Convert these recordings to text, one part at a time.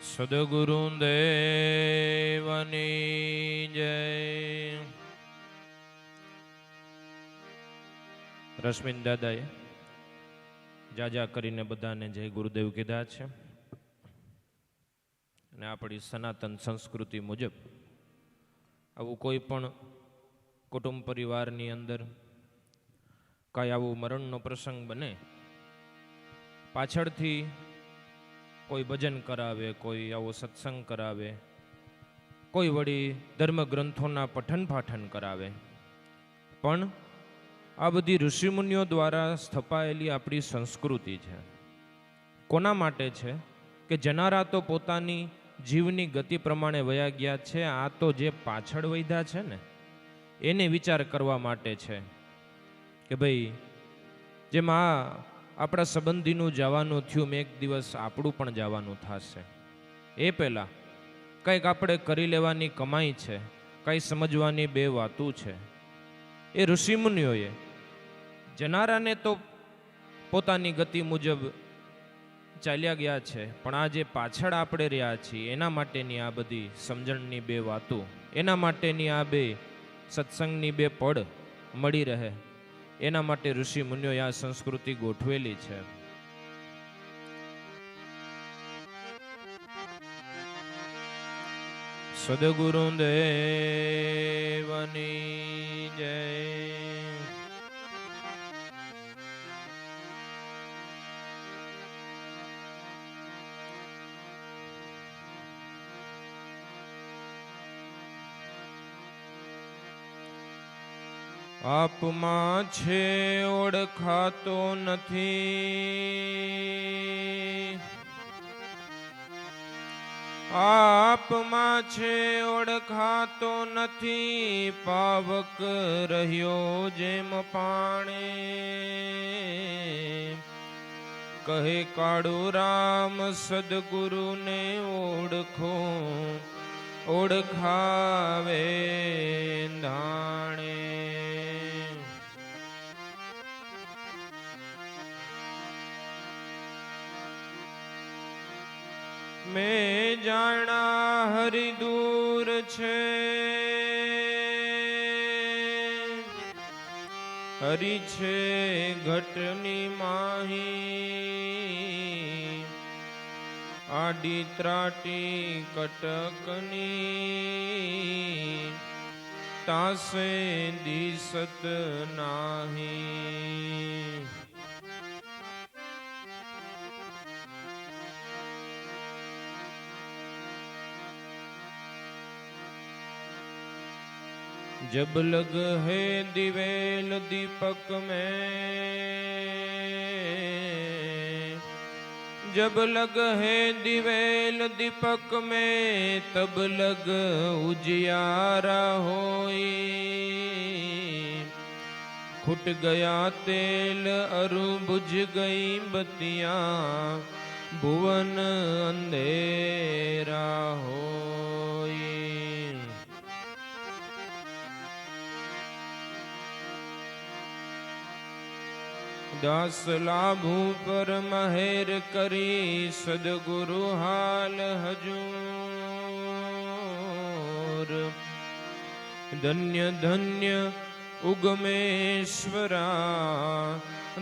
સદગુરુદેવની જય. રશ્મિન દાદાએ જાજા કરીને બધાને જય ગુરુદેવ કીધા છે. અને આપણી સનાતન સંસ્કૃતિ મુજબ આવું કોઈ પણ કુટુંબ પરિવારની અંદર કાંઈ આવું મરણનો પ્રસંગ બને, પાછળથી કોઈ ભજન કરાવે, કોઈ આવો સત્સંગ કરાવે, કોઈ વળી ધર્મગ્રંથોના પઠન પાઠન કરાવે, પણ આ બધી ઋષિમુનિઓ દ્વારા સ્થપાયેલી આપણી સંસ્કૃતિ છે. કોના માટે છે? કે જનારા તો પોતાની જીવની ગતિ પ્રમાણે વયા ગયા છે, આ તો જે પાછળ વૈધા છે ને એને વિચાર કરવા માટે છે કે ભાઈ જેમાં આપણા સંબંધીનું જવાનું થયું, એક દિવસ આપણું પણ જવાનું થશે. એ પહેલાં કંઈક આપણે કરી લેવાની કમાઈ છે, કંઈ સમજવાની બે વાતું છે. એ ઋષિમુનિઓએ જનારાને તો પોતાની ગતિ મુજબ ચાલ્યા ગયા છે, પણ આ જે પાછળ આપણે રહ્યા છીએ એના માટેની આ બધી સમજણની બે વાતો, એના માટેની આ બે સત્સંગની બે પડ મળી રહે, એના માટે ઋષિ મુનિઓએ આ સંસ્કૃતિ ગોઠવેલી છે. સદગુરુદેવની જય. આપમાં છે ઓળખાતો નથી, આપમાં છે ઓળખાતો નથી, પાવક રહ્યો જેમ પાણે. કહે કાળુ રામ સદગુરુને ઓળખો, ઓળખાવે ધાણે. મેં જાણા હરિ દૂર છે, હરિ છે ઘટની માહી, આડી ત્રાટી કટકની, તાસે દિસત નાહી. जब लग है दिवेल दीपक में, जब लग है दिवेल दीपक में, तब लग उजियारा होई. खुट गया तेल अरु बुझ गई बत्तियां, भुवन अंधेरा होई. दास लाभू पर महेर करी, सदगुरु हाल हजूर. धन्य धन्य उगमेश्वरा,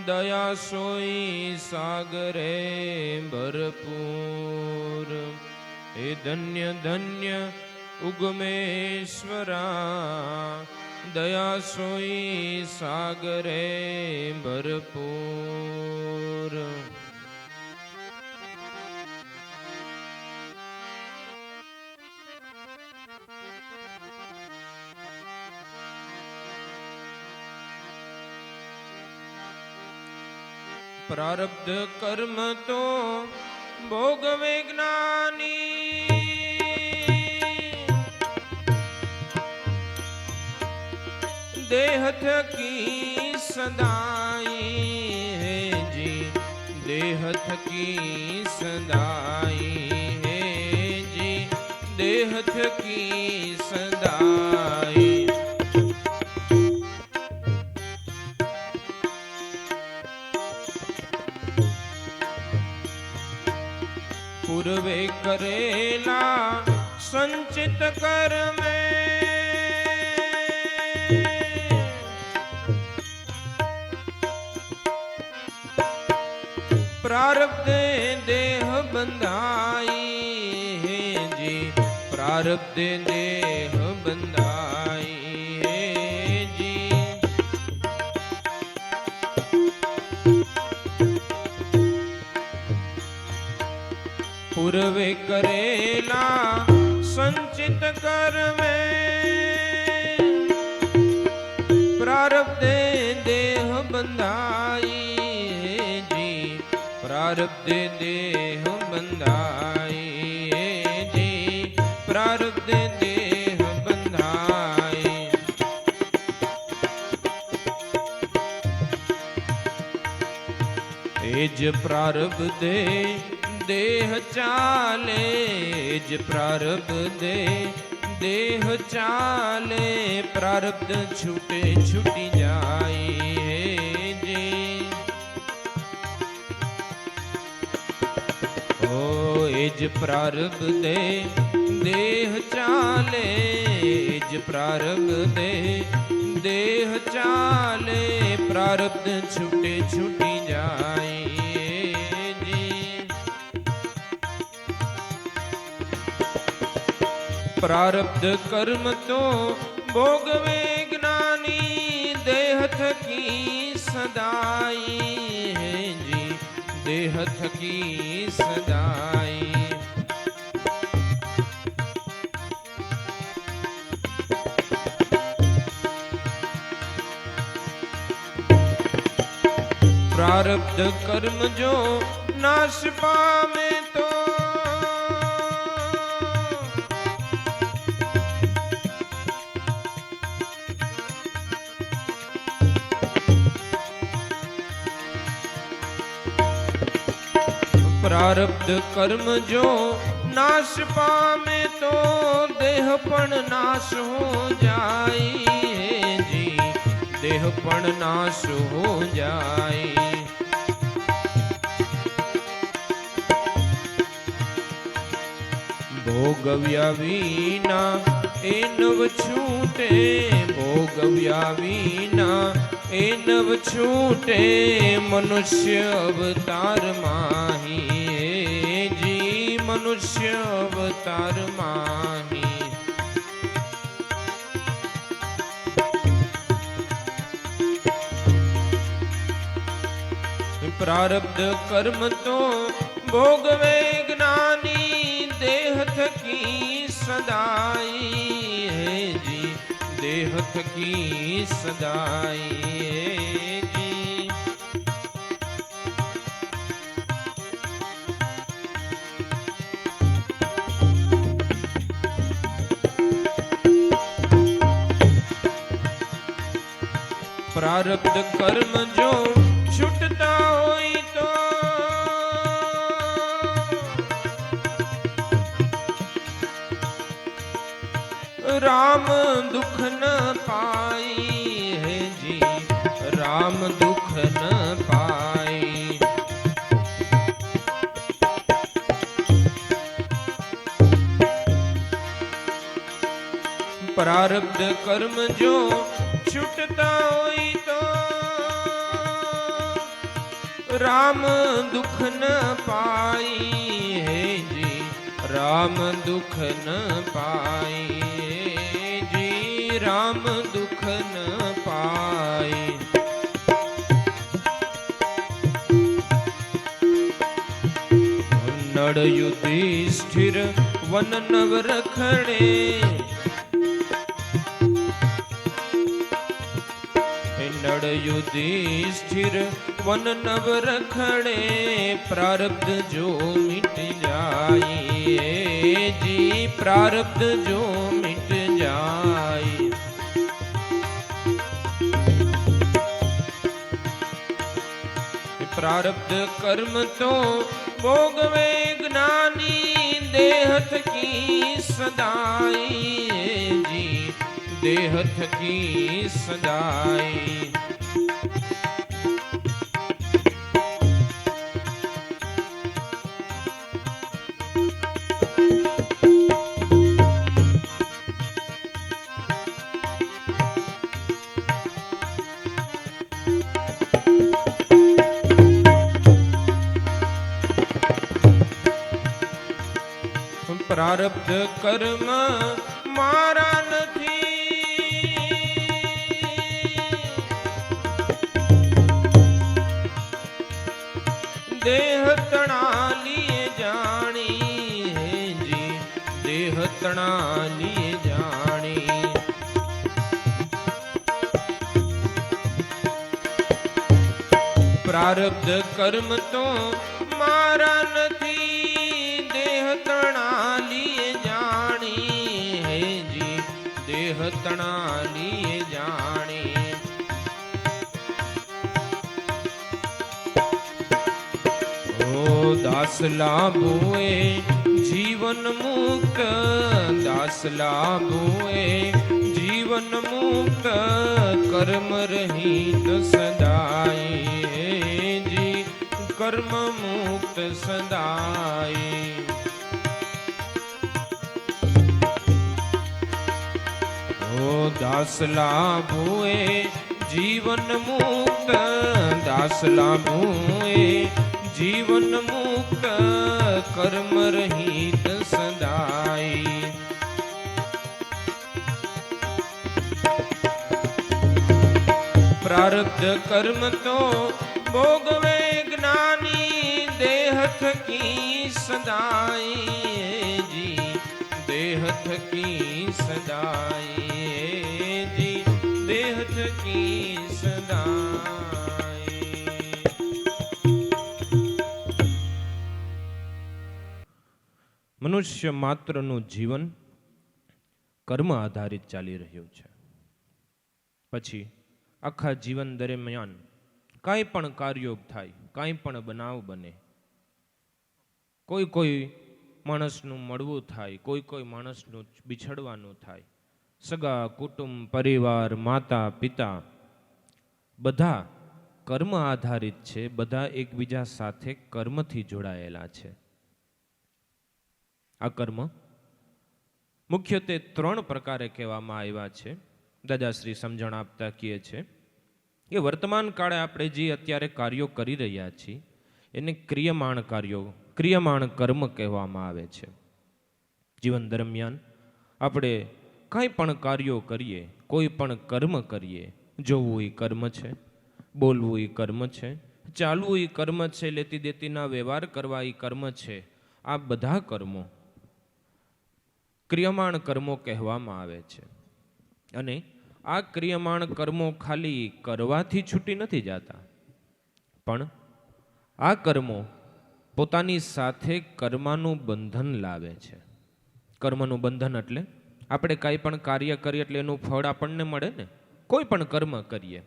दया सोई सागरे भरपूर. हे धन्य धन्य उगमेश्वरा, दया सोई सागरे भरपूर. प्रारब्ध कर्म तो भोगवे ज्ञानी, देह थकी सदाई है जी, देह थकी सदाई है जी, देह थकी सदाई. પૂર્વે કરેલા સંચિત કર્મે પ્રારબ્ધે દેહ બંધાઈ હે જી, પ્રારબ્ધે દેહ બંધાઈ હે જી. પૂર્વે કરેલા સંચિત કર્મે પ્રારબ્ધે દેહ બંધાઈ જી, પ્રારબ્ધે દેહ બંધાઈ જી, પ્રારબ્ધે દેહ બંધાઈ. એ જ પ્રારબ્ધે દેહ ચાલે, જ પ્રારબ્ધે દેહ ચાલે, પ્રારબ્ધ છૂટે છૂટી જાય હે જી. ઓ એ જ પ્રારબ્ધે દેહ ચાલે, જ પ્રારબ્ધે દેહ ચાલે, પ્રારબ્ધ છૂટે છૂટી જાય. પ્રારબ્ધ કર્મ તો ભોગવે જ્ઞાની, દેહ થકી સદાઈ હે જી, દેહ થકી સદાઈ. પ્રારબ્ધ કર્મ જો નાશ પામે તો પ્રારબ્ધ કર્મ જો નાશ પામે તો દેહ પણ નાશ હો જાય હે જી, દેહ પણ નાશ હો જાય. ભોગવ્યા વિના એ નવ છૂટે, ભોગવ્યા વિના એ નવ છૂટે, મનુષ્ય અવતાર માહી જી, મનુષ્ય અવતાર માહી. પ્રારબ્ધ કર્મ તો ભોગવે જ્ઞાની, દેહ થકી સદાઈ હે જી, દેહ થકી સદાઈ હે જી. પ્રારબ્ધ કર્મ જો છૂટતા હોય તો રામ દુઃખ ન પાઈ હે જી, રામ દુઃખ ન પાઈ. પ્રારબ્ધ કર્મ જો છૂટતા હોય તો રામ દુઃખ ન પાઈ હે જી, રામ દુઃખ ન પાઈ જી, રામ દુઃખ ન પાઈ. નળ યુધિષ્ઠિર વન નવ રખડે, નળ યુધિષ્ઠિર વન નવ રખડે, પ્રારબ્ધ જો મિટ જાય જી, પ્રારબ્ધ જો મિટ જાય. પ્રારબ્ધ કર્મ તો ભોગવે જ્ઞાની, દેહ થકી સદાઈ જી, દેહ થકી સદાઈ. પ્રારબ્ધ કર્મ મારા નથી, દેહ તણા લીએ જાણી હેજી, દેહ તણા લીએ જાણી. પ્રારબ્ધ કર્મ તો મારા નથી, દેહ તણા લીએ જાણી હેજી, દેહ તણા લીએ જાણી. ઓ દાસલા ભુએ જીવન મુક્ત, દાસલા ભુએ જીવન મુક્ત, કર્મ રહિત સદાય, કર્મ મુક્ત સદાય. ઓ દાસલા ભુએ જીવન મુક્ત, દાસલા ભુએ જીવન મુક્ત, કર્મ રહિત સદાય. પ્રારબ્ધ કર્મ તો ભોગવે જ્ઞાની, દેહ થકી સદાય જી, દેહ થકી સદાય જી, દેહ થકી સદાય. મનુષ્ય માત્રનું જીવન કર્મ આધારિત ચાલી રહ્યું છે. પછી આખા જીવન દરમિયાન કાંઈ પણ કાર્યો થાય, કાંઈ પણ બનાવ બને, કોઈ માણસનું મળવું થાય, કોઈ માણસનું બિછડવાનું થાય, સગા કુટુંબ પરિવાર માતા પિતા બધા કર્મ આધારિત છે, બધા એકબીજા સાથે કર્મથી જોડાયેલા છે. આ કર્મ મુખ્યત્વે 3 પ્રકારે કહેવામાં આવ્યા છે. દાદાશ્રી સમજણ આપતા કહે છે કે વર્તમાન કાળે આપણે જે અત્યારે કાર્યો કરી રહ્યા છીએ એને ક્રિયમાણ કાર્યો, ક્રિયમાણ કર્મ કહેવામાં આવે છે. જીવન દરમિયાન આપણે કાંઈ પણ કાર્યો કરીએ, કોઈ પણ કર્મ કરીએ, જોવું એ કર્મ છે, બોલવું એ કર્મ છે, ચાલવું એ કર્મ છે, લેતી દેતીના વ્યવહાર કરવા એ કર્મ છે. આ બધા કર્મો ક્રિયમાણ કર્મો કહેવામાં આવે છે. અને આ ક્રિયમાણ કર્મો ખાલી કરવાથી છૂટી નથી જતા, પણ આ કર્મો પોતાની સાથે કર્મનું બંધન લાવે છે. કર્મનું બંધન એટલે આપણે કાંઈ પણ કાર્ય કરીએ એટલે એનું ફળ આપણને મળે ને. કોઈ પણ કર્મ કરીએ,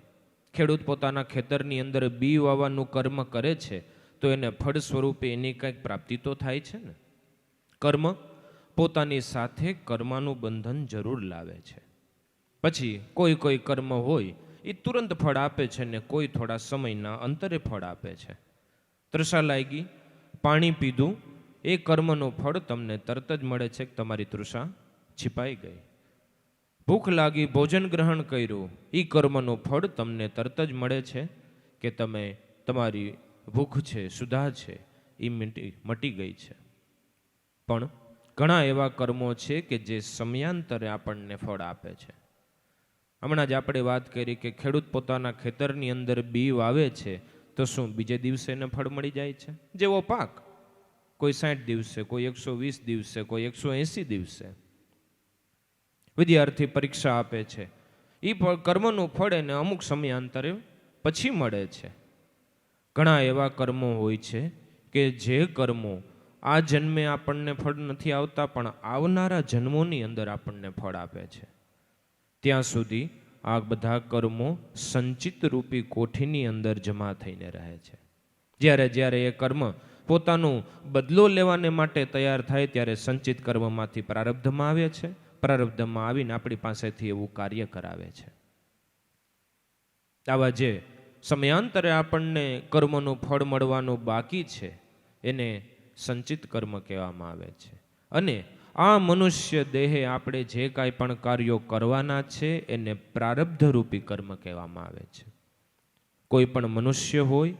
ખેડૂત પોતાના ખેતરની અંદર બી વાવવાનું કર્મ કરે છે તો એને ફળ સ્વરૂપે એની કંઈક પ્રાપ્તિ તો થાય છે ને. કર્મ પોતાની સાથે કર્મનું બંધન જરૂર લાવે છે. પછી કોઈ કર્મ હોય એ તુરંત ફળ આપે છે ને કોઈ થોડા સમયના અંતરે ફળ આપે છે. તૃષા લાગી, પાણી પીધું, એ કર્મનું ફળ તમને તરત જ મળે છે કે તમારી તૃષા છિપાઈ ગઈ. ભૂખ લાગી, ભોજન ગ્રહણ કર્યું, એ કર્મનું ફળ તમને તરત જ મળે છે કે તમે તમારી ભૂખ છે, સુધા છે, એ મટી ગઈ છે. પણ ઘણા એવા કર્મો છે કે જે સમયાંતરે આપણને ફળ આપે છે. હમણાં જ આપણે વાત કરી કે ખેડૂત પોતાના ખેતરની અંદર બી વાવે છે તો શું બીજે દિવસે એને ફળ મળી જાય છે? જેવો પાક, કોઈ 60 દિવસે, કોઈ 120 દિવસે, કોઈ 180 દિવસે. વિદ્યાર્થી પરીક્ષા આપે છે, એ કર્મનું ફળ એને અમુક સમયાંતરે પછી મળે છે. ઘણા એવા કર્મો હોય છે કે જે કર્મો આ જન્મે આપણને ફળ નથી આવતા પણ આવનારા જન્મોની અંદર આપણને ફળ આપે છે. ત્યાં સુધી આ બધા કર્મો સંચિત રૂપી કોઠીની અંદર જમા થઈને રહે છે. જ્યારે એ કર્મ પોતાનું બદલો લેવાને માટે તૈયાર થાય ત્યારે સંચિત કર્મમાંથી પ્રારબ્ધમાં આવે છે. પ્રારબ્ધમાં આવીને આપણી પાસેથી એવું કાર્ય કરાવે છે. આવા જે સમયાંતરે આપણને કર્મનું ફળ મળવાનું બાકી છે એને સંચિત કર્મ કહેવામાં આવે છે. અને આ મનુષ્ય દેહે આપણે જે કાંઈ પણ કાર્યો કરવાના છે એને પ્રારબ્ધ રૂપી કર્મ કહેવામાં આવે છે. કોઈ પણ મનુષ્ય હોય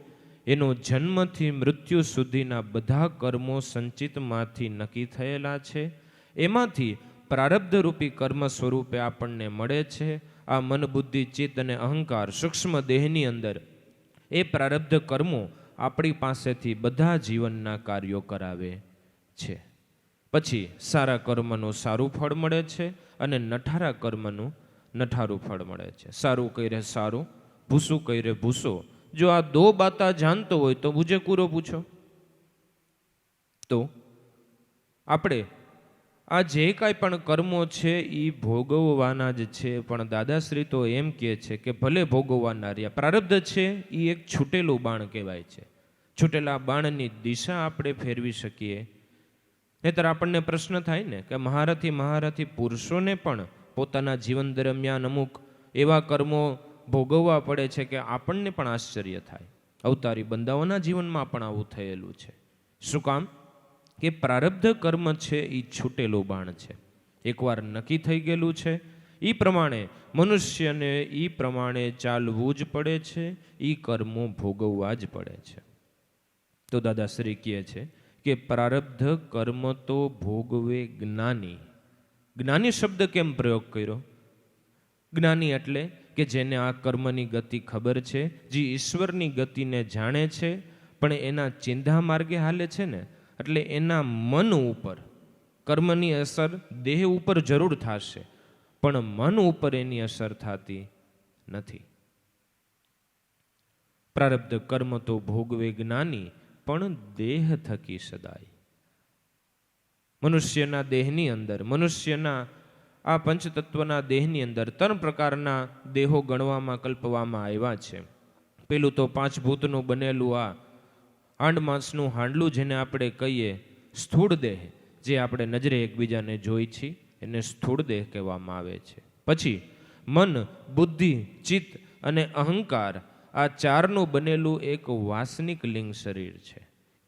એનો જન્મથી મૃત્યુ સુધીના બધા કર્મો સંચિતમાંથી નક્કી થયેલા છે. એમાંથી પ્રારબ્ધ રૂપી કર્મ સ્વરૂપે આપણને મળે છે. આ મન, બુદ્ધિ, ચિત્ત અને અહંકાર સૂક્ષ્મ દેહની અંદર એ પ્રારબ્ધ કર્મો આપણી પાસેથી બધા જીવનના કાર્યો કરાવે છે. પછી સારા કર્મનું સારું ફળ મળે છે અને નઠારા કર્મનું નઠારું ફળ મળે છે. સારું કહી રે સારું, ભૂસું કહી રે ભૂસો. જો આ દો બાતા જાણતો હોય તો મુझे કુરો પૂછો. તો આપણે આ જે કાંઈ પણ કર્મો છે એ ભોગવવાના જ છે. પણ દાદાશ્રી તો એમ કહે છે કે ભલે ભોગવવાના રહ્યા, પ્રારબ્ધ છે એ એક છૂટેલું બાણ કહેવાય છે. છૂટેલા બાણની દિશા આપણે ફેરવી શકીએ. નહીંતર આપણને પ્રશ્ન થાય ને કે મહારથી પુરુષોને પણ પોતાના જીવન દરમિયાન અમુક એવા કર્મો ભોગવવા પડે છે કે આપણને પણ આશ્ચર્ય થાય. અવતારી બંદાઓના જીવનમાં પણ આવું થયેલું છે. શું કામ? કે પ્રારબ્ધ કર્મ છે એ છૂટેલું બાણ છે. એકવાર નક્કી થઈ ગયેલું છે એ પ્રમાણે મનુષ્યને એ પ્રમાણે ચાલવું જ પડે છે. એ કર્મો ભોગવવા જ પડે છે. તો દાદાશ્રી કહે છે કે પ્રારબ્ધ કર્મ તો ભોગવે જ્ઞાની. જ્ઞાની શબ્દ કેમ પ્રયોગ કર્યો? જ્ઞાની એટલે કે જેને આ કર્મની ગતિ ખબર છે, જે ઈશ્વરની ગતિને જાણે છે, પણ એના ચિંધા માર્ગે હાલે છે ને, એટલે એના મન ઉપર કર્મની અસર દેહ ઉપર જરૂર થશે, પણ મન ઉપર એની અસર થતી નથી. પ્રારબ્ધ કર્મ તો ભોગવે જ્ઞાની, પણ દેહ થકી સદાય. મનુષ્યના દેહની અંદર, મનુષ્યના આ પંચતત્વના દેહની અંદર 3 પ્રકારના દેહો ગણવામાં કલ્પવામાં આવ્યા છે. પેલું તો 5 ભૂતનું બનેલું આ આંડ માંસનું હાંડલું જેને આપણે કહીએ સ્થૂળ દેહ, જે આપણે નજરે એકબીજાને જોઈ છીએ એને સ્થૂળ દેહ કહેવામાં આવે છે. પછી મન, બુદ્ધિ, ચિત્ત અને અહંકાર, આ 4નું બનેલું એક વાસનિક લિંગ શરીર છે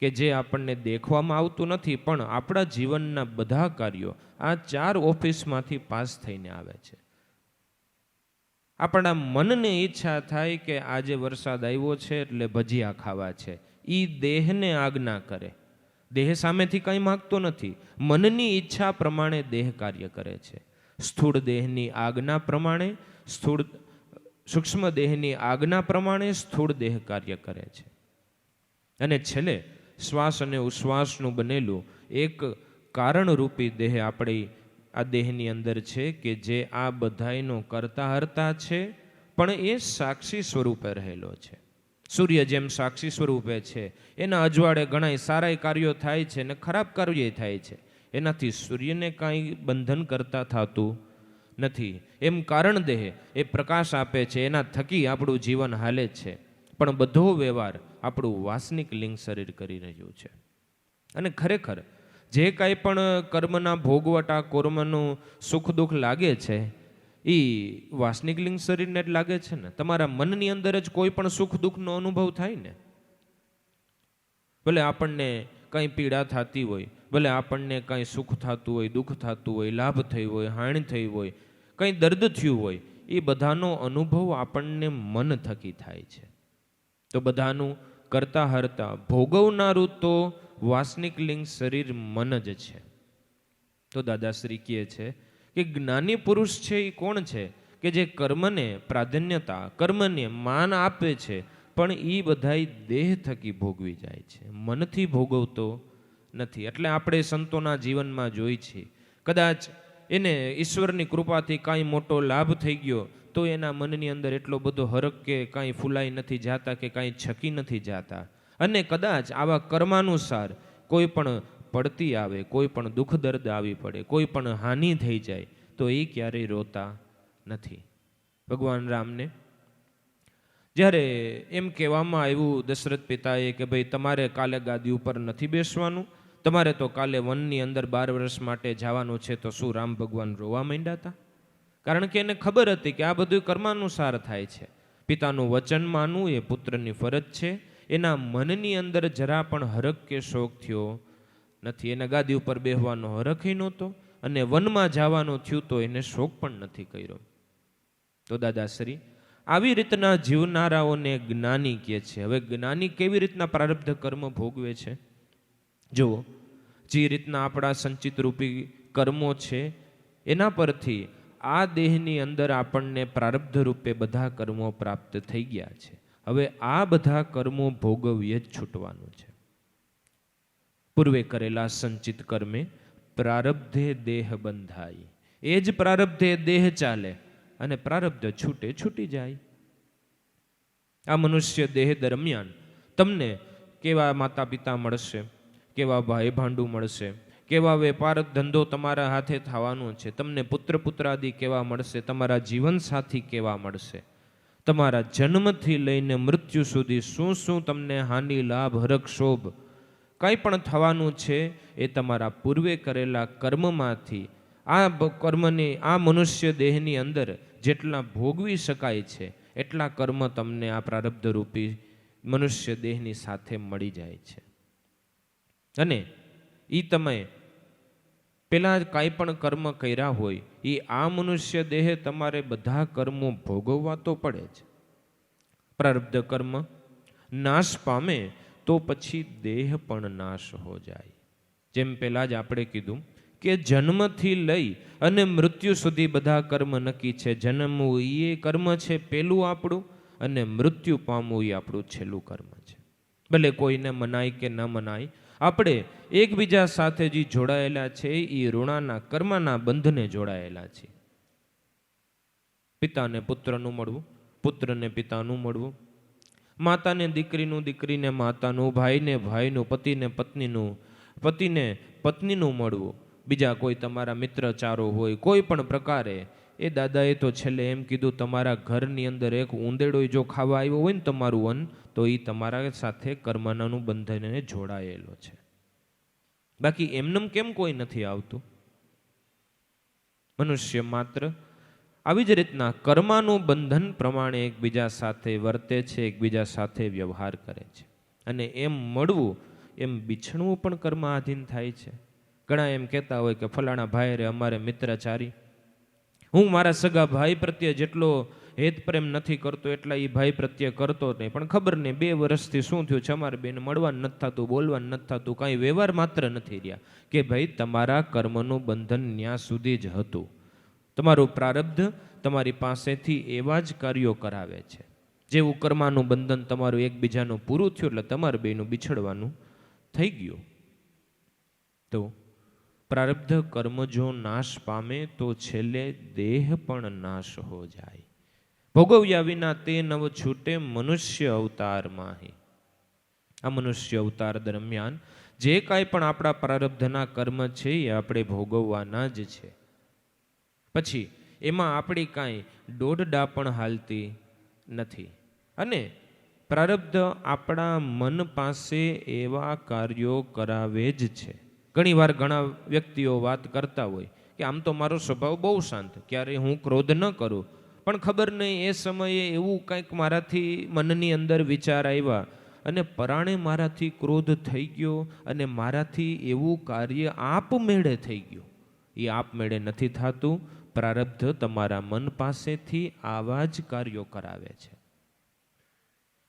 કે જે આપણને દેખવામાં આવતું નથી, પણ આપણા જીવનના બધા કાર્યો આ 4 ઓફિસમાંથી પાસ થઈને આવે છે. આપણા મનને ઈચ્છા થાય કે આજે વરસાદ આવ્યો છે એટલે ભજીયા ખાવા છે, એ દેહને આજ્ઞા કરે. દેહ સામેથી કંઈ માગતો નથી, મનની ઈચ્છા પ્રમાણે દેહ કાર્ય કરે છે. સ્થૂળ દેહની આજ્ઞા પ્રમાણે સૂક્ષ્મ દેહની આજ્ઞા પ્રમાણે સ્થૂળ દેહ કાર્ય કરે છે. અને છેલ્લે શ્વાસ અને ઉશ્વાસનું બનેલું એક કારણરૂપી દેહ આપણી આ દેહની અંદર છે કે જે આ બધાયનો કરતા હરતા છે, પણ એ સાક્ષી સ્વરૂપે રહેલો છે. સૂર્ય જેમ સાક્ષી સ્વરૂપે છે, એના અજવાળે ઘણા સારા કાર્યો થાય છે ને ખરાબ કાર્યો થાય છે. એનાથી સૂર્યને કાંઈ બંધન કરતા થતું નથી. એમ કારણ દેહ એ પ્રકાશ આપે છે, એના થકી આપણું જીવન હાલે છે, પણ બધો વ્યવહાર આપણું વાસનિક લિંગ શરીર કરી રહ્યું છે. અને ખરેખર જે કાંઈ પણ કર્મના ભોગવટા, કર્મનું સુખ દુઃખ લાગે છે એ વાસનિક લિંગ શરીરને જ લાગે છે ને. તમારા મનની અંદર જ કોઈ પણ સુખ દુઃખનો અનુભવ થાય ને, ભલે આપણને કંઈ પીડા થતી હોય, ભલે આપણને કંઈ સુખ થતું હોય, દુઃખ થતું હોય, લાભ થયો હોય, હાનિ થઈ હોય, કંઈ દર્દ થયું હોય, એ બધાનો અનુભવ આપણને મન થકી થાય છે. તો બધાનું કરતા હરતા ભોગવનારું તો વાસનિક લિંગ શરીર મન જ છે. તો દાદાશ્રી કહે છે કે જ્ઞાની પુરુષ છે એ કોણ છે? કે જે કર્મને પ્રાધાન્યતા, કર્મને માન આપે છે, પણ એ બધાય દેહ થકી ભોગવી જાય છે, મનથી ભોગવતો નથી. એટલે આપણે સંતોના જીવનમાં જોઈ છીએ, કદાચ એને ઈશ્વરની કૃપાથી કાંઈ મોટો લાભ થઈ ગયો તો એના મનની અંદર એટલો બધો હરખ કે કાંઈ ફૂલાઈ નથી જાતા કે કાંઈ છકી નથી જાતા. અને કદાચ આવા કર્માનુસાર કોઈ પણ પડતી આવે, કોઈ પણ દુઃખ દર્દ આવી પડે, કોઈ પણ હાનિ થઈ જાય તો એ ક્યારેય રોતા નથી. ભગવાન રામને જ્યારે એમ કહેવામાં આવ્યું દશરથ પિતાએ કે ભાઈ તમારે કાલે ગાદી ઉપર નથી બેસવાનું, તમારે તો કાલે વનની અંદર 12 વર્ષ માટે જવાનું છે, તો શું રામ ભગવાન રોવા માંડ્યા હતા? કારણ કે એને ખબર હતી કે આ બધું કર્માનુસાર થાય છે. પિતાનું વચન માનવું એ પુત્રની ફરજ છે. એના મનની અંદર જરા પણ હરખ કે શોખ થયો નથી. એને ગાદી ઉપર બેસવાનો હરખ નહોતો, અને વનમાં જવાનું થયું તો એને શોખ પણ નથી કર્યો. તો દાદાશ્રી આવી રીતના જીવનારાઓને જ્ઞાની કહે છે. હવે જ્ઞાની કેવી રીતના પ્રારબ્ધ કર્મ ભોગવે છે? જુઓ, જે રીતના આપણા સંચિત રૂપી કર્મો છે એના પરથી આ દેહની અંદર આપણને પ્રારબ્ધ રૂપે બધા કર્મો પ્રાપ્ત થઈ ગયા છે. હવે આ બધા કર્મો ભોગવીએ જ છૂટવાનું છે. પૂર્વે કરેલા સંચિત કર્મે પ્રારબ્ધે દેહ બંધાય, એ જ પ્રારબ્ધે દેહ ચાલે અને પ્રારબ્ધ છૂટે છૂટી જાય. આ મનુષ્ય દેહ દરમિયાન તમને કેવા માતા પિતા મળશે, કેવા ભાઈ ભાંડુ મળશે, કેવા વેપાર ધંધો તમારા હાથે થવાનો છે, તમને પુત્ર પુત્રાદિ કેવા મળશે, તમારા જીવન સાથી કેવા મળશે, તમારા જન્મથી લઈને મૃત્યુ સુધી શું શું તમને હાનિ લાભ હરખ શોભ કંઈ પણ થવાનું છે એ તમારા પૂર્વે કરેલા કર્મમાંથી આ કર્મની આ મનુષ્ય દેહની અંદર જેટલા ભોગવી શકાય છે એટલા કર્મ તમને આ પ્રારબ્ધ રૂપી મનુષ્ય દેહની સાથે મળી જાય છે. અને એ તમે પેલા કાંઈ પણ કર્મ કર્યા હોય એ આ મનુષ્ય દેહે તમારે બધા કર્મો ભોગવવા તો પડે જ. પ્રારબ્ધ કર્મ નાશ પામે તો પછી દેહ પણ નાશ હો જાય. જેમ પહેલા જ આપણે કીધું કે જન્મથી લઈ અને મૃત્યુ સુધી બધા કર્મ નક્કી છે. જન્મવું એ કર્મ છે પેલું આપણું, અને મૃત્યુ પામવું એ આપણું છેલ્લું કર્મ છે. ભલે કોઈને મનાય કે ન મનાય, આપણે એકબીજા સાથે જે જોડાયેલા છે એ ઋણાના કર્મના બંધને જોડાયેલા છે. પિતાને પુત્રનું મળવું, પુત્રને પિતાનું મળવું, માતાને દીકરીનું, દીકરીને માતાનું, ભાઈને ભાઈનું, પતિને પત્નીનું, પતિને પત્નીનું મળવું, બીજા કોઈ તમારા મિત્રચારો હોય કોઈ પણ પ્રકારે. એ દાદાએ તો છેલ્લે એમ કીધું, તમારા ઘરની અંદર એક ઉંદેડો જો ખાવા આવ્યો હોય ને તમારું અન્ન, તો એ તમારા સાથે કર્મનાનું બંધનને જોડાયેલો છે. બાકી એમનેમ કેમ કોઈ નથી આવતું? મનુષ્ય માત્ર આવી જ રીતના કર્માનું બંધન પ્રમાણે એકબીજા સાથે વર્તે છે, એકબીજા સાથે વ્યવહાર કરે છે. અને એમ મળવું એમ બિછણવું પણ કર્મ આધીન થાય છે. ઘણા એમ કહેતા હોય કે ફલાણા ભાઈ રે અમારે મિત્રચારી, હું મારા સગા ભાઈ પ્રત્યે જેટલો હેત પ્રેમ નથી કરતો એટલા એ ભાઈ પ્રત્યે કરતો નહીં. પણ ખબર નહીં 2 વર્ષથી શું થયું છે, અમારે બેને મળવાનું નથી થતું, બોલવાનું નથી થતું, કાંઈ વ્યવહાર માત્ર નથી રહ્યા. કે ભાઈ તમારા કર્મનું બંધન ન્યા સુધી જ હતું. તમારું પ્રારબ્ધ તમારી પાસેથી એવા જ કાર્યો કરાવે છે. જેવું કર્માનું બંધન તમારું એકબીજાનું પૂરું થયું એટલે તમારે બેનું બિછડવાનું થઈ ગયું. તો પ્રારબ્ધ કર્મ જો નાશ પામે તો છેલ્લે દેહ પણ નાશ હો જાય. ભોગવ્યા વિના તે નવ છૂટે મનુષ્ય અવતાર માહી. આ મનુષ્ય અવતાર દરમિયાન જે કાંઈ પણ આપણા પ્રારબ્ધના કર્મ છે એ આપણે ભોગવવાના જ છે. પછી એમાં આપણી કાંઈ દોડડા પણ હાલતી નથી. અને પ્રારબ્ધ આપણા મન પાસે એવા કાર્યો કરાવે જ છે. ઘણીવાર ઘણા વ્યક્તિઓ વાત કરતા હોય કે આમ તો મારો સ્વભાવ બહુ શાંત, ક્યારેય હું ક્રોધ ન કરું, પણ ખબર નહીં એ સમયે એવું કંઈક મારાથી મનની અંદર વિચાર આવ્યા અને પરાણે મારાથી ક્રોધ થઈ ગયો અને મારાથી એવું કાર્ય આપમેળે થઈ ગયું. એ આપમેળે નથી થતું. પ્રારબ્ધ તમારા મન પાસેથી આવા જ કાર્યો કરાવે છે.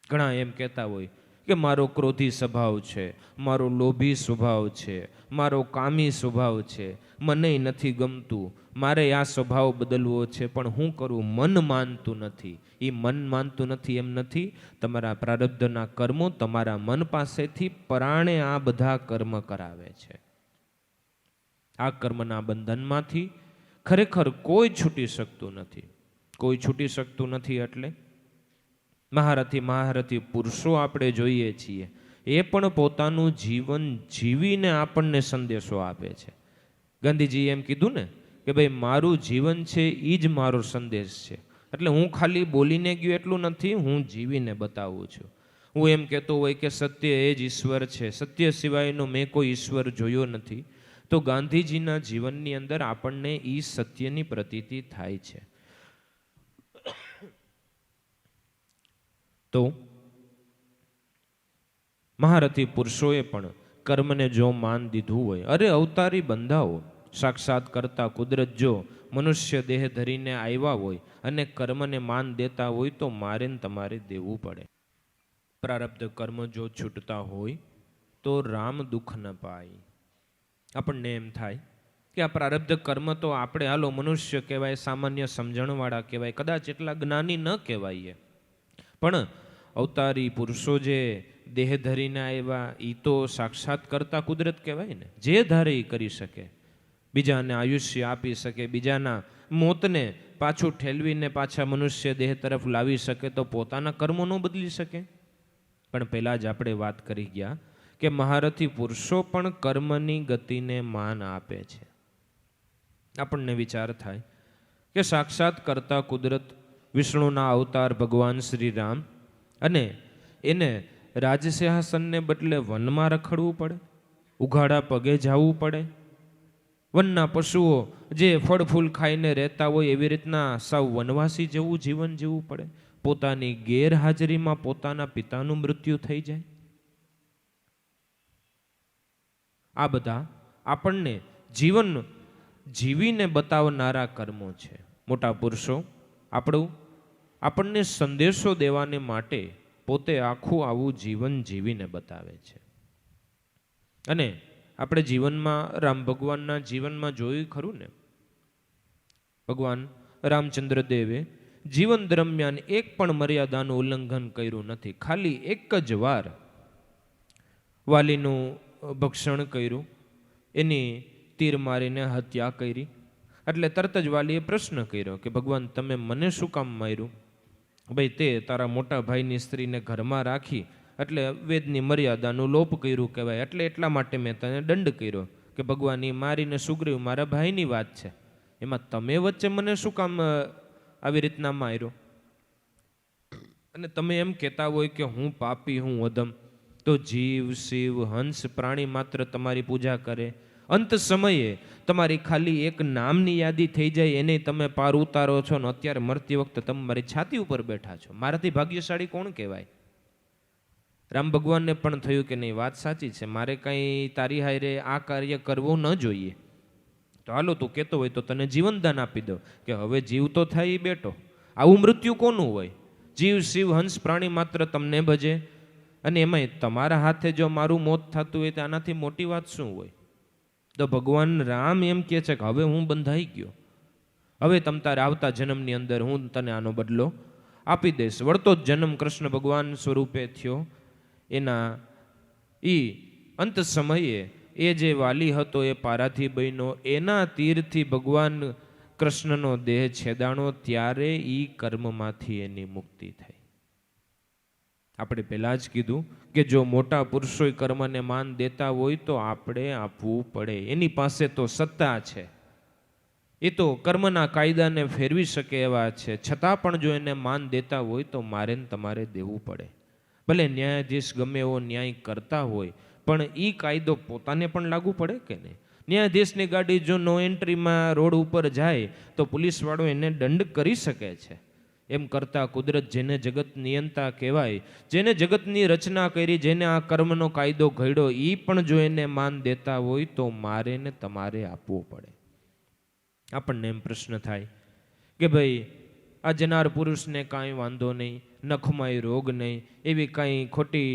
ઘણા એમ કહેતા હોય કે મારો ક્રોધી સ્વભાવ છે, મારો લોભી સ્વભાવ છે, મારો કામી સ્વભાવ છે, મને નથી ગમતું, મારે આ સ્વભાવ બદલવો છે, પણ હું કરું, મન માનતું નથી. એ મન માનતું નથી એમ નથી, તમારા પ્રારબ્ધના કર્મો તમારા મન પાસેથી પરાણે આ બધા કર્મ કરાવે છે. આ કર્મના બંધનમાંથી ખરેખર કોઈ છૂટી શકતું નથી. કોઈ છૂટી શકતું નથી એટલે મહારથી પુરુષો આપણે જોઈએ છીએ, એ પણ પોતાનું જીવન જીવીને આપણને સંદેશો આપે છે. ગાંધીજીએ એમ કીધું ને કે ભાઈ મારું જીવન છે એ જ મારો સંદેશ છે. એટલે હું ખાલી બોલીને ગયો એટલું નથી, હું જીવીને બતાવું છું. હું એમ કહેતો હોય કે સત્ય એ જ ઈશ્વર છે, સત્ય સિવાયનો મેં કોઈ ઈશ્વર જોયો નથી, તો ગાંધીજીના જીવનની અંદર આપણને એ સત્યની પ્રતીતિ થાય છે. તો મહારથી પુરુષોએ પણ કર્મને જો માન દીધું હોય, અરે અવતારી બંધાઓ, સાક્ષાત કરતા કુદરત જો મનુષ્ય દેહ ધરીને આવ્યા હોય અને કર્મને માન દેતા હોય તો મારે ને તમારે દેવું પડે. પ્રારબ્ધ કર્મ જો છૂટતા હોય તો રામ દુઃખ ન પાય. આપણને એમ થાય કે આ પ્રારબ્ધ કર્મ તો આપણે હાલો મનુષ્ય કહેવાય, સામાન્ય સમજણવાળા કહેવાય, કદાચ એટલા જ્ઞાની ન કહેવાય, પણ અવતારી પુરુષો જે દેહ ધરીને આવ્યા એ તો સાક્ષાત કરતા કુદરત કહેવાય ને. જે ધારે એ કરી શકે, બીજાને આયુષ્ય આપી શકે, બીજાના મોતને પાછું ઠેલવીને પાછા મનુષ્ય દેહ તરફ લાવી શકે, તો પોતાના કર્મો ન બદલી શકે? પણ પહેલાં જ આપણે વાત કરી ગયા કે મહારથી પુરુષો પણ કર્મની ગતિને માન આપે છે. આપણને વિચાર થાય કે સાક્ષાત કરતા કુદરત વિષ્ણુના અવતાર ભગવાન શ્રી રામ, અને એને રાજસિંહાસનને બદલે વનમાં રખડવું પડે, ઉઘાડા પગે જવું પડે, વનના પશુઓ જે ફળ ફૂલ ખાઈને રહેતા હોય એવી રીતના સાવ વનવાસી જેવું જીવન જીવવું પડે, પોતાની ગેરહાજરીમાં પોતાના પિતાનું મૃત્યુ થઈ જાય. આ બધા આપણને જીવન જીવીને બતાવનારા કર્મો છે. મોટા પુરુષો આપણને સંદેશો દેવાને માટે પોતે આખું આવું જીવન જીવીને બતાવે છે. અને આપણે જીવનમાં રામ ભગવાનના જીવનમાં જોયું ખરું ને, ભગવાન રામચંદ્ર દેવે જીવન દરમિયાન એક પણ મર્યાદાનું ઉલ્લંઘન કર્યું નથી. ખાલી એક જ વાર વાલીનું ભક્ષણ કર્યું, એની તીર મારીને હત્યા કરી, એટલે તરત જ વાલીએ પ્રશ્ન કર્યો કે ભગવાન તમે મને શું કામ માર્યું? ભાઈ તે તારા મોટા ભાઈની સ્ત્રીને ઘરમાં રાખી એટલે વેદની મર્યાદાનું લોપ કર્યું કહેવાય, એટલે એટલા માટે મેં તને દંડ કર્યો કે ભગવાન એ મારીને સુગ્રીવ મારા ભાઈની વાત છે, એમાં તમે વચ્ચે મને શું કામ આવી રીતના માર્યો? અને તમે એમ કહેતા હોય કે હું પાપી, હું અધમ, તો જીવ શિવ હંસ પ્રાણી માત્ર તમારી પૂજા કરે, અંત સમયે તમારી ખાલી એક નામની યાદી થઈ જાય એને તમે પાર ઉતારો છો, ને અત્યારે મરતી વખતે તમે મારી છાતી ઉપર બેઠા છો. મારાથી ભાગ્યશાળી કોણ કહેવાય? રામ ભગવાનને પણ થયું કે નહીં, વાત સાચી છે, મારે કંઈ તારી હારે આ કાર્ય કરવું ન જોઈએ, તો હાલો તું કહેતો હોય તો તને જીવનદાન આપી દો, કે હવે જીવ તો થાય બેઠો. આવું મૃત્યુ કોનું હોય? જીવ શિવ હંસ પ્રાણી માત્ર તમને ભજે, અને એમાંય તમારા હાથે જો મારું મોત થતું હોય તો આનાથી મોટી વાત શું હોય? તો ભગવાન રામ એમ કહે છે કે હવે હું બંધાઈ ગયો, હવે તમ તારે આવતા જન્મની અંદર હું તને આનો બદલો આપી દઈશ. વળતો જ જન્મ કૃષ્ણ ભગવાન સ્વરૂપે થયો. એના અંત સમયે એ જે વાલી હતો એ પારાથી બન્યો, એના તીરથી ભગવાન કૃષ્ણનો દેહ છેદાણો, ત્યારે એ કર્મમાંથી એની મુક્તિ થઈ. આપણે પહેલાં જ કીધું કે જો મોટા પુરુષોએ કર્મને માન દેતા હોય તો આપણે આપવું પડે. એની પાસે તો સત્તા છે, એ તો કર્મના કાયદાને ફેરવી શકે એવા છે, છતાં પણ જો એને માન દેતા હોય તો મારે ને તમારે દેવું પડે. ભલે ન્યાયાધીશ ગમે એવો ન્યાય કરતા હોય, પણ એ કાયદો પોતાને પણ લાગુ પડે કે નહીં? ન્યાયાધીશની ગાડી જો નો એન્ટ્રીમાં રોડ ઉપર જાય તો પોલીસવાળો એને દંડ કરી શકે છે. એમ કરતા કુદરત જેને જગત નિયંતા કહેવાય, જેને જગતની રચના કરી, જેને આ કર્મનો કાયદો ઘડ્યો, એ પણ જો એને માન દેતા હોય તો મારે ને તમારે આપવો પડે. આપણને એમ પ્રશ્ન થાય કે ભાઈ આ જનાર પુરુષને કાંઈ વાંધો નહીં, નખમાંય રોગ નહીં, એવી કાંઈ ખોટી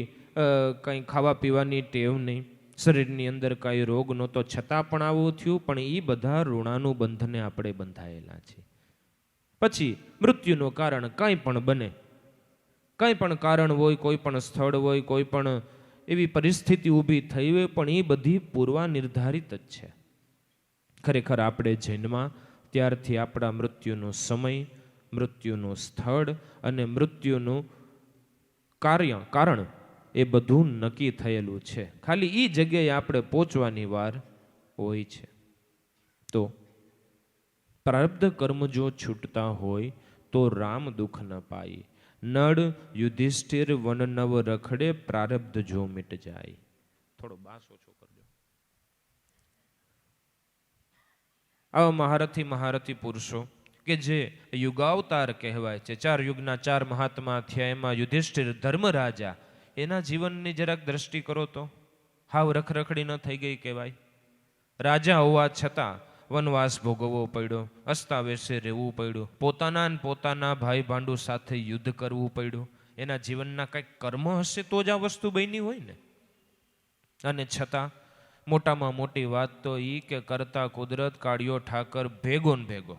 કાંઈ ખાવા પીવાની ટેવ નહીં, શરીરની અંદર કાંઈ રોગ નહોતો, છતાં પણ આવું થયું. પણ એ બધા ઋણાનુબંધને આપણે બંધાયેલા છીએ. પછી મૃત્યુનું કારણ કાંઈ પણ બને, કાંઈ પણ કારણ હોય, કોઈ પણ સ્થળ હોય, કોઈ પણ એવી પરિસ્થિતિ ઊભી થઈ હોય, પણ એ બધી પૂર્વા નિર્ધારિત જ છે. ખરેખર આપણે જન્મા ત્યારથી આપણા મૃત્યુનો સમય, મૃત્યુનું સ્થળ અને મૃત્યુનું કારણ એ બધું નક્કી થયેલું છે. ખાલી એ જગ્યાએ આપણે પહોંચવાની વાર હોય છે. તો પ્રારબ્ધ કર્મ જો છૂટતા હોય તો રામ દુઃખ ન પાય, નળ યુધિષ્ઠિર વન નવ રખડે, પ્રારબ્ધ જો મિટ જાય. થોડો બાસ ઓછો કરજો. આવા મહારથી પુરુષો કે જે યુગાવતાર કહેવાય છે, 4 યુગના 4 મહાત્મા થયા, એમાં યુધિષ્ઠિર ધર્મરાજા, એના જીવનની જરાક દ્રષ્ટિ કરો તો હાવ રખરખડી ન થઈ ગઈ કહેવાય. રાજા હોવા છતાં વનવાસ ભોગવવો પડ્યો, અસ્તાવેશે રહેવું પડ્યું, પોતાના ભાઈ ભાંડુ સાથે યુદ્ધ કરવું પડ્યું. એના જીવનના કંઈક કર્મ હશે તો જ આ વસ્તુ બની હોય ને. અને છતાં મોટામાં મોટી વાત તો એ કે કરતા કુદરત કાળિયો ઠાકર ભેગો ને ભેગો,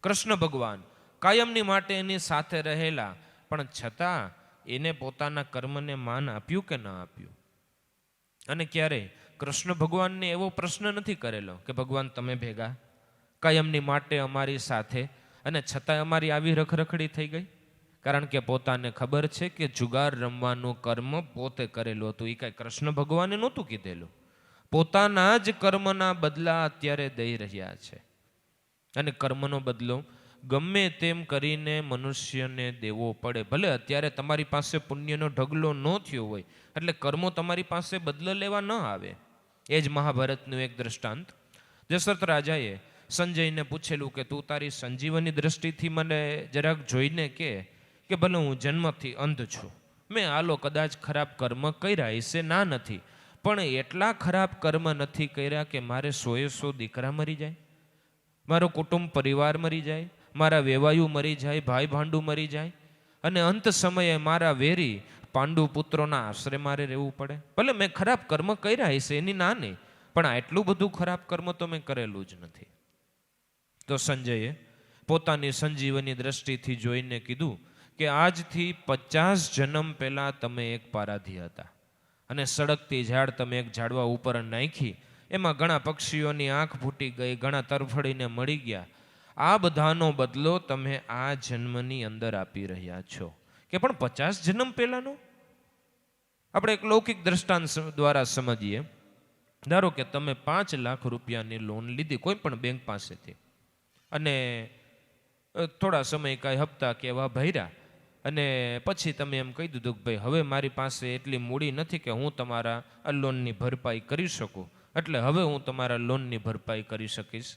કૃષ્ણ ભગવાન કાયમની માટે એની સાથે રહેલા, પણ છતાં એને પોતાના કર્મને માન આપ્યું કે ના આપ્યું. અને ક્યારેય કૃષ્ણ ભગવાનને એવો પ્રશ્ન નથી કરેલો કે ભગવાન તમે ભેગા કાયમની માટે અમારી સાથે, અને છતાં અમારી આવી રખરખડી થઈ ગઈ. કારણ કે પોતાને ખબર છે કે જુગાર રમવાનું કર્મ પોતે કરેલું હતું. એ કાંઈ કૃષ્ણ ભગવાને નહોતું કીધેલું, પોતાના જ કર્મના બદલા અત્યારે દઈ રહ્યા છે. અને કર્મનો બદલો ગમે તેમ કરીને મનુષ્યને દેવો પડે. ભલે અત્યારે તમારી પાસે પુણ્યનો ઢગલો ન થયો હોય એટલે કર્મો તમારી પાસે બદલો લેવા ન આવે. એ જ મહાભારતનું એક દ્રષ્ટાંત. દશરથ રાજાએ સંજયને પૂછેલું કે તું તારી સંજીવની દ્રષ્ટિથી મને જરાક જોઈને કે ભલે હું જન્મથી અંધ છું, મેં આલો કદાચ ખરાબ કર્મ કર્યા હશે, ના નથી, પણ એટલા ખરાબ કર્મ નથી કર્યા કે મારે 100 દીકરા મરી જાય, મારો કુટુંબ પરિવાર મરી જાય, મારા વેવાયું મરી જાય, ભાઈ ભાંડુ મરી જાય, અને અંત સમયે મારા વેરી પાંડુ પુત્રોના આશ્રય મારે રહેવું પડે. ભલે મેં ખરાબ કર્મ કર્યા હશે એની ના નહીં, પણ આટલું બધું ખરાબ કર્મ તો મેં કરેલું જ નથી. તો સંજયે પોતાની સંજીવની દ્રષ્ટિથી જોઈને કીધું કે આજથી 50 જન્મ પહેલા તમે એક પારાધી હતા, અને સળગતી ઝાડ તમે એક ઝાડવા ઉપર નાખી, એમાં ઘણા પક્ષીઓની આંખ ફૂટી ગઈ, ઘણા તરફડીને મળી ગયા. આ બધાનો બદલો તમે આ જન્મની અંદર આપી રહ્યા છો. કે પણ 50 જન્મ પહેલાનો આપણે એક લૌકિક દ્રષ્ટાંત દ્વારા સમજીએ. ધારો કે તમે 5 લાખ રૂપિયાની લોન લીધી કોઈ પણ બેંક પાસેથી, અને થોડા સમય કાંઈ હપ્તા કે એવા ભર્યા, અને પછી તમે એમ કહી દીધું કે ભાઈ હવે મારી પાસે એટલી મૂડી નથી કે હું તમારા આ લોનની ભરપાઈ કરી શકું, એટલે હવે હું તમારા લોનની ભરપાઈ કરી શકીશ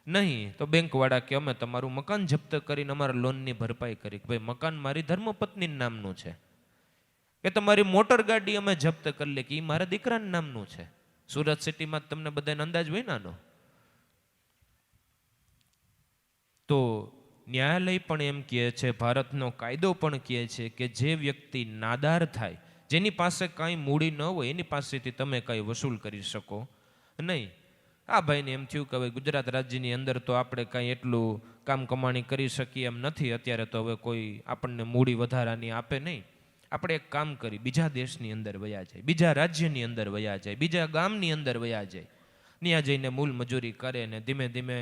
નહીં. તો બેંકવાળા કે અમે તમારું મકાન જપ્ત કરીને અમારા લોનની ભરપાઈ કરી. ભાઈ મકાન મારી ધર્મપત્ની નામનું છે, કે તમારી મોટર ગાડી અમે જપ્ત કરી લે કે એ મારા દીકરાના નામનું છે. સુરત સિટીમાં તમને બધાને અંદાજ હોય નાનો. તો ન્યાયાલય પણ એમ કહે છે, ભારતનો કાયદો પણ કહે છે કે જે વ્યક્તિ નાદાર થાય, જેની પાસે કાંઈ મૂડી ન હોય, એની પાસેથી તમે કાંઈ વસૂલ કરી શકો નહીં. આ ભાઈને એમ થયું કે હવે ગુજરાત રાજ્યની અંદર તો આપણે કાંઈ એટલું કામ કમાણી કરી શકીએ એમ નથી, અત્યારે તો હવે કોઈ આપણને મૂડી વધારાની આપે નહીં, આપણે એક કામ કરી બીજા દેશની અંદર વયા જાય, બીજા રાજ્યની અંદર વયા જાય, બીજા ગામની અંદર વયા જાય, ત્યાં જઈને મૂલ મજૂરી કરે ને ધીમે ધીમે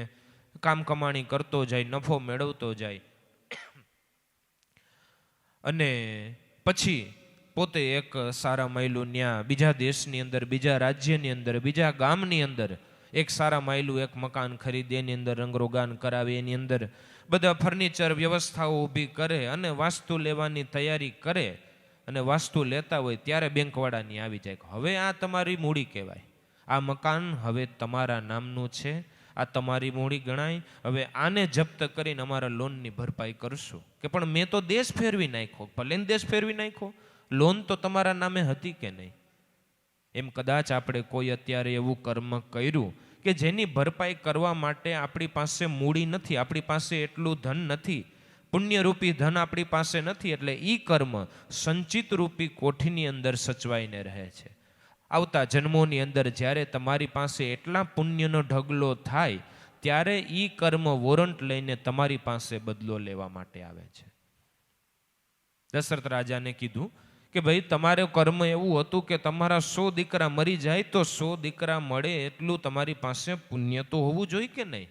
કામ કમાણી કરતો જાય, નફો મેળવતો જાય, અને પછી પોતે એક સારા માયલું ન્યા બીજા દેશની અંદર, બીજા રાજ્યની અંદર, બીજા ગામની અંદર એક સારા માયલું એક મકાન ખરીદે, એની અંદર રંગરોગાન કરાવે, એની અંદર બધા ફર્નિચર વ્યવસ્થાઓ ઊભી કરે અને વાસ્તુ લેવાની તૈયારી કરે. અને વાસ્તુ લેતા હોય ત્યારે બેંકવાળાની આવી જાય, હવે આ તમારી મૂડી કહેવાય, આ મકાન હવે તમારા નામનું છે, આ તમારી મૂડી ગણાય, હવે આને જપ્ત કરીને અમારા લોનની ભરપાઈ કરશું. કે પણ મેં તો દેશ ફેરવી નાખ્યો. ભલે દેશ ફેરવી નાખ્યો, લોન તો તમારા નામે હતી કે નહીં? એમ કદાચ આપણે કોઈ અત્યારે એવું કર્મ કર્યું કે જેની ભરપાઈ કરવા માટે આપણી પાસે મૂડી નથી, આપણી પાસે એટલું ધન નથી, પુણ્યરૂપી ધન આપણી પાસે નથી, એટલે એ કર્મ સંચિત રૂપી કોઠીની અંદર સચવાઈને રહે છે. આવતા જન્મોની અંદર જ્યારે તમારી પાસે એટલા પુણ્યનો ઢગલો થાય ત્યારે એ કર્મ વોરંટ લઈને તમારી પાસે બદલો લેવા માટે આવે છે. દશરથ રાજાને કીધું કે ભાઈ તમારે કર્મ એવું હતું કે તમારા 100 દીકરા મરી જાય તો 100 દીકરા મળે એટલું તમારી પાસે પુણ્ય તો હોવું જોઈએ કે નહીં?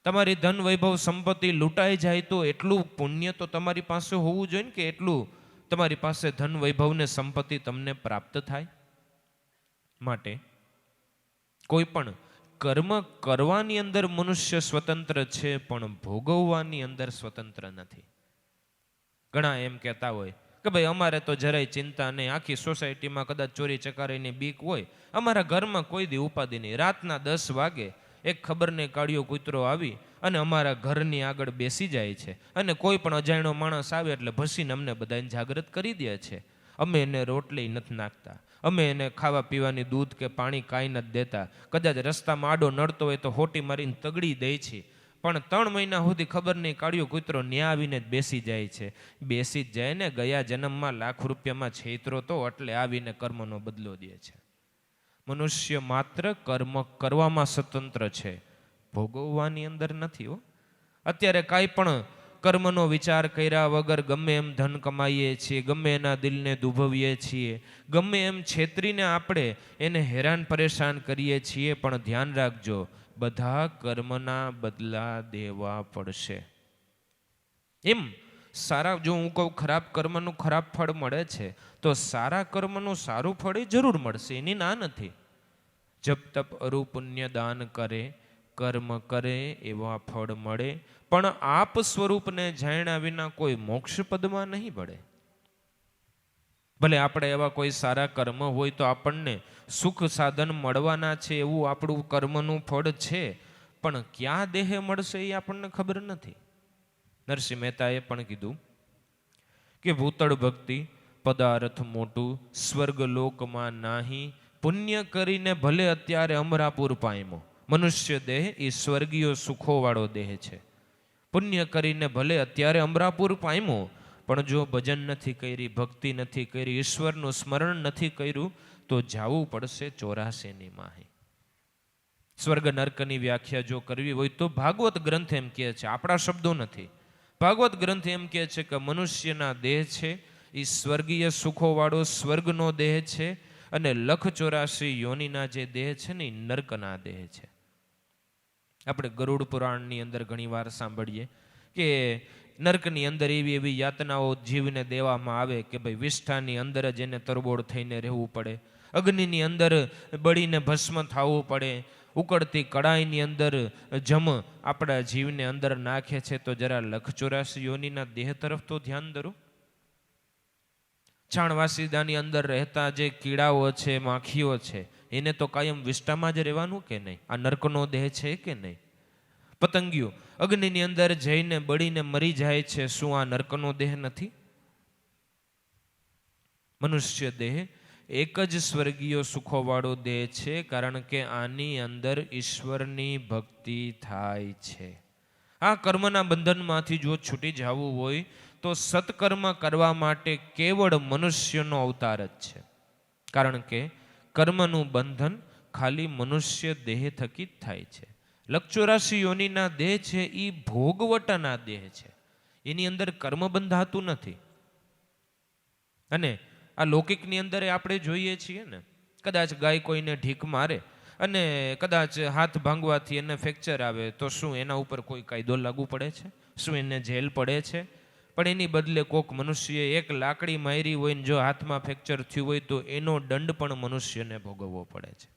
તમારી ધન વૈભવ સંપત્તિ લૂંટાઈ જાય તો એટલું પુણ્ય તો તમારી પાસે હોવું જોઈએ ને, કે એટલું તમારી પાસે ધન વૈભવ ને સંપત્તિ તમને પ્રાપ્ત થાય. માટે કોઈ પણ કર્મ કરવાની અંદર મનુષ્ય સ્વતંત્ર છે, પણ ભોગવવાની અંદર સ્વતંત્ર નથી. ઘણા એમ કહેતા હોય કે ભાઈ અમારે તો જરાય ચિંતા નહીં, આખી સોસાયટીમાં કદાચ ચોરી ચકારીની બીક હોય, અમારા ઘરમાં કોઈ દી ઉપાધિ નહીં. રાતના 10 વાગે એક ખબર ને કાળિયો કૂતરો આવી અને અમારા ઘરની આગળ બેસી જાય છે, અને કોઈ પણ અજાણ્યો માણસ આવે એટલે ભસીને અમને બધાને જાગૃત કરી દે છે. અમે એને રોટલી નથી નાખતા, અમે એને ખાવા પીવાની દૂધ કે પાણી કાંઈ નથી દેતા. કદાચ રસ્તામાં આડો નડતો હોય તો હોટી મારીને તગડી દે છે, પણ 3 મહિના સુધી ખબર નહીં કાળિયો કૂતરો ન્યા આવીને જ બેસી જાય છે. બેસી જ જાય ને, ગયા જન્મમાં લાખ રૂપિયામાં છેતરો તો એટલે આવીને કર્મનો બદલો દે છે. મનુષ્ય માત્ર કર્મ કરવામાં સ્વતંત્ર છે, ભોગવવાની અંદર નથી હો. અત્યારે કાંઈ પણ કર્મનો વિચાર કર્યા વગર ગમે એમ ધન કમાઈએ છીએ, ગમે એના દિલને દુભવીએ છીએ, ગમે એમ છેતરીને આપણે એને હેરાન પરેશાન કરીએ છીએ, પણ ધ્યાન રાખજો, બધા કર્મના બદલા દેવા પડશે. એમ સારા, જો હું કહું ખરાબ કર્મનું ખરાબ ફળ મળે છે, તો સારા કર્મનું સારું ફળ જરૂર મળશે, એની ના નથી. જપ તપ અરુ પુણ્ય દાન કરે, કર્મ કરે એવા ફળ મળે, પણ આપ સ્વરૂપને જાણ્યા વિના કોઈ મોક્ષ પદમાં નહીં મળે. ભલે આપણે એવા કોઈ સારા કર્મ હોય તો આપણને સુખ સાધન મળવાના છે, એવું આપણું કર્મનું ફળ છે, પણ ક્યાં દેહે મળશે એ આપણને ખબર નથી. નરસિંહ મહેતાએ પણ કીધું કે ભૂતળ ભક્તિ પદાર્થ મોટું, સ્વર્ગલોકમાં નાહી, પુણ્ય કરીને ભલે અત્યારે અમરાપુર પામ્યો. મનુષ્ય દેહ એ સ્વર્ગીય સુખોવાળો દેહ છે. પુણ્ય કરીને ભલે અત્યારે અમરાપુર પામ્યો, પણ જો ભજન નથી કરી, ભક્તિ નથી કરી, ઈશ્વરનું સ્મરણ નથી કર્યું, તો જાવું પડશે 84ની માહી. સ્વર્ગ નર્કની વ્યાખ્યા જો કરવી હોય તો ભાગવત ગ્રંથ એમ કહે છે, આપણા શબ્દો નથી. ભાગવત ગ્રંથ એમ કહે છે કે મનુષ્યના દેહ છે એ સ્વર્ગીય સુખોવાળો સ્વર્ગનો દેહ છે, અને 184 યોનિના જે દેહ છે ને એ નર્કના દેહ છે. આપણે ગરુડ પુરાણની અંદર ઘણીવાર સાંભળીએ કે નર્કની અંદર એવી એવી યાતનાઓ જીવને દેવામાં આવે કે ભાઈ વિષ્ઠાની અંદર જ એને તરબોળ થઈને રહેવું પડે, અગ્નિની અંદર બળીને ભસ્મ થવું પડે, ઉકળતી કડાઈની અંદર જમ આપણા જીવને અંદર નાખે છે. તો જરા 184 યોનિના દેહ તરફ તો ધ્યાન ધરો. છાણવાસીદાની અંદર રહેતા જે કીડાઓ છે, માખીઓ છે, એને તો કાયમ વિષ્ઠામાં જ રહેવાનું કે નહીં? આ નર્કનો દેહ છે કે નહીં? પતંગિયો અગ્નિની અંદર જઈને બળીને મરી જાય છે, શું આ નર્કનો દેહ નથી? મનુષ્ય દેહ એક જ સ્વર્ગીય સુખોવાળો દેહ છે, કારણ કે આની અંદર ઈશ્વરની ભક્તિ થાય છે. આ કર્મના બંધનમાંથી જો છૂટી જવું હોય તો સત્કર્મ કરવા માટે કેવળ મનુષ્યનો અવતાર જ છે, કારણ કે કર્મનું બંધન ખાલી મનુષ્ય દેહ થકી જ થાય છે. 184 યોનિના દેહ છે એ ભોગવટાના દેહ છે, એની અંદર કર્મ બંધાતું નથી. અને આ લૌકિકની અંદર આપણે જોઈએ છીએ ને, કદાચ ગાય કોઈને ઢીક મારે અને કદાચ હાથ ભાંગવાથી એને ફ્રેક્ચર આવે તો શું એના ઉપર કોઈ કાયદો લાગુ પડે છે? શું એને જેલ પડે છે? પણ એની બદલે કોક મનુષ્યએ એક લાકડી મારી હોય ને જો હાથમાં ફ્રેક્ચર થયું હોય તો એનો દંડ પણ મનુષ્યને ભોગવવો પડે છે.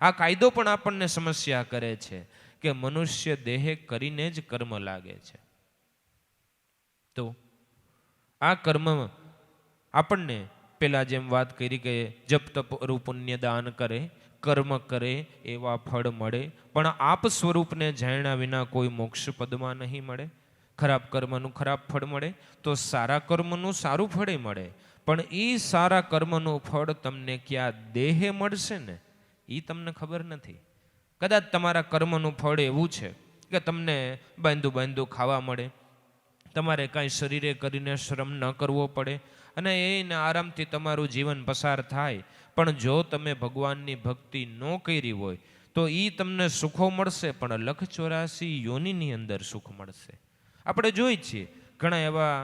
આ કાયદો પણ આપણને સમસ્યા કરે છે કે મનુષ્ય દેહ કરીને જ કર્મ લાગે છે. તો આ કર્મ આપણને પેલા જેમ વાત કરી કે જપ તપ અરુ પુણ્ય દાન કરે, કર્મ કરે એવા ફળ મળે, પણ આપ સ્વરૂપને જાણ્યા વિના કોઈ મોક્ષ પદમાં નહીં મળે. ખરાબ કર્મનું ખરાબ ફળ મળે તો સારા કર્મનું સારું ફળ મળે, પણ એ સારા કર્મનું ફળ તમને ક્યાં દેહે મળશે ને એ તમને ખબર નથી. કદાચ તમારા કર્મનું ફળ એવું છે કે તમને બાંધું ખાવા મળે, તમારે કાંઈ શરીરે કરીને શ્રમ ન કરવો પડે અને એને આરામથી તમારું જીવન પસાર થાય. પણ જો તમે ભગવાનની ભક્તિ ન કરી હોય તો એ તમને સુખો મળશે, પણ 184 યોનિની અંદર સુખ મળશે. આપણે જોઈ છીએ ઘણા એવા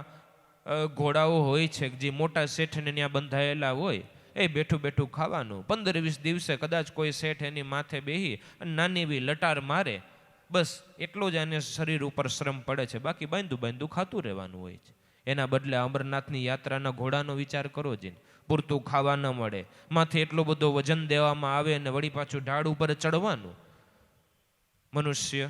ઘોડાઓ હોય છે જે મોટા શેઠને ત્યાં બંધાયેલા હોય, એ બેઠું ખાવાનું, 15-20 દિવસે કદાચ કોઈ શેઠ એની માથે બેહી અને નાની એવી લટાર મારે, બસ એટલો જ આને શરીર ઉપર શ્રમ પડે છે, બાકી બાંધું ખાતું રહેવાનું હોય છે. એના બદલે અમરનાથની યાત્રાના ઘોડાનો વિચાર કરો જ, પૂરતું ખાવા ન મળે, માથે એટલો બધો વજન દેવામાં આવે અને વળી પાછું ઢાળ ઉપર ચડવાનું. મનુષ્ય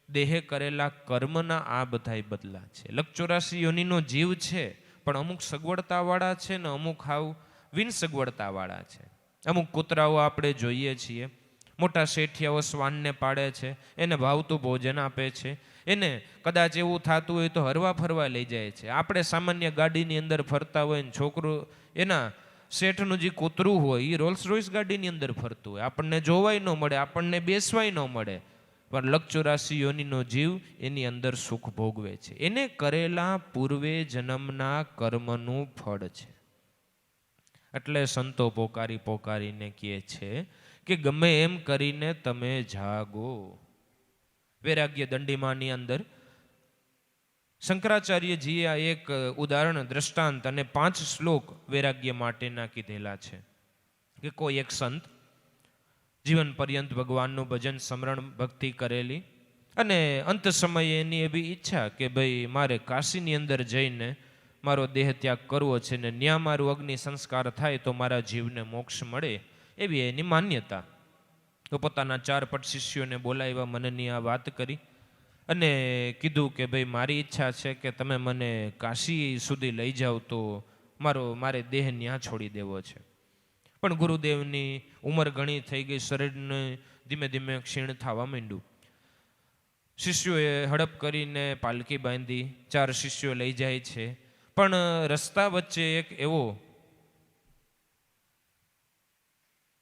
દેહે કરેલા કર્મના આ બધાય બદલા છે. 184 યોનિનો જીવ છે, પણ અમુક સગવડતાવાળા છે ને અમુક હાવ બિન સગવડતાવાળા છે. અમુક કૂતરાઓ આપણે જોઈએ છીએ, મોટા શેઠિયાઓ શ્વાનને પાડે છે, એને ભાવતું ભોજન આપે છે, એને કદાચ એવું થતું હોય તો હરવા ફરવા લઈ જાય છે. આપણે સામાન્ય ગાડીની અંદર ફરતા હોય ને છોકરું એના શેઠનું જે કૂતરું હોય એ રોલ્સ રોયસ ગાડીની અંદર ફરતું હોય, આપણને જોવાય ન મળે, આપણને બેસવાય ન મળે, પણ લક્ષ 84 યોનિનો જીવ એની અંદર સુખ ભોગવે છે. એને કરેલા પૂર્વે જન્મના કર્મનું ફળ છે. એટલે સંતો પોકારી પોકારીને કહે છે કે ગમે એમ કરીને તમે જાગો. વૈરાગ્ય દંડીમાની અંદર શંકરાચાર્યજીએ આ એક ઉદાહરણ, દ્રષ્ટાંત અને 5 શ્લોક વૈરાગ્ય માટેના કીધેલા છે કે કોઈ એક સંત જીવન પર્યંત ભગવાનનું ભજન સ્મરણ ભક્તિ કરેલી અને અંત સમયે એની એવી ઈચ્છા કે ભાઈ મારે કાશીની અંદર જઈને મારો દેહ ત્યાગ કરવો છે ને ત્યાં મારું અગ્નિ સંસ્કાર થાય તો મારા જીવને મોક્ષ મળે, એવી એની માન્યતા. તો પોતાના 4 પટ શિષ્યોને બોલાવ્યા, મનની આ વાત કરી અને કીધું કે ભાઈ મારી ઈચ્છા છે કે તમે મને કાશી સુધી લઈ જાઓ તો મારે દેહ ન્યા છોડી દેવો છે. પણ ગુરુદેવની ઉંમર ઘણી થઈ ગઈ, શરીરને ધીમે ધીમે ક્ષીણ થવા માંડ્યું. શિષ્યોએ હડપ કરીને પાલકી બાંધી, 4 શિષ્યો લઈ જાય છે. પણ રસ્તા વચ્ચે એક એવો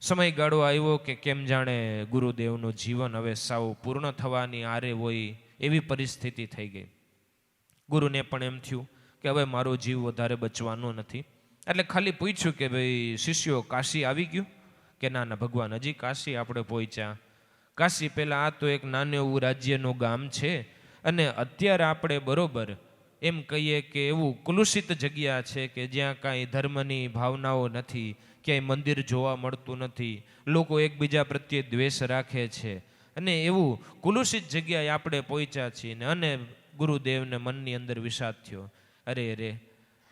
સમયગાળો આવ્યો કે કેમ જાણે ગુરુદેવનું જીવન હવે સાવ પૂર્ણ થવાની આરે હોય એવી પરિસ્થિતિ થઈ ગઈ. ગુરુને પણ એમ થયું કે હવે મારો જીવ વધારે બચવાનો નથી. એટલે ખાલી પૂછ્યું કે ભાઈ શિષ્યો કાશી આવી ગયું? કે ના ના ભગવાન, હજી કાશી આપણે પહોંચ્યા. કાશી પહેલાં આ તો એક નાનું એવું રાજ્યનું ગામ છે અને અત્યારે આપણે બરોબર એમ કહીએ કે એવું કલુષિત જગ્યા છે કે જ્યાં કાંઈ ધર્મની ભાવનાઓ નથી, ક્યાંય મંદિર જોવા મળતું નથી, લોકો એકબીજા પ્રત્યે દ્વેષ રાખે છે અને એવું કલુષિત જગ્યાએ આપણે પહોંચ્યા છીએ ને. અને ગુરુદેવને મનની અંદર વિષાદ થયો, અરે રે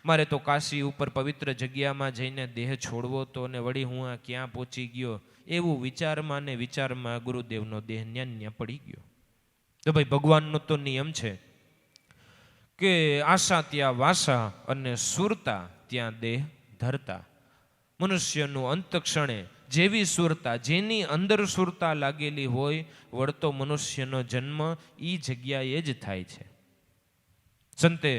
મારે તો કાશી ઉપર પવિત્ર જગ્યામાં જઈને દેહ છોડવો તો ને વળી હું આ ક્યાં પહોંચી ગયો. એવું વિચારમાં ને વિચારમાં ગુરુદેવનો દેહ ન્યા પડી ગયો. તો ભાઈ ભગવાનનો તો નિયમ છે કે આશા ત્યાં વાસા અને સુરતા ત્યાં દેહ ધરતા. મનુષ્યનું અંતક્ષણે જેવી સુરતા, જેની અંદર સુરતા લાગેલી હોય, વળતો મનુષ્યનો જન્મ એ જગ્યાએ જ થાય છે. સંતે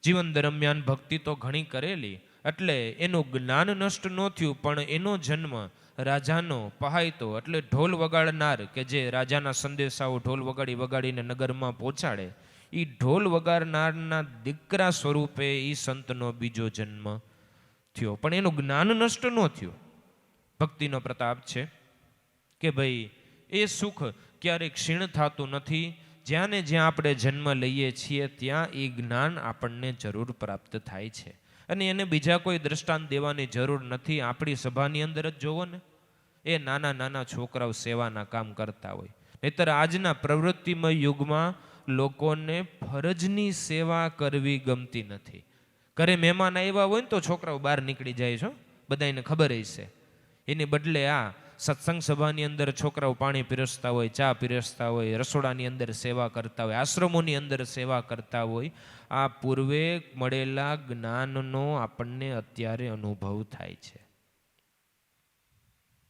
જીવન દરમિયાન ભક્તિ તો ઘણી કરેલી, એટલે એનું જ્ઞાન નષ્ટ ન થયું, પણ એનો જન્મ રાજાનો પહાયતો, એટલે ઢોલ વગાડનાર કે જે રાજાના સંદેશાઓ ઢોલ વગાડી વગાડીને નગરમાં પહોંચાડે, એ ઢોલ વગાડનારના દીકરા સ્વરૂપે એ સંતનો બીજો જન્મ થયો. પણ એનું જ્ઞાન નષ્ટ ન થયું. ભક્તિનો પ્રતાપ છે કે ભાઈ એ સુખ ક્યારેય ક્ષીણ થતું નથી. જ્યાં ને જ્યાં આપણે જન્મ લઈએ છીએ ત્યાં એ જ્ઞાન આપણને જરૂર પ્રાપ્ત થાય છે અને એને બીજા કોઈ દ્રષ્ટાંત દેવાની જરૂર નથી. આપણી સભાની અંદર જ જોવો ને, એ નાના નાના છોકરાઓ સેવાના કામ કરતા હોય. નહીતર આજના પ્રવૃત્તિમય યુગમાં લોકોને ફરજની સેવા કરવી ગમતી નથી. ઘરે મહેમાન આવ્યા હોય ને તો છોકરાઓ બહાર નીકળી જાય છે, બધાને ખબર છે. એની બદલે આ સત્સંગ સભાની અંદર છોકરાઓ પાણી પીરસતા હોય, ચા પીરસતા હોય, રસોડાની અંદર સેવા કરતા હોય, આશ્રમોની અંદર સેવા કરતા હોય. આ પૂર્વે મળેલા જ્ઞાનનો આપણને અત્યારે અનુભવ થાય છે.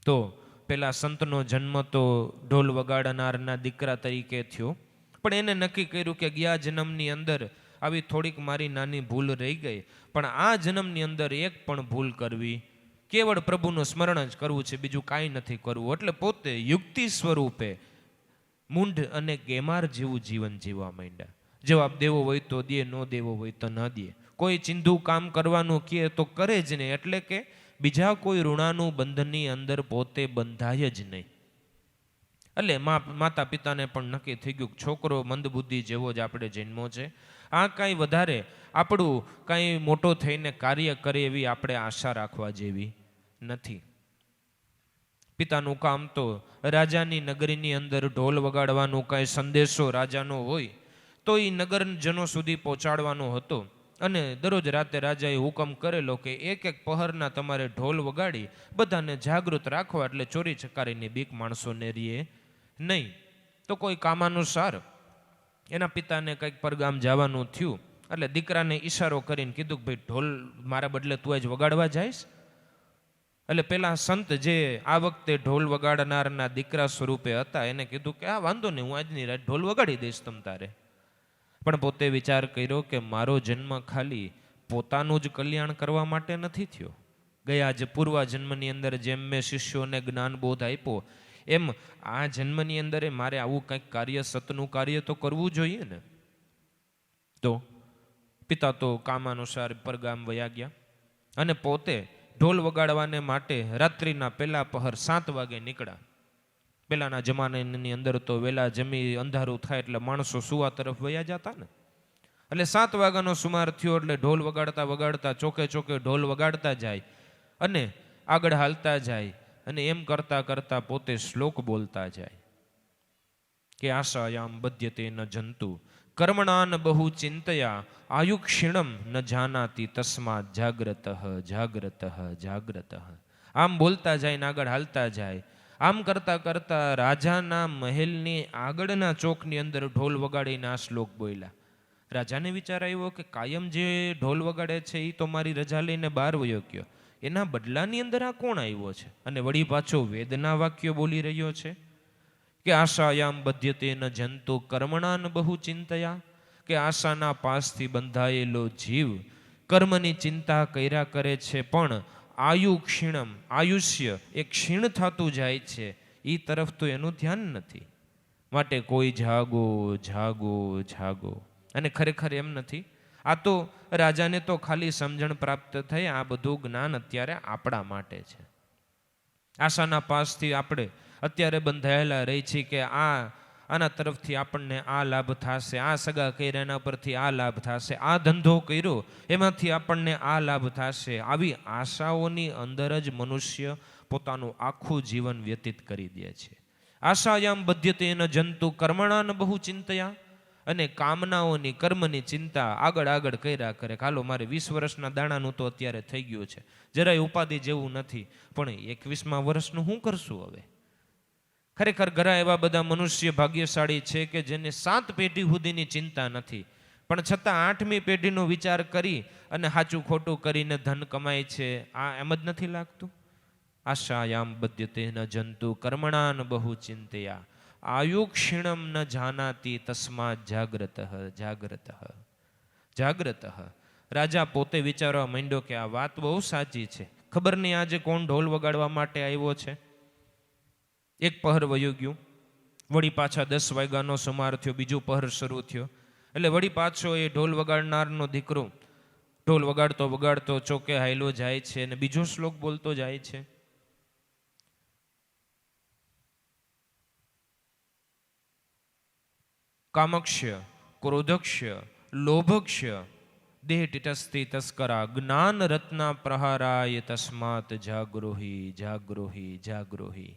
તો પેલા સંતનો જન્મ તો ઢોલ વગાડનારના દીકરા તરીકે થયો, પણ એને નક્કી કર્યું કે ગયા જન્મની અંદર આવી થોડીક મારી નાની ભૂલ રહી ગઈ, પણ આ જન્મની અંદર એક પણ ભૂલ કરવી, કેવળ પ્રભુનું સ્મરણ જ કરવું છે, બીજું કાંઈ નથી કરવું. એટલે પોતે યુક્તિ સ્વરૂપે મૂંઢ અને ગેમાર જેવું જીવન જીવવા માંડ્યા. જવાબ દેવો હોય તો દે, ન દેવો હોય તો ન દે. કોઈ ચિંધું કામ કરવાનું કહે તો કરે જ નહીં, એટલે કે બીજા કોઈ ઋણાનું બંધનની અંદર પોતે બંધાય જ નહીં. એટલે માતા પિતાને પણ નક્કી થઈ ગયું છોકરો મંદબુદ્ધિ જેવો જ આપણે જન્મો છે, આ કાંઈ વધારે આપણું કાંઈ મોટો થઈને કાર્ય કરે એવી આપણે આશા રાખવા જેવી નથી. પિતાનું કામ તો રાજાની નગરીની અંદર ઢોલ વગાડવાનું, કાંઈ સંદેશો રાજાનો હોય તો એ નગરજનો સુધી પહોંચાડવાનો હતો. અને દરરોજ રાતે રાજાએ હુકમ કરેલો કે એક એક પહરના તમારે ઢોલ વગાડી બધાને જાગૃત રાખવા, એટલે ચોરી ચકારીની બીક માણસોને રીએ નહીં. તો કોઈ કામાનુસાર એના પિતાને કંઈક પરગામ જવાનું થયું, એટલે દીકરાને ઈશારો કરીને કીધું કે ભાઈ ઢોલ મારા બદલે તું જ વગાડવા જઈશ. એટલે પેલા સંત જે આ વખતે ઢોલ વગાડનારના દીકરા સ્વરૂપે હતા એને કીધું કે આ વાંધો નહીં, હું આજની રાત ઢોલ વગાડી દઈશ તમ તારે. પણ પોતે વિચાર કર્યો કે મારો જન્મ ખાલી પોતાનું જ કલ્યાણ કરવા માટે નથી થયો, ગયા જે પૂર્વ જન્મની અંદર જેમ મેં શિષ્યોને જ્ઞાન બોધ આપ્યો, એમ આ જન્મની અંદર મારે આવું કંઈક કાર્ય, સતનું કાર્ય તો કરવું જોઈએ ને. તો પિતા તો કામાનુસાર પરગામ વયા ગયા અને પોતે ઢોલ વગાડવાને માટે રાત્રિના પહેલા પહર 7 વાગે નીકળ્યા. પહેલાના જમાનાની અંદર તો વહેલા જમી અંધારું થાય એટલે માણસો સુવા તરફ વયા જતા ને. એટલે 7 વાગ્યાનો સુમાર થયો એટલે ઢોલ વગાડતા વગાડતા ચોકે ચોકે ઢોલ વગાડતા જાય અને આગળ હાલતા જાય અને એમ કરતા કરતા પોતે શ્લોક બોલતા જાય કે આશાયામ બદ્યતે ન જંતુ કર્મણાન બહુ ચિંતયા આયુક્ષીણમ ન જાનાતી તસ્માત જાગ્રત જાગ્રત જાગ્રત. આમ બોલતા જાય ને આગળ હાલતા જાય. આમ કરતા કરતા રાજાના મહેલની આગળના ચોકની અંદર ઢોલ વગાડીને આ શ્લોક બોલ્યા. રાજાને વિચાર આવ્યો કે કાયમ જે ઢોલ વગાડે છે એ તો મારી રજા લઈને બહાર વયો ગયો, એના બદલાની અંદર આ કોણ આવ્યો છે અને વળી પાછો વેદના વાક્યો બોલી રહ્યો છે કે આશાયામ બદ્યતે ન જંતુ કર્મણાન બહુ ચિંતયા, કે આશાના પાસથી બંધાયેલો જીવ કર્મની ચિંતા કર્યા કરે છે પણ આયુ ક્ષીણમ, આયુષ્ય એ ક્ષીણ થતું જાય છે, એ તરફ તો એનું ધ્યાન નથી. માટે કોઈ જાગો જાગો જાગો. અને ખરેખર એમ નથી. આ તો રાજાને તો ખાલી સમજણ પ્રાપ્ત થઈ. આ બધું જ્ઞાન અત્યારે આપણા માટે છે. આશાના પાસથી આપણે અત્યારે બંધાયેલા રહી છીએ કે આના તરફથી આપણને આ લાભ થશે, આ સગા કર્યા એના પરથી આ લાભ થશે, આ ધંધો કર્યો એમાંથી આપણને આ લાભ થશે. આવી આશાઓની અંદર જ મનુષ્ય પોતાનું આખું જીવન વ્યતીત કરી દે છે. આશાયામ બદ્યતે ન જંતુ કર્મણાન બહુ ચિંતયા. અને કામનાઓની, કર્મની ચિંતા આગળ આગળ કર્યા કરે. હાલો મારે 20 વર્ષના દાણાનું તો અત્યારે થઈ ગયું છે, જરાય ઉપાધિ જેવું નથી, પણ 21મા વર્ષનું શું કરશું હવે? ખરેખર ઘણા એવા બધા મનુષ્ય ભાગ્યશાળી છે કે જેને 7 પેઢી સુધીની ચિંતા નથી, પણ છતાં 8મી પેઢીનો વિચાર કરી અને સાચું ખોટું કરીને ધન કમાય છે. આ એમ જ નથી લાગતું? આશાયામ બદ્યતે ન જંતુ કર્મણાન બહુ ચિંતયા આયુક્ષીણમ ન જાનાતી તસ્માત જાગ્રત જાગ્રત જાગ્રત. રાજા પોતે વિચારવા માંડ્યો કે આ વાત બહુ સાચી છે. ખબર નહીં આજે કોણ ઢોલ વગાડવા માટે આવ્યો છે. એક પહર વયું ગયું, વળી પાછા 10 વાગ્યાનો સુમાર થયો, બીજું પહર શરૂ થયો. એટલે વળી પાછો એ ઢોલ વગાડનારનો દીકરો ઢોલ વગાડતો વગાડતો ચોકે હાયલો જાય છે અને બીજો શ્લોક બોલતો જાય છે. કામક્ષ્ય ક્રોધક્ષ્ય લોભક્ષ્ય દેહ ટીટસ્તી તસ્કરા જ્ઞાન રત્ના પ્રહારાય તસ્માત જાગૃહી જાગૃહી જાગૃહી.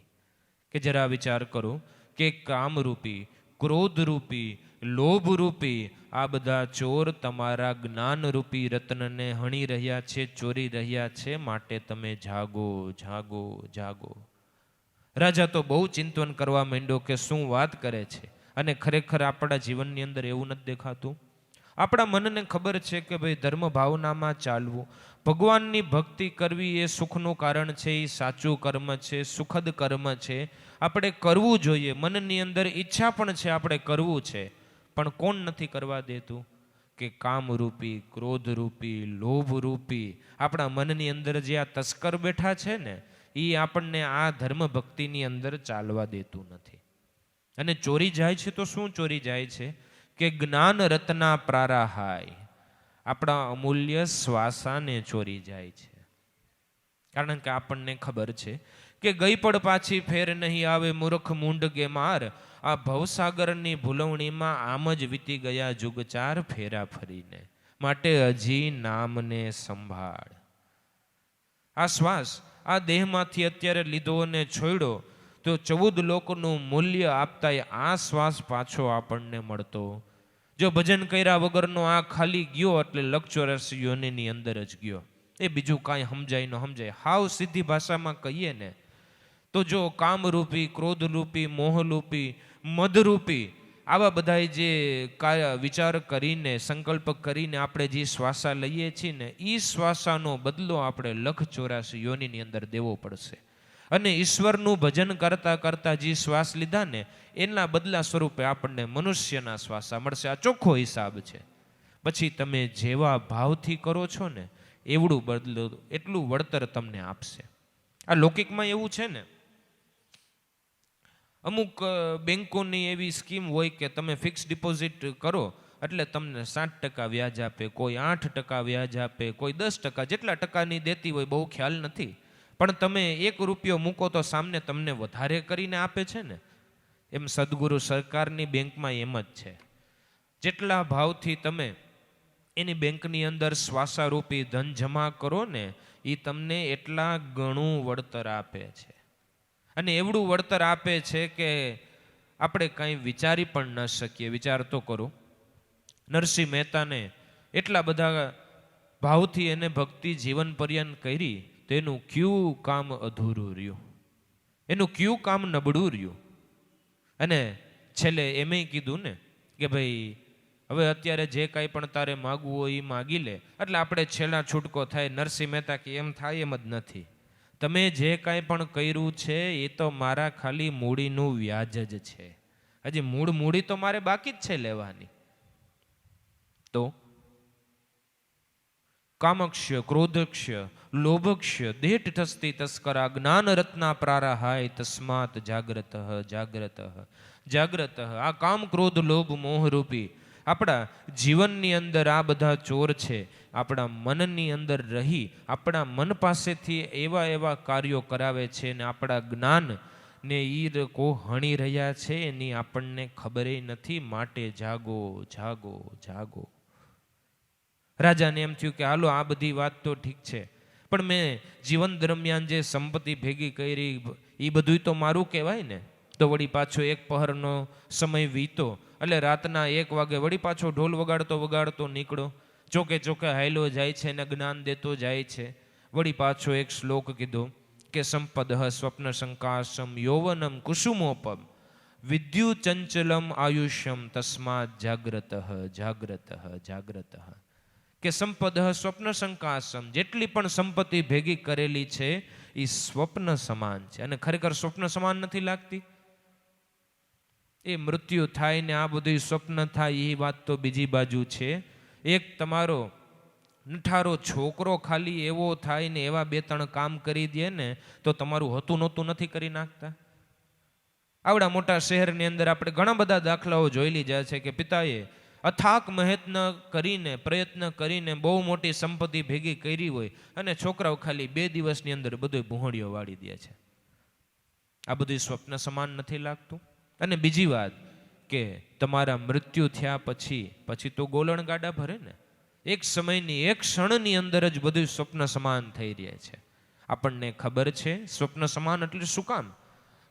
કે જરા વિચાર કરો કે કામરૂપી, ક્રોધરૂપી, લોભરૂપી આ બધા ચોર તમારા જ્ઞાનરૂપી રત્નને હણી રહ્યા છે, ચોરી રહ્યા છે. માટે તમે જાગો જાગો જાગો. રાજા તો બહુ ચિંતન કરવા માંડ્યો કે શું વાત કરે છે. અને ખરેખર આપણા જીવનની અંદર એવું નથી દેખાતું. આપણા મનને ખબર છે કે ભાઈ ધર્મ ભાવનામાં ચાલવું, ભગવાનની ભક્તિ કરવી એ સુખનું કારણ છે, એ સાચું કર્મ છે, સુખદ કર્મ છે, આપણે કરવું જોઈએ. મનની અંદર ઈચ્છા પણ છે આપણે કરવું છે, પણ કોણ નથી કરવા દેતું? કે કામરૂપી, ક્રોધરૂપી, લોભરૂપી આપણા મનની અંદર જે આ તસ્કર બેઠા છે ને, એ આપણને આ ધર્મ ભક્તિની અંદર ચાલવા દેતું નથી. અને ચોરી જાય છે તો શું ચોરી જાય છે? કે જ્ઞાન રત્ના પ્રારાહાય, આપણા અમૂલ્ય શ્વાસાને ચોરી જાય છે. કારણ કે આપણને ખબર છે કે ગઈ પડ પાછી ફેર નહીં આવે, મૂર્ખ મૂંડ કે માર, આ ભવસાગરની ભૂલવણીમાં આમ જ વીતી ગયા જુગ 4 ફેરા ફરીને. માટે હજી નામને સંભાળ. આ શ્વાસ આ દેહમાંથી અત્યારે લીધો અને છોડ્યો તો 14 લોકનું મૂલ્ય આપતા આ શ્વાસ પાછો આપણને મળતો. જો ભજન કર્યા વગરનો આ ખાલી ગયો એટલે લક્ષ 84 યોનિની અંદર જ ગયો. એ બીજું કાંઈ સમજાય ન સમજાય. હાવ સીધી ભાષામાં કહીએ ને તો જો કામરૂપી, ક્રોધરૂપી, મોહરૂપી, મદરૂપી આવા બધા જે વિચાર કરીને, સંકલ્પ કરીને આપણે જે શ્વાસા લઈએ છીએ ને, એ શ્વાસાનો બદલો આપણે લક્ષ 84 યોનિની અંદર દેવો પડશે. અને ઈશ્વરનું ભજન કરતા કરતા જે શ્વાસ લીધા ને એના બદલા સ્વરૂપે આપણને મનુષ્યના શ્વાસા મળશે. આ ચોખ્ખો હિસાબ છે. પછી તમે જેવા ભાવથી કરો છો ને એવડું બદલો એટલું વળતર તમને આપશે. આ લૌકિકમાં એવું છે ને, અમુક બેંકોની એવી સ્કીમ હોય કે તમે ફિક્સ ડિપોઝિટ કરો એટલે તમને 7% વ્યાજ આપે, કોઈ 8% વ્યાજ આપે, કોઈ 10%, જેટલા ટકાની દેતી હોય બહુ ખ્યાલ નથી. પણ તમે 1 રૂપિયો મૂકો તો સામને તમને વધારે કરીને આપે છે ને. એમ સદગુરુ સરકારની બેંકમાં એમ જ છે. જેટલા ભાવથી તમે એની બેંકની અંદર શ્વાસારૂપી ધન જમા કરો ને, એ તમને એટલા ઘણું વળતર આપે છે. અને એવડું વળતર આપે છે કે આપણે કાંઈ વિચારી પણ ન શકીએ. વિચાર તો કરો, નરસિંહ મહેતાને એટલા બધા ભાવથી એને ભક્તિ જીવન પર્યંત કરી, તો એનું કયું કામ અધૂરું રહ્યું, એનું કયું કામ નબળું રહ્યું. અને છેલ્લે એમ કીધું ને કે ભાઈ હવે અત્યારે જે કાંઈ પણ તારે માગવું હોય એ માગી લે. એટલે આપણે છેલ્લા છૂટકો થાય. નરસિંહ મહેતા કે એમ થાય એમ જ નથી. તમે જે કાંઈ પણ કર્યું છે એ તો મારા ખાલી મૂડીનું વ્યાજ જ છે. હજી મૂડી તો મારે બાકી જ છે લેવાની. તો કામક્ષ્ય, ક્રોધક્ષ્ય, લોભક્ષ્ય, દેઠઠસ્તી તસ્કરા, જ્ઞાન રત્ના પ્રારાહાય, તસ્માત જાગ્રત જાગ્રત જાગ્રત. આ કામ, ક્રોધ, લોભ, મોહ રૂપી આપણા જીવનની અંદર આ બધા ચોર છે. આપણા મનની અંદર રહી આપણા મન પાસેથી એવા કાર્યો કરાવે છે ને આપણા જ્ઞાન ને ઈ લોકો હણી રહ્યા છે એની આપણને ખબર નથી. માટે જાગો જાગો જાગો. રાજાને એમ થયું કે હાલો આ બધી વાત તો ઠીક છે, પણ મેં જીવન દરમિયાન જે સંપત્તિ ભેગી કરી એ બધું તો મારું કહેવાય ને. તો વળી પાછો 1 પહરનો સમય વીતો એટલે રાતના 1 વાગે વળી પાછો ઢોલ વગાડતો નીકળો. ચોકે ચોકે હાયલો જાય છે ને જ્ઞાન દેતો જાય છે. વળી પાછો એક શ્લોક કીધો કે સંપદ સ્વપ્ન સંકાશમ યૌવનમ કુસુમોપમ વિદ્યુ ચંચલમ આયુષ્યમ તસ્માત જાગ્રત જાગ્રત જાગ્રત. કે સંપદ સ્વપ્ન સંકાશમ, જેટલી પણ સંપત્તિ ભેગી કરેલી છે એ સ્વપ્ન સમાન છે. અને ખરેખર સ્વપ્ન સમાન નથી લાગતી. એ મૃત્યુ થાય ને આ બધું સ્વપ્ન થાય એ વાત તો બીજી બાજુ છે. એક તમારો નઠારો છોકરો ખાલી એવો થાય ને એવા 2-3 કામ કરી દે ને તો તમારું હોતું નહોતું નથી કરી નાખતા. આવડા મોટા શહેરની અંદર આપણે ઘણા બધા દાખલાઓ જોઈ લીધા છે કે પિતાએ અથાક પ્રયત્ન કરીને બહુ મોટી સંપત્તિ ભેગી કરી હોય અને છોકરાઓ ખાલી 2 દિવસની અંદર બધો ભૂહણિયો વાળી દે છે. આ બધું સ્વપ્ન સમાન નથી લાગતું? અને બીજી વાત કે તમારા મૃત્યુ થયા પછી તો ગોલણ ગાડા ભરે ને. એક સમયની એક ક્ષણની અંદર જ બધું સ્વપ્ન સમાન થઈ રહ્યા છે. આપણને ખબર છે સ્વપ્ન સમાન એટલે શું કામ?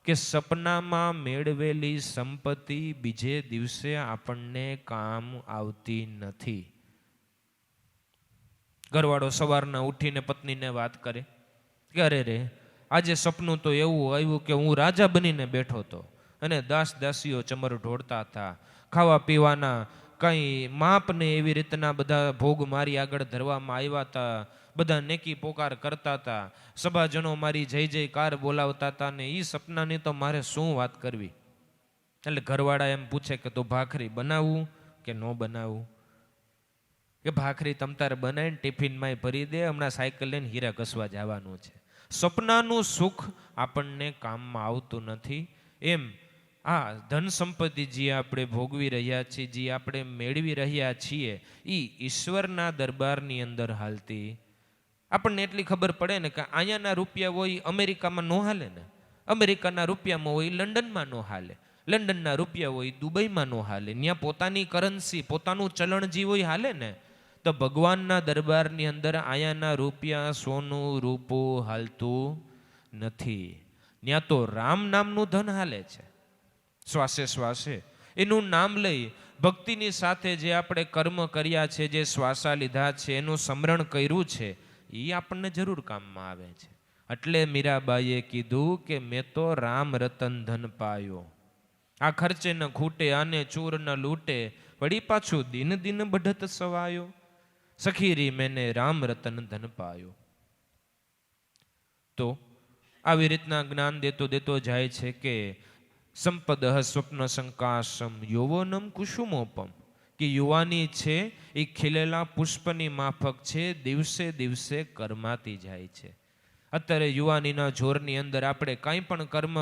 કે સપનામાં મેળવેલી સંપત્તિ બીજે દિવસે આપણને કામ આવતી નથી. ઘરવાળો સવારના ઉઠીને પત્નીને વાત કરે કે અરે રે આજે સપનું તો એવું આવ્યું કે હું રાજા બનીને બેઠો હતો અને દાસીઓ ચમર ઢોળતા હતા, ખાવા પીવાના કંઈ માપને એવી રીતના બધા ભોગ મારી આગળ ધરવામાં આવ્યા હતા, બધા નેકી પોકાર કરતા હતા, સભાજનો મારી જય જયકાર બોલાવતા હતા ને એ સપનાની તો મારે શું વાત કરવી. એટલે ઘરવાળા એમ પૂછે કે તો ભાખરી બનાવવું કે ન બનાવવું? કે ભાખરી તમતારે બનાવીને ટિફિનમાં ભરી દે, હમણાં સાયકલ લઈને હીરા ઘસવા જવાનું છે. સપનાનું સુખ આપણને કામમાં આવતું નથી. એમ આ ધન સંપત્તિ જે આપણે ભોગવી રહ્યા છીએ, જે આપણે મેળવી રહ્યા છીએ, એ ઈશ્વરના દરબારની અંદર હાલતી આપણને એટલી ખબર પડે ને કે અહીંયાના રૂપિયા હોય અમેરિકામાં ન હાલે ને, અમેરિકાના રૂપિયામાં હોય લંડનમાં ન હાલે, લંડનના રૂપિયા હોય દુબઈમાં ન હાલે. ત્યાં પોતાની કરન્સી પોતાનું ચલણ જે હોય હાલે ને. તો ભગવાનના દરબારની અંદર અહીંયાના રૂપિયા સોનું રૂપું હાલતું નથી. ત્યાં તો રામ નામનું ધન હાલે છે. શ્વાસે શ્વાસે એનું નામ લઈ ભક્તિની સાથે જે આપણે કર્મ કર્યા છે, જે શ્વાસા લીધા છે, એનું સ્મરણ કર્યું છે, એ આપણને જરૂર કામમાં આવે છે. એટલે મીરાબાઈએ કીધું કે મેં તો રામ રતન ધન પાયો, આ ખર્ચે ન ખૂટે આને ચોર ન લૂટે, વળી પાછું દિન દિન બઢત સવાયો, સખીરી મેને રામ રતન ધન પાયો. તો આવી રીતના જ્ઞાન દેતો જાય છે કે સંપદ સ્વપ્ન સંકાશમ યૌવનમ કુસુમોપમ, કે યુવાની છે એ ખીલેલા પુષ્પની માફક છે, દિવસે દિવસે કરમાતી જાય છે. અત્યારે યુવાનીના જોરની અંદર આપણે કાંઈ પણ કર્મ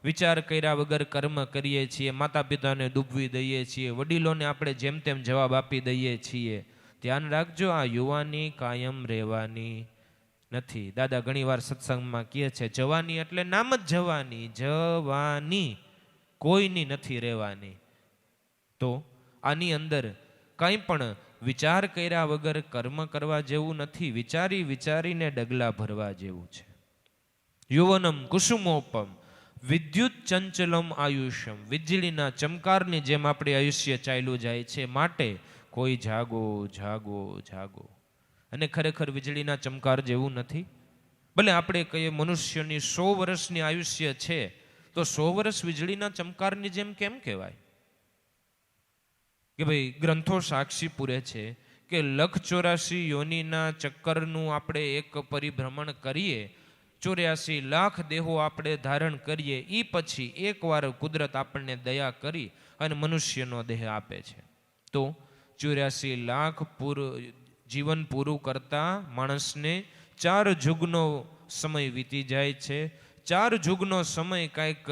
વિચાર કર્યા વગર કર્મ કરીએ છીએ, માતા પિતાને ડૂબવી દઈએ છીએ, વડીલોને આપણે જેમ તેમ જવાબ આપી દઈએ છીએ. ધ્યાન રાખજો, આ યુવાની કાયમ રહેવાની નથી. દાદા ઘણીવાર સત્સંગમાં કહે છે, જવાની એટલે નામ જ જવાની, જવાની કોઈની નથી રહેવાની. તો આની અંદર કંઈ પણ વિચાર કર્યા વગર કર્મ કરવા જેવું નથી, વિચારી વિચારીને ડગલા ભરવા જેવું છે. યુવનમ કુસુમોપમ વિદ્યુત ચંચલમ આયુષ્યમ, વીજળીના ચમકારની જેમ આપણે આયુષ્ય ચાલ્યું જાય છે. માટે કોઈ જાગો જાગો જાગો. અને ખરેખર વીજળીના ચમકાર જેવું નથી. ભલે આપણે કહીએ મનુષ્યની 100 વર્ષની આયુષ્ય છે, તો 100 વર્ષ વીજળીના ચમકારની જેમ કેમ કહેવાય? કે ભાઈ ગ્રંથો સાક્ષી પૂરે છે કે 184 યોનિના ચક્કરનું આપણે એક પરિભ્રમણ કરીએ, 84 લાખ દેહો આપણે ધારણ કરીએ, એ પછી એકવાર કુદરત આપણને દયા કરી અને મનુષ્યનો દેહ આપે છે. તો 84 લાખ જીવન પૂરું કરતા માણસને 4 યુગનો સમય વીતી જાય છે. 4 યુગનો સમય કાંઈક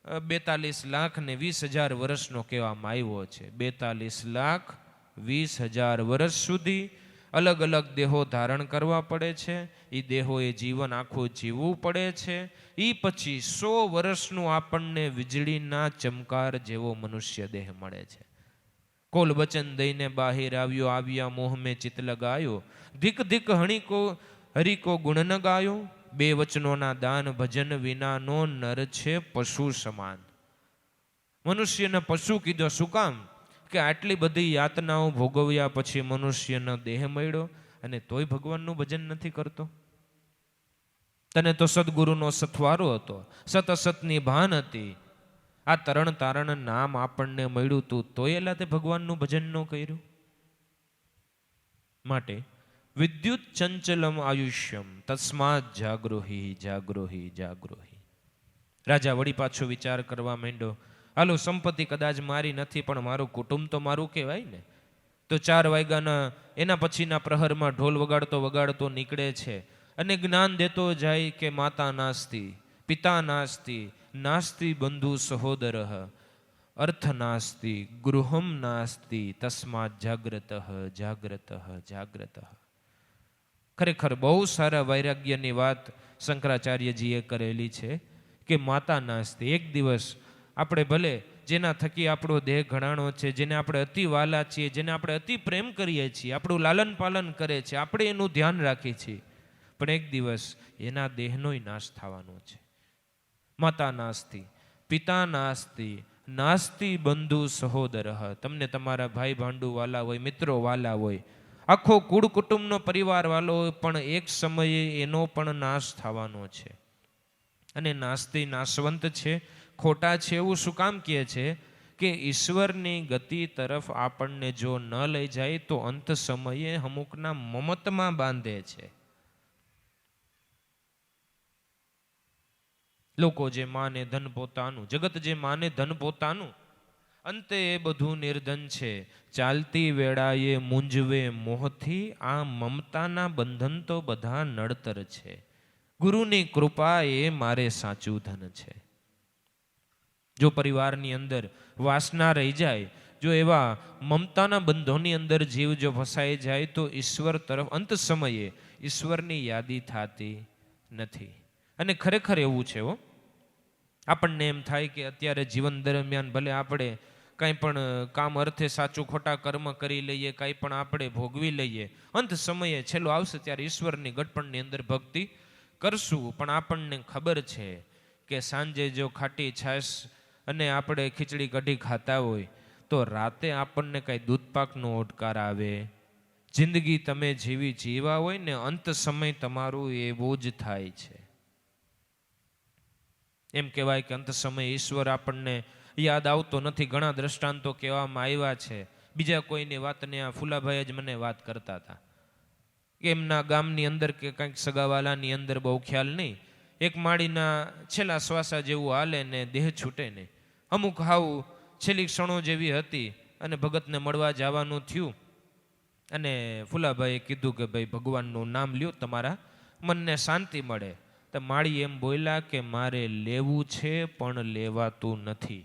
42 લાખ ને 20,000 વર્ષનો કહેવામાં આવ્યો છે. 42 લાખ 20,000 વર્ષ સુધી અલગ અલગ દેહો ધારણ કરવા પડે છે. એ દેહોએ જીવન આખું જીવવું પડે છે. એ પછી 100 વર્ષનું આપણને વીજળીના ચમકાર જેવો મનુષ્ય દેહ મળે છે. કોલ વચન દઈને બાહિર આવ્યો, આવ્યા મોહ મેં ચિત્ત લગાયો, ધીક ધીક હરિકો ગુણ ન ગાયો, 2 વચનોના દાન ભજન વિનાનો નર છે પશુ સમાન. મનુષ્યને પશુ કીધો શું કામ? કે આટલી બધી યાતનાઓ ભોગવ્યા પછી મનુષ્યનો દેહ મળ્યો અને તોય ભગવાનનું ભજન નથી કરતો. તને તો સદગુરુનો સથવારો હતો, સત અસતની ભાન હતી, આ તરણ તારણ નામ આપણને મળ્યું તું, તોય એલા તે ભગવાનનું ભજન ન કર્યું. માટે વિદ્યુત ચંચલમ આયુષ્યમ તસ્માત જાગૃહી જાગૃહી જાગૃહી. રાજા વળી પાછો વિચાર કરવા માંડ્યો, હાલો સંપત્તિ કદાચ મારી નથી પણ મારું કુટુંબ તો મારું કહેવાય ને. તો 4 વાગ્યાના એના પછીના પ્રહરમાં ઢોલ વગાડતો વગાડતો નીકળે છે અને જ્ઞાન દેતો જાય કે માતા નાસ્તિ, પિતા નાસ્તિ, નાસ્તિ બંધુ સહોદર, અર્થ નાસ્તિ, ગૃહમ નાસ્તિ, તસ્માત જાગ્રત જાગ્રત જાગ્રત. ખરેખર બહુ સારા વૈરાગ્યની વાત શંકરાચાર્યજીએ કરેલી છે કે માતા નાસ્તિ. એક દિવસ આપણે ભલે જેના થકી આપણો દેહ ઘણાણો છે, જેને આપણે અતિ વાલા છીએ, જેને આપણે અતિ પ્રેમ કરીએ છીએ, આપણું લાલન પાલન કરે છે, આપણે એનું ધ્યાન રાખીએ છીએ, પણ એક દિવસ એના દેહનોય નાશ થવાનો છે. માતા નાસ્તિ, પિતા નાસ્તિ, નાસ્તિ બંધુ સહોદર. તમને તમારા ભાઈ ભાંડુ વાલા હોય, મિત્રો વાલા હોય, આખો કુળ કુટુંબનો પરિવાર વાલો હોય, પણ એક સમયે એનો પણ નાશ થવાનો છે. અને નાસ્તિ નાશવંત છે, ખોટા છે. એવું શું કામ કહે છે? કે ઈશ્વરની ગતિ તરફ આપણને જો ન લઈ જાય તો અંત સમયે અમુકના મમતમાં બાંધે છે. લોકો જે માને ધન પોતાનું, જગત જે માને ધન પોતાનું, અંતે એ બધું નિર્ધન છે. ચાલતી વેળાએ મૂંઝવે મોહથી, આ મમતાના બંધન તો બધા નડતર છે. ગુરુની કૃપા એ મારે સાચું ધન છે. જો પરિવારની અંદર વાસના રહી જાય, જો એવા મમતાના બંધોની અંદર જીવ જો ફસાઈ જાય, તો ઈશ્વર તરફ અંત સમયે ઈશ્વરની યાદી થતી નથી. અને ખરેખર એવું છે હો. આપણને એમ થાય કે અત્યારે જીવન દરમિયાન ભલે આપણે કાંઈ પણ કામ અર્થે સાચું ખોટા કર્મ કરી લઈએ, કાંઈ પણ આપણે ભોગવી લઈએ, અંત સમયે છેલ્લો આવશે ત્યારે ઈશ્વરની ગટપણની અંદર ભક્તિ કરશું. પણ આપણને ખબર છે કે સાંજે જો ખાટી છાશ અને આપણે ખીચડી કઢી ખાતા હોય તો રાતે આપણને કાંઈ દૂધપાકનો ઓડકાર આવે. જિંદગી તમે જીવા હોય ને, અંત સમય તમારું એવું જ થાય છે. એમ કહેવાય કે અંત સમયે ઈશ્વર આપણને યાદ આવતો નથી. ઘણા દ્રષ્ટાંતો કહેવામાં આવ્યા છે. બીજા કોઈની વાતને આ ફુલાભાઈ જ મને વાત કરતા હતા કે એમના ગામની અંદર કે કંઈક સગાવાલાની અંદર, બહુ ખ્યાલ નહીં, એક માળીના છેલ્લા શ્વાસા જેવું હાલે ને દેહ છૂટે ને, અમુક હાવ છેલ્લી ક્ષણો જેવી હતી અને ભગતને મળવા જવાનું થયું અને ફુલાભાઈએ કીધું કે ભાઈ ભગવાનનું નામ લ્યો, તમારા મનને શાંતિ મળે. તો માળી એમ બોલ્યા કે મારે લેવું છે પણ લેવાતું નથી.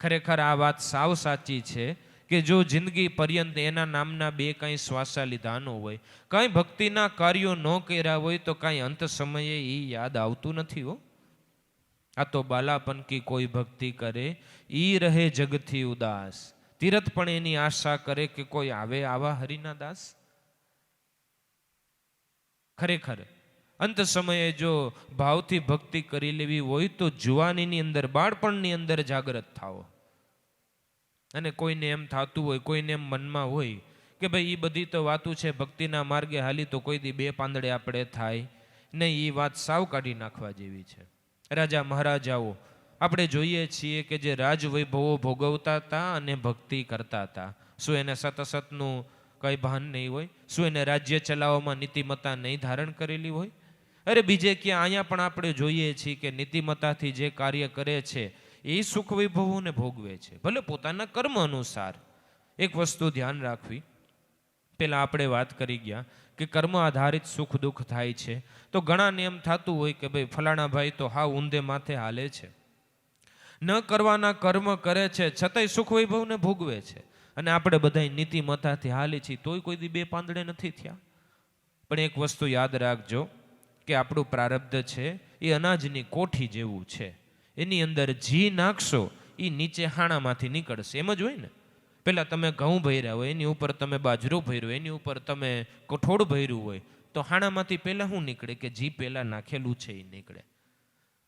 ખરેખર આ વાત સાવ સાચી છે કે જો જિંદગી પર્યંત એના નામના બે કાંઈ શ્વાસા લીધા ન હોય, કાંઈ ભક્તિના કાર્યો ન કર્યા હોય તો કાંઈ અંત સમયે એ યાદ આવતું નથી હો. આ તો બાલાપન કી કોઈ ભક્તિ કરે ઈ રહે જગથી ઉદાસ. તીરથ પણ એની આશા કરે કે કોઈ આવે આવા હરિના દાસ. ખરેખર અંત સમયે જો ભાવથી ભક્તિ કરી લેવી હોય તો જુવાનીની અંદર, બાળપણની અંદર જાગૃત થાઓ. અને કોઈને એમ થતું હોય, કોઈને એમ મનમાં હોય કે ભાઈ એ બધી તો વાતું છે, ભક્તિના માર્ગે હાલી તો કોઈ દી બે પાંદડે આપણે થાય નહીં. એ વાત સાવ કાઢી નાખવા જેવી છે. રાજા મહારાજાઓ આપણે જોઈએ છીએ કે જે રાજ વૈભવો ભોગવતા હતા અને ભક્તિ કરતા હતા, શું એને સતસતનું કંઈ ભાન નહીં હોય? શું એને રાજ્ય ચલાવવામાં નીતિમત્તા નહીં ધારણ કરેલી હોય? અરે બીજે ક્યાં અહીંયા પણ આપણે જોઈએ છીએ કે નીતિમત્તાથી જે કાર્ય કરે છે એ સુખ વૈભવોને ભોગવે છે, ભલે પોતાના કર્મ અનુસાર. એક વસ્તુ ધ્યાન રાખવી, પેલા આપણે વાત કરી ગયા કે કર્મ આધારિત સુખ દુઃખ થાય છે. તો ઘણાને એમ થતું હોય કે ભાઈ ફલાણા ભાઈ તો હા ઊંધે માથે હાલે છે, ન કરવાના કર્મ કરે છે છતાંય સુખ વૈભવને ભોગવે છે, અને આપણે બધા નીતિમત્તાથી હાલી છીએ તોય કોઈ દી બે પાંદડે નથી થયા. પણ એક વસ્તુ યાદ રાખજો કે આપણું પ્રારબ્ધ છે એ અનાજની કોઠી જેવું છે. એની અંદર જી નાખશો એ નીચે હાણામાંથી નીકળશે. એમ જ હોય ને. પહેલાં તમે ઘઉં ભર્યા હોય, એની ઉપર તમે બાજરો ભર્યો, એની ઉપર તમે કઠોળ ભર્યું હોય, તો હાણામાંથી પહેલાં શું નીકળે? કે જી પહેલાં નાખેલું છે એ નીકળે.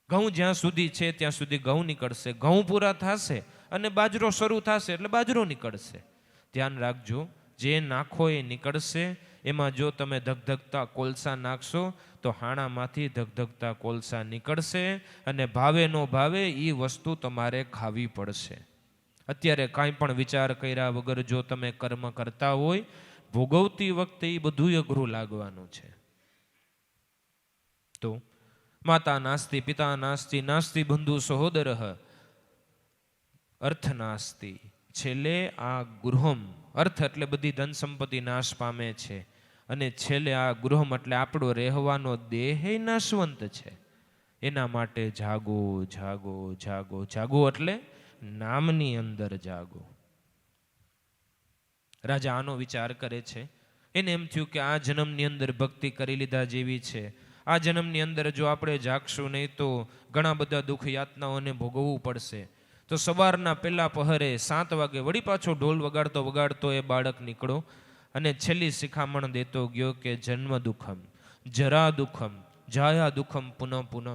ઘઉં જ્યાં સુધી છે ત્યાં સુધી ઘઉં નીકળશે. ઘઉં પૂરા થશે અને બાજરો શરૂ થશે એટલે બાજરો નીકળશે. ધ્યાન રાખજો, જે નાખો એ નીકળશે. એમાં જો તમે ધગધગતા કોલસા નાખશો તો હાણામાંથી ધગધગતા કોલસા નીકળશે અને ભાવે નો ભાવે એ વસ્તુ તમારે ખાવી પડશે. અત્યારે કાંઈ પણ વિચાર કર્યા વગર જો તમે કર્મ કરતા હોય, ભોગવતી વખતે એ બધું અઘરું લાગવાનું છે. તો માતા નાસ્તિ, પિતા નાસ્તિ, નાસ્તિ બંધુ સહોદર, અર્થ નાસ્તિ. છેલ્લે આ ગૃહમ, અર્થ એટલે બધી ધન સંપત્તિ નાશ પામે છે, અને છેલ્લે આ ગૃહમ એટલે આપણો રહેવાનો દેહ નાશવંત છે. એના માટે જાગો, જાગો, જાગો. જાગો એટલે નામની અંદર જાગો. રાજા આનો વિચાર કરે છે. એને એમ થયું કે આ જન્મની અંદર ભક્તિ કરી લીધા જેવી છે. આ જન્મની અંદર જો આપણે જાગશું નહીં તો ઘણા બધા દુઃખ યાતનાઓને ભોગવવું પડશે. તો સવારના પહેલા પહરે 7 વાગે વળી પાછો ઢોલ વગાડતો વગાડતો એ બાળક નીકળો અને છેલ્લી શિખામણ દેતો ગયો કે જન્મ દુઃખમ, જરા દુઃખમ, જાયા દુઃખમ પુનઃ પુનઃ,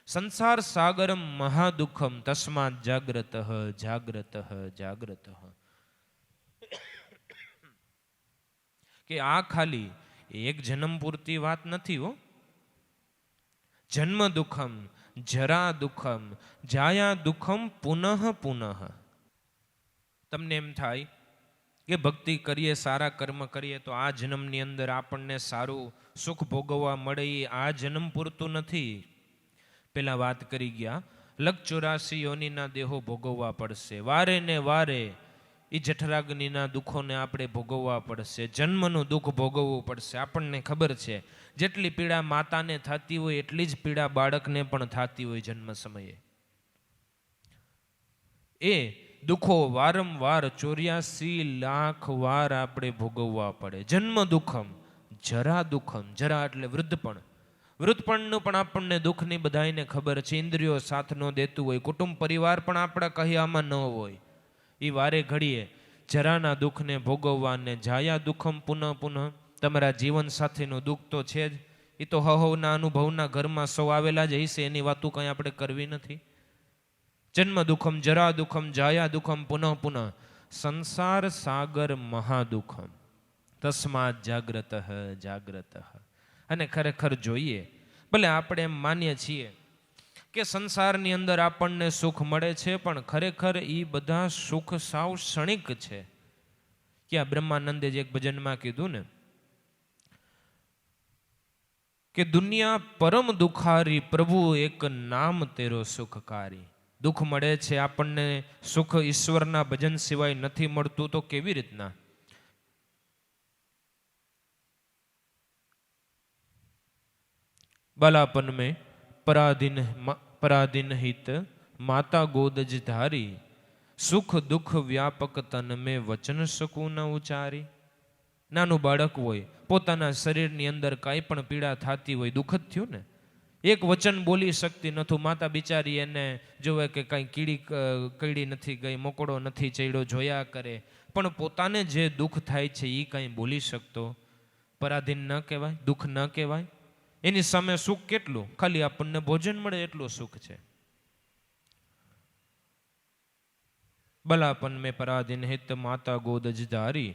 સંસાર સાગરમ મહાદુઃખમ, તસ્માત જાગ્રત જાગ્રત જાગ્રત. કે આ ખાલી એક જન્મ પૂરતી વાત નથી હો. જન્મ દુઃખમ, જરા દુઃખમ, જાયા દુઃખમ પુનઃ પુનઃ. તમને એમ થાય કે ભક્તિ કરીએ, સારા કર્મ કરીએ તો આ જન્મની અંદર આપણને સારું સુખ ભોગવવા મળે. એ આ જન્મ પૂરતું નથી. પેલા વાત કરી ગયા, લગ 84 યોનિના દેહો ભોગવવા પડશે. વારે ને વારે એ જઠરાગ્નિના દુઃખોને આપણે ભોગવવા પડશે. જન્મનું દુઃખ ભોગવવું પડશે. આપણને ખબર છે જેટલી પીડા માતાને થતી હોય એટલી જ પીડા બાળકને પણ થતી હોય જન્મ સમયે. એ દુઃખો વારંવાર 84 લાખ વાર આપણે ભોગવવા પડે. જન્મ દુઃખમ, જરા દુઃખમ. જરા એટલે વૃદ્ધપણ. વૃદ્ધપણનું પણ આપણને દુઃખની બધાને ખબર છે. ઇન્દ્રિયો સાથ ન દેતું હોય, કુટુંબ પરિવાર પણ આપણા કહ્યામાં ન હોય. એ વારે ઘડીએ જરાના દુઃખને ભોગવવાને જાયા દુઃખમ પુનઃ પુનઃ. તમારા જીવન સાથેનું દુઃખ તો છે જ. એ તો હહોના અનુભવના ઘરમાં સૌ આવેલા જ હશે, એની વાતો કંઈ આપણે કરવી નથી. જન્મ દુઃખમ, જરા દુઃખમ, જાયા દુઃખમ પુનઃ પુનઃ, સંસાર સાગર મહાદુઃખમ, તસ્માત જાગ્રત જાગ્રત. અને ખરેખર જોઈએ, ભલે આપણે એમ માનીએ છીએ કે સંસારની અંદર આપણને સુખ મળે છે, પણ ખરેખર એ બધા સુખ સાવ ક્ષણિક છે. કે આ બ્રહ્માનંદે જે એક ભજનમાં કીધું ને કે દુનિયા પરમ દુખારી, પ્રભુ એક નામ તેરો સુખકારી. દુઃખ મળે છે, આપણને સુખ ઈશ્વરના ભજન સિવાય નથી મળતું, તો કેવી રીતના? બાલાપન મેં પરાધીન હિત માતા ગોદજ ધારી, સુખ દુઃખ વ્યાપક તન મેં વચન શકું ન ઉચારી. નાનું બાળક હોય, પોતાના શરીરની અંદર કાંઈ પણ પીડા થતી હોય, દુઃખ જ થયું ને, એક વચન બોલી શકતી નતું. માતા બિચારી એને જોવે કે કાંઈ કીડી નથી ગઈ, મોકળો નથી ચડ્યો, જોયા કરે, પણ પોતાને જે દુઃખ થાય છે એ કાંઈ બોલી શકતો. પરાધીન ન કહેવાય, દુઃખ ન કહેવાય. એની સામે સુખ કેટલું? ખાલી આપણને ભોજન મળે એટલું સુખ છે. બલાપન મેં પરાધીન હિત માતા ગોદજ ધારી,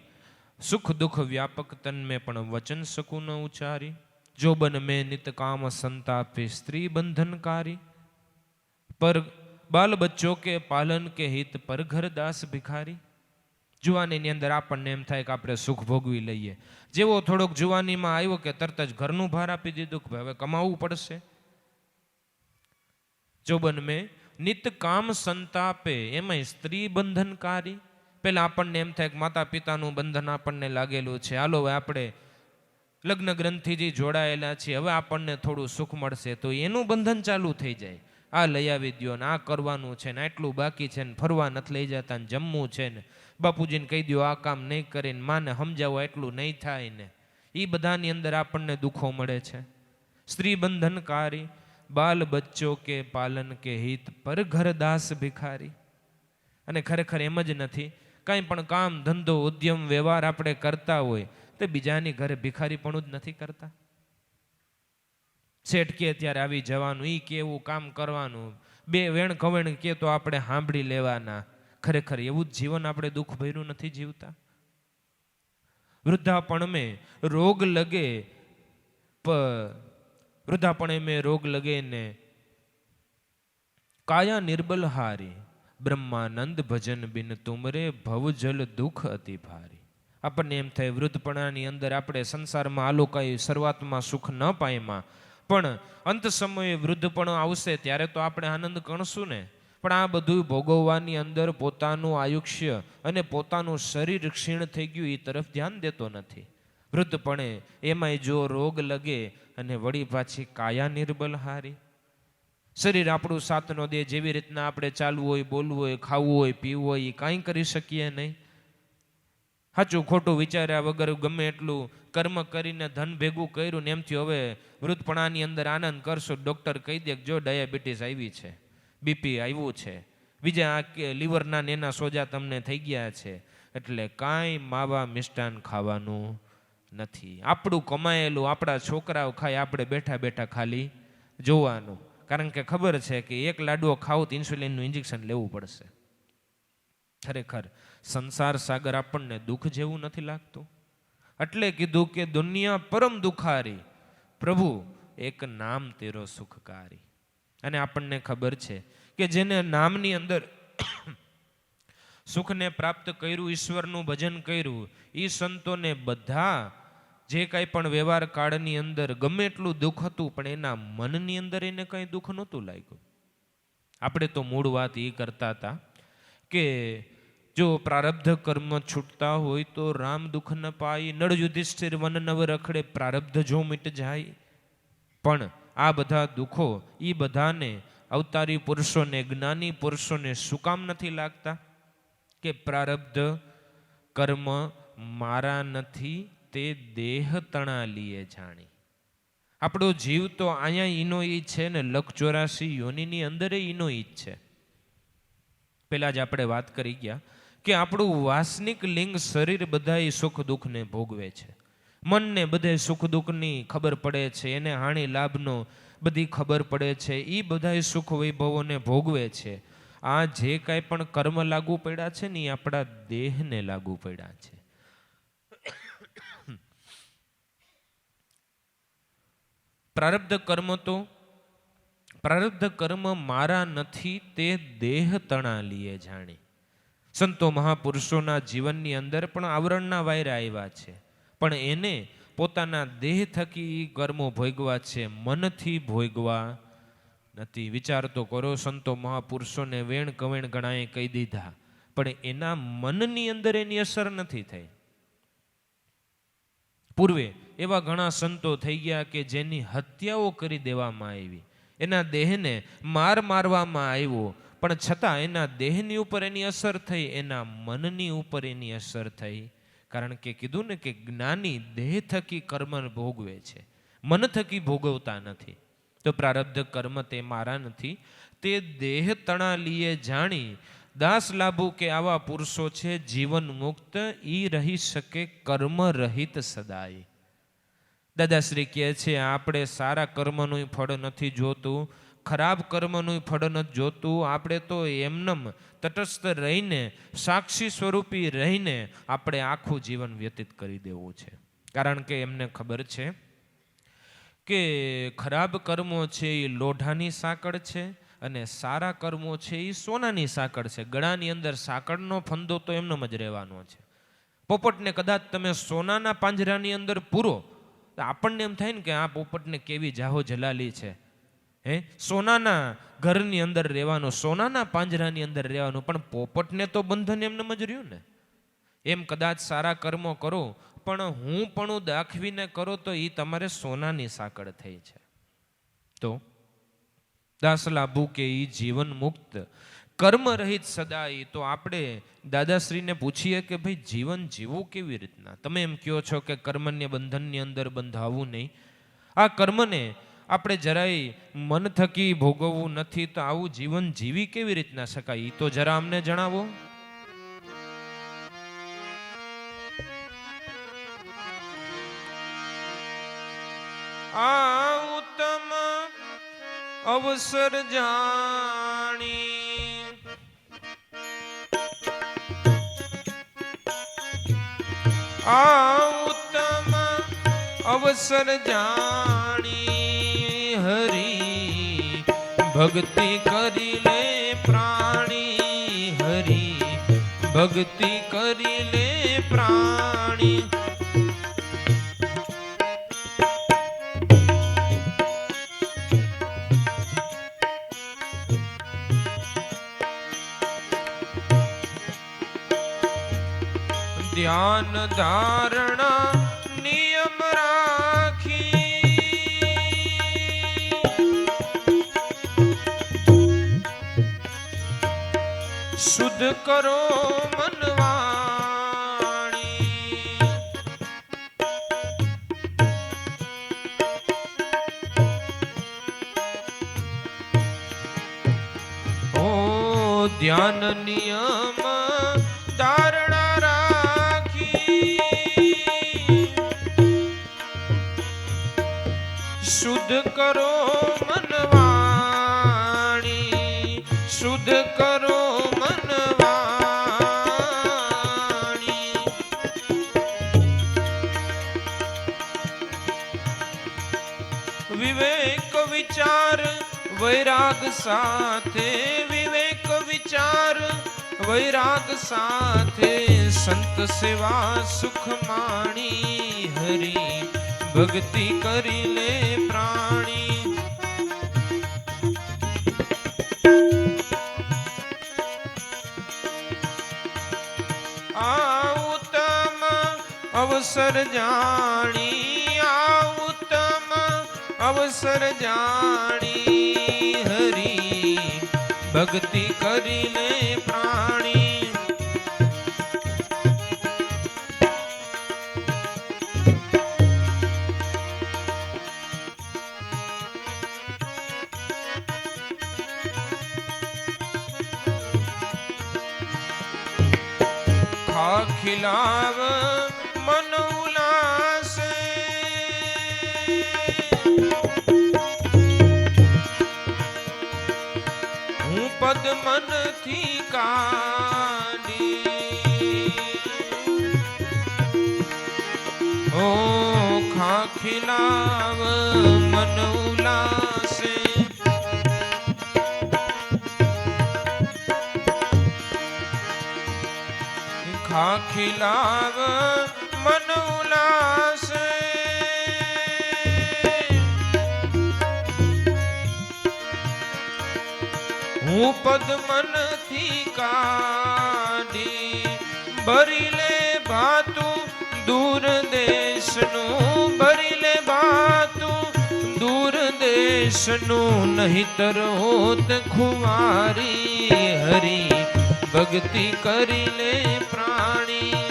સુખ દુઃખ વ્યાપક તન મેં પણ વચન શકું ન ઉચારી. જોબન મેં નિત કામ સંતાપે સ્ત્રી બંધનકારી, પર બાલ બચ્ચો કે પાલન કે હિત પર ઘર દાસ ભિખારી. જુવાનીની અંદર આપણને એમ થાય કે આપણે સુખ ભોગવી લઈએ. જેવો થોડોક જુવાનીમાં આવ્યો કે તરત જ ઘરનું ભાર આપી દીધું કે હવે કમાવવું પડશે. જોબન મેં નિત કામ સંતાપે, એમાંય સ્ત્રી બંધનકારી. પેલા આપણને એમ થાય કે માતા પિતાનું બંધન આપણને લાગેલું છે, હાલો હવે આપણે લગ્ન ગ્રંથિથી જોડાયેલા છીએ, હવે આપણને થોડું સુખ મળશે, તો એનું બંધન ચાલુ થઈ જાય. આ લઈ આવી દો ને, આ કરવાનું છે ને, આટલું બાકી છે ને, ફરવા નથી લઈ જતા ને, જમવું છે ને, બાપુજીને કહી દો આ કામ નહીં કરીને, માને સમજાવો એટલું નહીં થાય ને, એ બધાની અંદર આપણને દુઃખો મળે છે. સ્ત્રી બંધનકારી, બાલ બચ્ચો કે પાલન કે હિત પર ઘર દાસ ભિખારી. અને ખરેખર એમ જ નથી, કાંઈ પણ કામ ધંધો ઉદ્યમ વ્યવહાર આપણે કરતા હોય તો બીજાની ઘરે ભિખારી પણ જ નથી કરતા. શેઠ કે ત્યારે આવી જવાનું, ઈ કેવું કામ કરવાનું, બે વેણ કવેણ કે તો આપણે સાંભળી લેવાના. ખરેખર એવું જ જીવન આપણે દુઃખ ભર્યું નથી જીવતા. વૃદ્ધાપણ મેં રોગ લગે, વૃદ્ધાપણે મેં રોગ લગે ને કાયા નિર્બલ હારી, બ્રહ્માનંદ ભજન બિન તુમરે ભવ જલ દુઃખ અતિ ભારી. આપણને એમ થાય વૃદ્ધપણાની અંદર આપણે સંસારમાં આલો કઈ શરૂઆતમાં સુખ ન પામ્યા, પણ અંત સમયે વૃદ્ધપણ આવશે ત્યારે તો આપણે આનંદ ગણશું ને. પણ આ બધું ભોગવવાની અંદર પોતાનું આયુષ્ય અને પોતાનું શરીર ક્ષીણ થઈ ગયું એ તરફ ધ્યાન દેતો નથી. વૃદ્ધપણે એમાંય જો રોગ લગે અને વળી પાછી કાયા નિર્બલ હારી. શરીર આપણું સાથ નો દે, જેવી રીતના આપણે ચાલવું હોય, બોલવું હોય, ખાવું હોય, પીવું હોય એ કાંઈ કરી શકીએ નહીં. સાચું ખોટું વિચાર્યા વગર ગમે એટલું કર્મ કરીને ધન ભેગું કર્યું ને એમથી હવે વૃદ્ધપણાની અંદર આનંદ કરશો, ડૉક્ટર કહી દે જો ડાયાબિટીસ આવી છે, બીપી આવ્યું છે, બીજા આ લીવરના નેના સોજા તમને થઈ ગયા છે, એટલે કાંઈ માવા મિષ્ટાન ખાવાનું નથી. આપણું કમાયેલું આપણા છોકરાઓ ખાય, આપણે બેઠા બેઠા ખાલી જોવાનું. કારણ કે ખબર છે કે એક લાડવો ખાવું તો ઇન્સ્યુલિનનું ઇન્જેક્શન લેવું પડશે. ખરેખર સંસાર સાગર આપણને દુઃખ જેવું નથી લાગતું. એટલે કીધું કે દુનિયા પરમ દુખારી, પ્રભુ એક નામ તેરો સુખકારી. અને આપણને ખબર છે કે જેને નામની અંદર સુખને પ્રાપ્ત કર્યું, ઈશ્વરનું ભજન કર્યું, એ સંતોને બધા જે કાંઈ પણ વ્યવહાર કાળની અંદર ગમે એટલું દુઃખ હતું પણ એના મનની અંદર એને કંઈ દુઃખ નહોતું લાગ્યું. આપણે તો મૂળ વાત એ કરતા હતા કે જો પ્રારબ્ધ કર્મ છૂટતા હોય તો રામ દુઃખ ન પાય, નળ યુધિષ્ઠિર વન નવ રખડે પ્રારબ્ધ જો મીટ જાય. પણ આ બધા દુઃખો એ બધાને અવતારી પુરુષોને, જ્ઞાની પુરુષોને શું કામ નથી લાગતા? કે પ્રારબ્ધ કર્મ મારા નથી, તે દેહ તણા લીએ જાણી. આપણો જીવ તો અહીંયા ઈનો ઈ છે ને, 184 યોનિની અંદર ઈનો ઈ જ છે. પેલા જ આપણે વાત કરી ગયા કે આપણું વાસનિક લિંગ શરીર બધા સુખ દુઃખને ભોગવે છે. મનને બધે સુખ દુઃખની ખબર પડે છે, એને હાનિ લાભનો બધી ખબર પડે છે, એ બધા સુખ વૈભવોને ભોગવે છે. આ જે કાંઈ પણ કર્મ લાગુ પડ્યા છે ને એ આપણા દેહને લાગુ પડ્યા છે. પ્રારબ્ધ કર્મ મારા નથી, તે દેહ તણા લીએ જાણી. સંતો મહાપુરુષોના જીવનની અંદર પણ આવરણના વાયરા આવ્યા છે, પણ એને પોતાના દેહ થકી કર્મો ભોગવા છે, મનથી ભોગવા નથી. વિચાર તો કરો, સંતો મહાપુરુષોને વેણ કવેણ ગણાએ કહી દીધા, પણ એના મનની અંદર એની અસર નથી થઈ. પૂર્વે એવા ઘણા સંતો થઈ ગયા કે જેની હત્યાઓ કરી દેવામાં આવી, એના દેહને મારવામાં આવ્યો, પણ છતાં એના દેહની ઉપર એની અસર થઈ, એના મનની ઉપર એની અસર થઈ. કારણ કે કીધું ને કે જ્ઞાની દેહ થકી કર્મ ભોગવે છે, મન થકી ભોગવતા નથી. તો પ્રારબ્ધ કર્મ તે મારા નથી, તે દેહ તણા લીએ જાણી દાસ લાભુ કે આવા પુરુષો છે જીવન મુક્ત, ઈ રહી શકે કર્મ રહિત સદાય. દાદાશ્રી કહે છે આપણે સારા કર્મનું ફળ નથી જોતું, ખરાબ કર્મનું ફળ નથી જોતું, આપણે તો એમનેમ તટસ્થ રહીને સાક્ષી સ્વરૂપી રહીને આપણે આખું જીવન વ્યતીત કરી દેવું છે. કારણ કે એમને ખબર છે કે ખરાબ કર્મો છે એ લોઢાની સાંકળ છે અને સારા કર્મો છે એ સોનાની સાંકળ છે. ગળાની અંદર સાંકળનો ફંદો તો એમનેમ જ રહેવાનો છે. પોપટને કદાચ તમે સોનાના પાંજરાની અંદર પૂરો તો આપણને એમ થાય ને કે આ પોપટને કેવી જાહો જલાલી છે, સોનાના ઘરની અંદર રહેવાનું, સોનાના પાંજરાની અંદર રહેવાનું, પણ પોપટને તો બંધન એમને જ રહ્યું ને. એમ કદાચ સારા કર્મો કરો પણ હું પણ દાખવીને કરો તો એ તમારે સોનાની સાંકળ થઈ છે. તો દાસલાભુ કે એ જીવન મુક્ત કર્મ રહિત સદાય. તો આપણે દાદાશ્રીને પૂછીએ કે ભાઈ જીવન જીવવું કેવી રીતના? તમે એમ કહો છો કે કર્મન્ય બંધનની અંદર બંધાવવું નહીં. આ કર્મને આપણે જરાય મન થકી ભોગવવું નથી, તો આવું જીવન જીવી કેવી રીતના શકાય? એ તો જરા અમને જણાવો. આ ઉત્તમ અવસર જાણી, આ ઉત્તમ અવસર જાણી, હરી ભક્તિ કરી લે પ્રાણી, હરી ભક્તિ કરી લે પ્રાણી. ધ્યાન ધારણા નિયમ રાખી, શુદ્ધ કરો મનવાણી, ઓ ધ્યાન નિયમ ધારણા શુદ્ધ કરો મનવાણી, શુદ્ધ કરો મનવાણી. વિવેક વિચાર વૈરાગ સાથે, વિવેક વિચાર વૈરાગ સાથે, સંત સેવા સુખ માણી, હરી ભક્તિ કરી લે પ્રાણી. આ ઉત્તમ અવસર જાણી, આ ઉત્તમ અવસર જાણી, હરી ભક્તિ કરી લે પ્રાણી. ખિલાવ મન ઉલ્લાસ, હું પદ મનથી કાઢી, ઓ ખા ખિલાવ મન ઉલ્લાસે, ખા ખિલાવ મન ઉલ્લાસે, હું પદ્મનથી કાઢી ભરી લે ભાતું દૂર દેશનું ભરી લે ભાતું દૂર દેશનું નહીતર હોત ખુવારી હરી ભક્તિ કરી લે પ્રાણી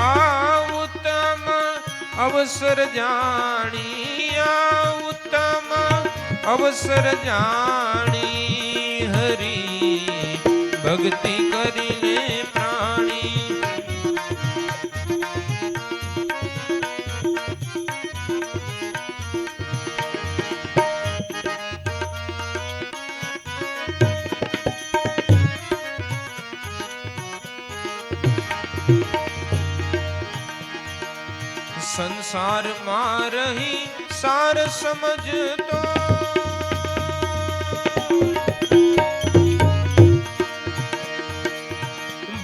આ ઉત્તમ અવસર જાણી આ ઉત્તમ અવસર જાણી હરી ભક્તિ કરી લે પ્રાણી સંસારમાં રહી સાર સમજતો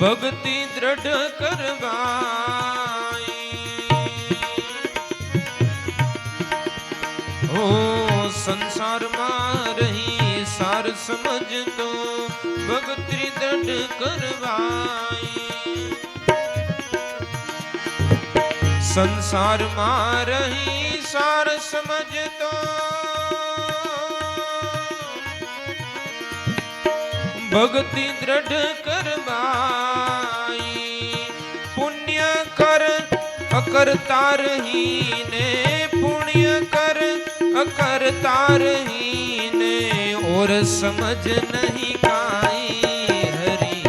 ભક્તિ દ્રઢ કરવાઈ હો સંસારમાં રહી સાર સમજતો ભક્તિ દ્રઢ કરવાઈ સંસારમાં રહી સાર સમજતો ભક્તિ દ્રઢ કરવાઈ પુણ્ય કર અકરતા રહીને પુણ્ય કર અકરતા રહીને ઓર સમજ નહીં કાઈ હરી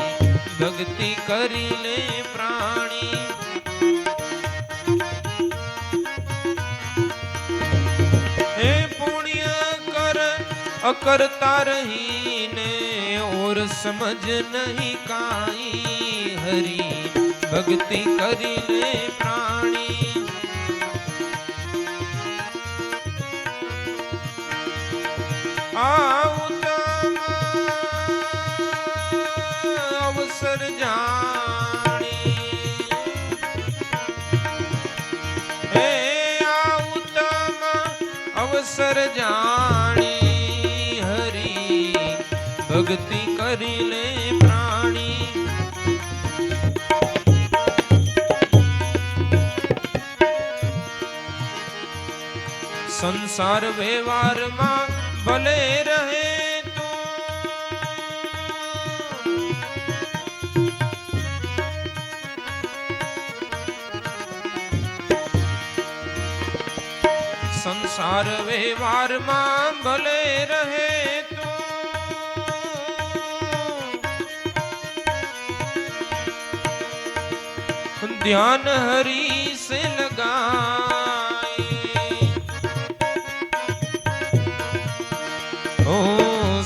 ભક્તિ કરી લે પ્રાણી અકરતા રહીને ઓર સમજ નહીં કાઈ હરી ભક્તિ કરી લે પ્રાણી આ ઉત્તમ અવસર જાણી હે આ ઉત્તમ અવસર જાણી ભક્તિ કરી લે પ્રાણી સંસાર વ્યવહારમાં ભલે રહે સંસાર વ્યવહારમાં ભલે રહે ध्यान हरि से लगाए ओ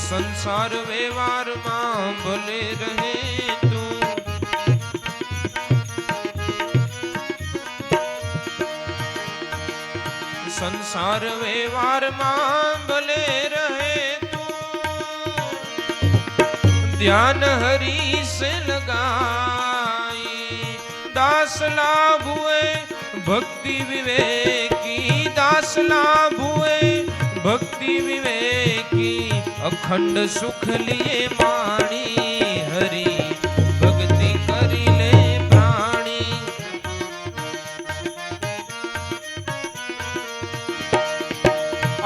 संसार व्यवहार मां भले रहे तू संसार व्यवहार मां भले रहे तू ध्यान हरि से लगाए दास लाभ हुए भक्ति विवेकी दास लाभ हुए भक्ति विवेकी अखंड सुख लिए माणी हरि भक्ति करी ले प्राणी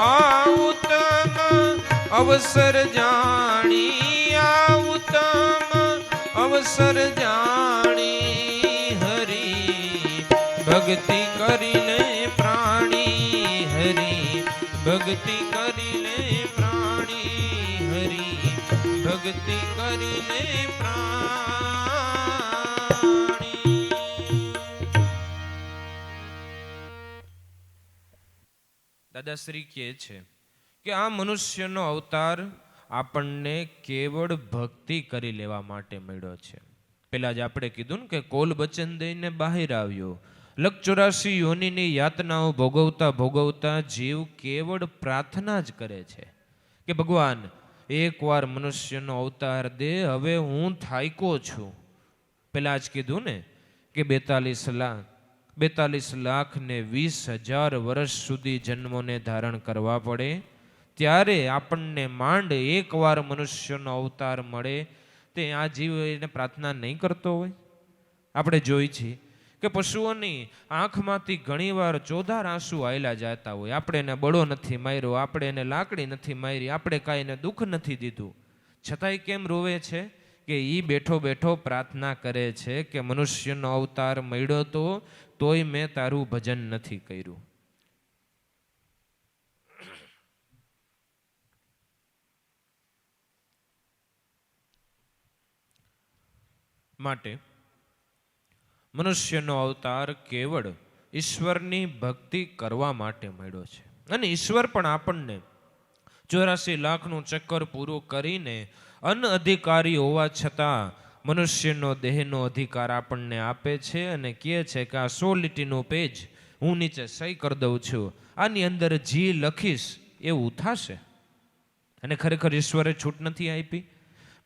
आ उत्तम अवसर जानी आ उत्तम अवसर जानी भक्ति करी ले प्राणी हरि भक्ति करी ले प्राणी हरि भक्ति करी ले प्राणी દાદાશ્રી કહે છે કે આ મનુષ્યનો અવતાર આપણને કેવળ ભક્તિ કરી લેવા માટે મળ્યો છે. પેલા જ આપણે કીધું ને કે કોલ બચન દઈને બહાર આવ્યો. 84 યોનિની યાતનાઓ ભોગવતા ભોગવતા જીવ કેવળ પ્રાર્થના જ કરે છે કે ભગવાન એકવાર મનુષ્યનો અવતાર દે, હવે હું થાયકો છું. પેલા જ કીધું ને કે 42 લાખ 42,20,000 વર્ષ સુધી જન્મોને ધારણ કરવા પડે, ત્યારે આપણને માંડ એકવાર મનુષ્યનો અવતાર મળે, તે આ જીવ એને પ્રાર્થના નહીં કરતો હોય? આપણે જોઈ છીએ કે પશુઓની આંખમાંથી ઘણીવાર ચોધાર આંસુ આયલા જતા હોય. આપણે એને બળો નથી માર્યો, આપણે એને લાકડી નથી મારી, આપણે કાંઈ એને દુઃખ નથી દીધું, છતાંય કેમ રોવે છે? કે એ બેઠો બેઠો પ્રાર્થના કરે છે કે મનુષ્યનો અવતાર મળ્યો તોય મેં તારું ભજન નથી કર્યું. માટે મનુષ્યનો અવતાર કેવળ ઈશ્વરની ભક્તિ કરવા માટે મળ્યો છે. અને ઈશ્વર પણ આપણને 84 લાખનું ચક્કર પૂરું કરીને અનઅધિકારી હોવા છતાં મનુષ્યનો દેહનો અધિકાર આપણને આપે છે અને કહે છે કે આ 100 લીટીનું પેજ હું નીચે સહી કરી દઉં છું, આની અંદર જી લખીશ એવું થશે. અને ખરેખર ઈશ્વરે છૂટ નથી આપી.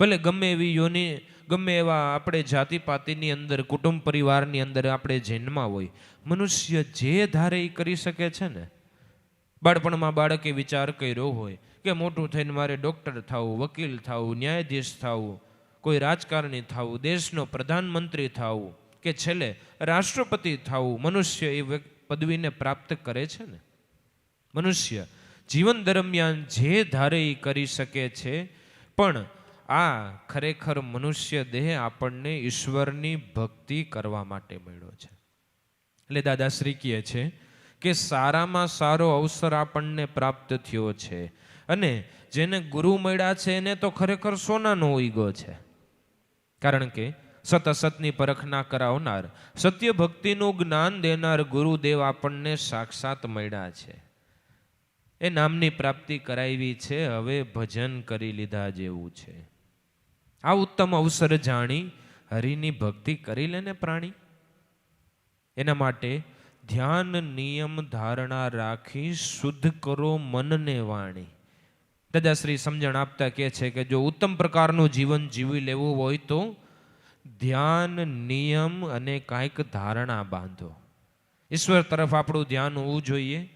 ભલે ગમે એવી યોની, ગમે એવા આપણે જાતિપાતિની અંદર, કુટુંબ પરિવારની અંદર આપણે જન્મા હોય, મનુષ્ય જે ધારે એ કરી શકે છે ને. બાળપણમાં બાળકે વિચાર કર્યો હોય કે મોટું થઈને મારે ડૉક્ટર થવું, વકીલ થવું, ન્યાયાધીશ થવું, કોઈ રાજકારણી થવું, દેશનો પ્રધાનમંત્રી થવું, કે છેલ્લે રાષ્ટ્રપતિ થવું, મનુષ્ય એ પદવીને પ્રાપ્ત કરે છે ને. મનુષ્ય જીવન દરમિયાન જે ધારે એ કરી શકે છે, પણ આ ખરેખર મનુષ્ય દેહ આપણને ઈશ્વરની ભક્તિ કરવા માટે મળ્યો છે. એટલે દાદાશ્રી કહે છે કે સારામાં સારો અવસર આપણને પ્રાપ્ત થયો છે, અને જેને ગુરુ મળ્યા છે એને તો ખરેખર સોનાનો ઉઈગો છે. કારણ કે સત અસતની પરખ ના કરાવનાર, સત્ય ભક્તિનું જ્ઞાન દેનાર ગુરુદેવ આપણને સાક્ષાત મળ્યા છે. એ નામની પ્રાપ્તિ કરાવી છે, હવે ભજન કરી લીધા જેવું છે. આ ઉત્તમ અવસર જાણી હરિની ભક્તિ કરી લેને પ્રાણી. એના માટે ધ્યાન નિયમ ધારણા રાખી શુદ્ધ કરો મનને વાણી. દાદાશ્રી સમજણ આપતા કહે છે કે જો ઉત્તમ પ્રકારનું જીવન જીવી લેવું હોય તો ધ્યાન, નિયમ અને કાંઈક ધારણા બાંધો. ઈશ્વર તરફ આપણું ધ્યાન હોવું જોઈએ.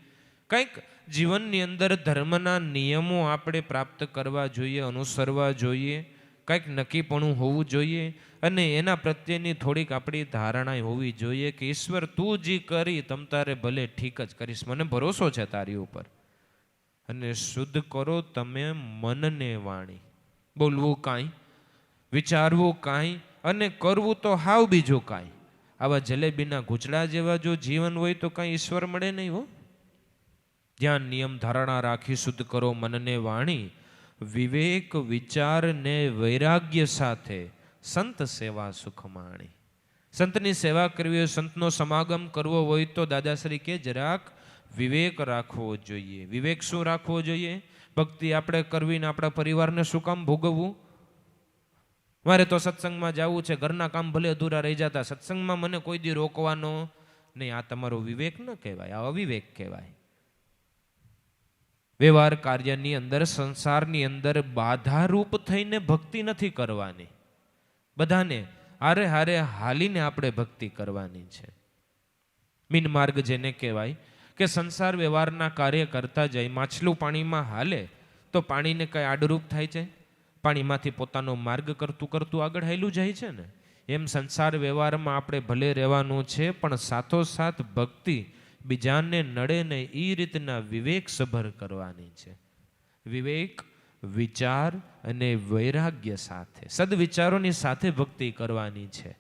કંઈક જીવનની અંદર ધર્મના નિયમો આપણે પ્રાપ્ત કરવા જોઈએ, અનુસરવા જોઈએ. કંઈક નક્કીપણું હોવું જોઈએ, અને એના પ્રત્યેની થોડીક આપણી ધારણા હોવી જોઈએ કે ઈશ્વર તું જે કરી તમ તારે ભલે ઠીક જ કરીશ, મને ભરોસો છે તારી ઉપર. અને શુદ્ધ કરો તમે મનને વાણી. બોલવું કાંઈ, વિચારવું કાંઈ, અને કરવું તો હાવ બીજું કાંઈ. આવા જલેબીના ઘૂંચડા જેવા જો જીવન હોય તો કાંઈ ઈશ્વર મળે નહીં હો. ધ્યાન નિયમ ધારણા રાખી શુદ્ધ કરો મનને વાણી. વિવેક વિચાર ને વૈરાગ્ય સાથે સંત સેવા સુખ માણી. સંતની સેવા કરવી હોય, સંતનો સમાગમ કરવો હોય તો દાદાશ્રી કે જરાક વિવેક રાખવો જોઈએ. વિવેક શું રાખવો જોઈએ? ભક્તિ આપણે કરવી ને આપણા પરિવારને શું કામ ભોગવવું? મારે તો સત્સંગમાં જવું છે, ઘરના કામ ભલે અધૂરા રહી જતા, સત્સંગમાં મને કોઈ દી રોકવાનો નહીં. આ તમારો વિવેક ન કહેવાય, આ અવિવેક કહેવાય. વ્યવહાર કાર્યની અંદર, સંસારની અંદર બાધારૂપ થઈને ભક્તિ નથી કરવાની. બધાને હારે હારે હાલીને આપણે ભક્તિ કરવાની છે. મીન માર્ગ જેને કહેવાય કે સંસાર વ્યવહારના કાર્ય કરતા જાય, માછલું પાણીમાં હાલે તો પાણીને કઈ આડરૂપ થાય છે? પાણીમાંથી પોતાનો માર્ગ કરતું કરતું આગળ હાલ્યું જાય છે ને. એમ સંસાર વ્યવહારમાં આપણે ભલે રહેવાનું છે, પણ સાથોસાથ ભક્તિ બીજાને નડે ને એ રીતના વિવેક સભર કરવાની છે. વિવેક, વિચાર અને વૈરાગ્ય સાથે, સદવિચારોની સાથે ભક્તિ કરવાની છે.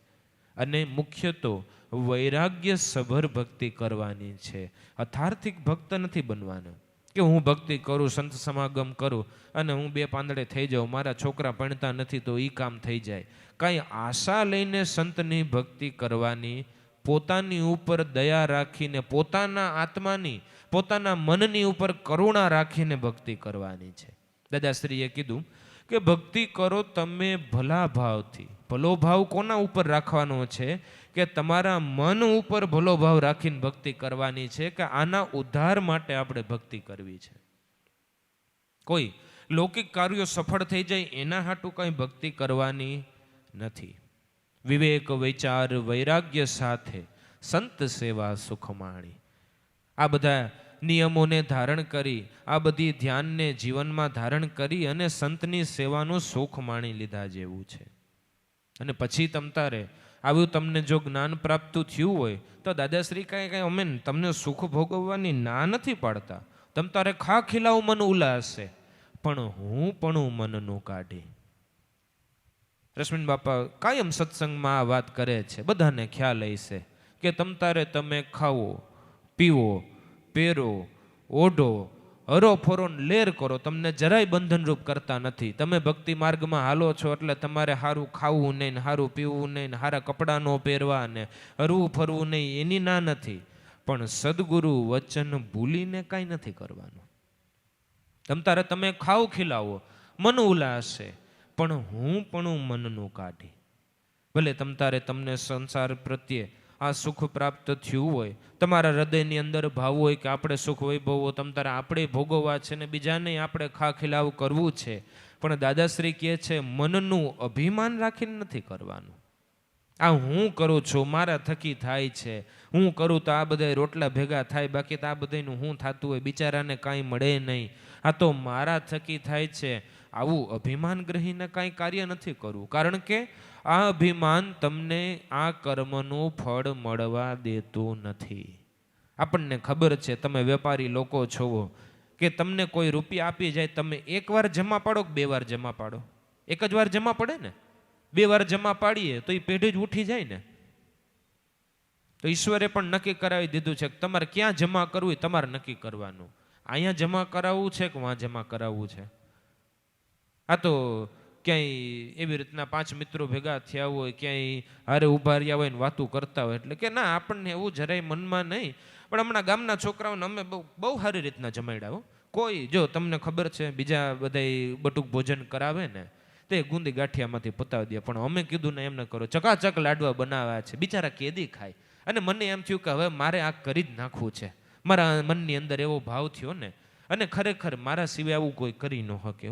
અને મુખ્ય તો વૈરાગ્ય સભર ભક્તિ કરવાની છે. અથાર્થિક ભક્ત નથી બનવાનો કે હું ભક્તિ કરું, સંત સમાગમ કરું અને હું 2 પાંદડે થઈ જાઉં, મારા છોકરા ભણતા નથી તો એ કામ થઈ જાય. કાંઈ આશા લઈને સંતની ભક્તિ કરવાની, પોતાની ઉપર દયા રાખીને, પોતાના આત્માની, પોતાના મનની ઉપર કરુણા રાખીને ભક્તિ કરવાની છે. દાદાશ્રીએ કીધું કે ભક્તિ કરો તમે ભલા ભાવથી. ભલો ભાવ કોના ઉપર રાખવાનો છે? કે તમારા મન ઉપર ભલો ભાવ રાખીને ભક્તિ કરવાની છે, કે આના ઉદ્ધાર માટે આપણે ભક્તિ કરવી છે. કોઈ લૌકિક કાર્યો સફળ થઈ જાય એના હાટુ કંઈ ભક્તિ કરવાની નથી. વિવેક, વિચાર, વૈરાગ્ય સાથે સંત સેવા સુખ માણી. આ બધા નિયમોને ધારણ કરી, આ બધી ધ્યાનને જીવનમાં ધારણ કરી અને સંતની સેવાનું સુખ માણી લીધા જેવું છે. અને પછી તમતારે આવ્યું તમને જો જ્ઞાન પ્રાપ્ત થયું હોય તો દાદાશ્રી કાંઈ અમે તમને સુખ ભોગવવાની ના નથી પાડતા. તમતારે ખા ખીલાવ મન ઉલ્લાસે, પણ હું પણ મનનું કાઢી. રશ્મિન બાપા કાયમ સત્સંગમાં આ વાત કરે છે, બધાને ખ્યાલ હશે કે તમતારે તમે ખાવો, પીવો, પહેરો, ઓઢો, હરો ફરો લેર કરો, તમને જરાય બંધનરૂપ કરતા નથી. તમે ભક્તિ માર્ગમાં હાલો છો એટલે તમારે સારું ખાવું નહીં ને સારું પીવું નહીં ને સારા કપડાં ન પહેરવા ને હરવું ફરવું નહીં, એની ના નથી. પણ સદગુરુ વચન ભૂલીને કાંઈ નથી કરવાનું. તમતારે તમે ખાવ ખીલાવો, મન ઉલ્લાસે, પણ હું પણ મનનું કાઢી. ભલે તમતારે તમને સંસાર પ્રત્યે આ સુખ પ્રાપ્ત થયું હોય, તમારા હૃદયની અંદર ભાવ હોય કે આપણે સુખ વૈભવો તમતારે આપણે ભોગવવા છે ને બીજાને આપણે ખા ખીલાવ કરવું છે, પણ દાદાશ્રી કહે છે મનનું અભિમાન રાખીને નથી કરવાનું. આ હું કરું છું, મારા થકી થાય છે, હું કરું તો આ બધા રોટલા ભેગા થાય, બાકી તો આ બધાનું હું થતું હોય, બિચારાને કાંઈ મળે નહીં, આ તો મારા થકી થાય છે. આવું અભિમાન ગ્રહીને કાંઈ કાર્ય નથી કરવું, કારણ કે આ અભિમાન તમને આ કર્મનું ફળ મળવા દેતું નથી. આપણને ખબર છે, તમે વેપારી લોકો છો કે તમને કોઈ રૂપિયા આપી જાય, તમે એકવાર જમા પાડો કે 2 વાર જમા પાડો? એક જ વાર જમા પડે ને. 2 વાર જમા પાડીએ તો એ પેઢી જ ઉઠી જાય ને. તો ઈશ્વરે પણ નક્કી કરાવી દીધું છે કે તમારે ક્યાં જમા કરવું એ તમારે નક્કી કરવાનું. અહીંયા જમા કરાવવું છે કે વાં જમા કરાવવું છે. આ તો ક્યાંય એવી રીતના 5 મિત્રો ભેગા થયા હોય, ક્યાંય હારે ઉભા રહ્યા હોય ને વાતું કરતા હોય એટલે કે ના આપણને એવું જરાય મનમાં નહીં. પણ હમણાં ગામના છોકરાઓને અમે બહુ સારી રીતના જમાડ્યા. કોઈ જો તમને ખબર છે બીજા બધા બટુક ભોજન કરાવે ને તે ગુંદી ગાંઠિયામાંથી પતાવી દે, પણ અમે કીધું ને એમને કરો, ચકાચક લાડવા બનાવ્યા છે, બિચારા કેદી ખાય. અને મને એમ થયું કે હવે મારે આ કરી જ નાખવું છે. મારા મનની અંદર એવો ભાવ થયો ને, અને ખરેખર મારા સિવાય આવું કોઈ કરી ન શકે.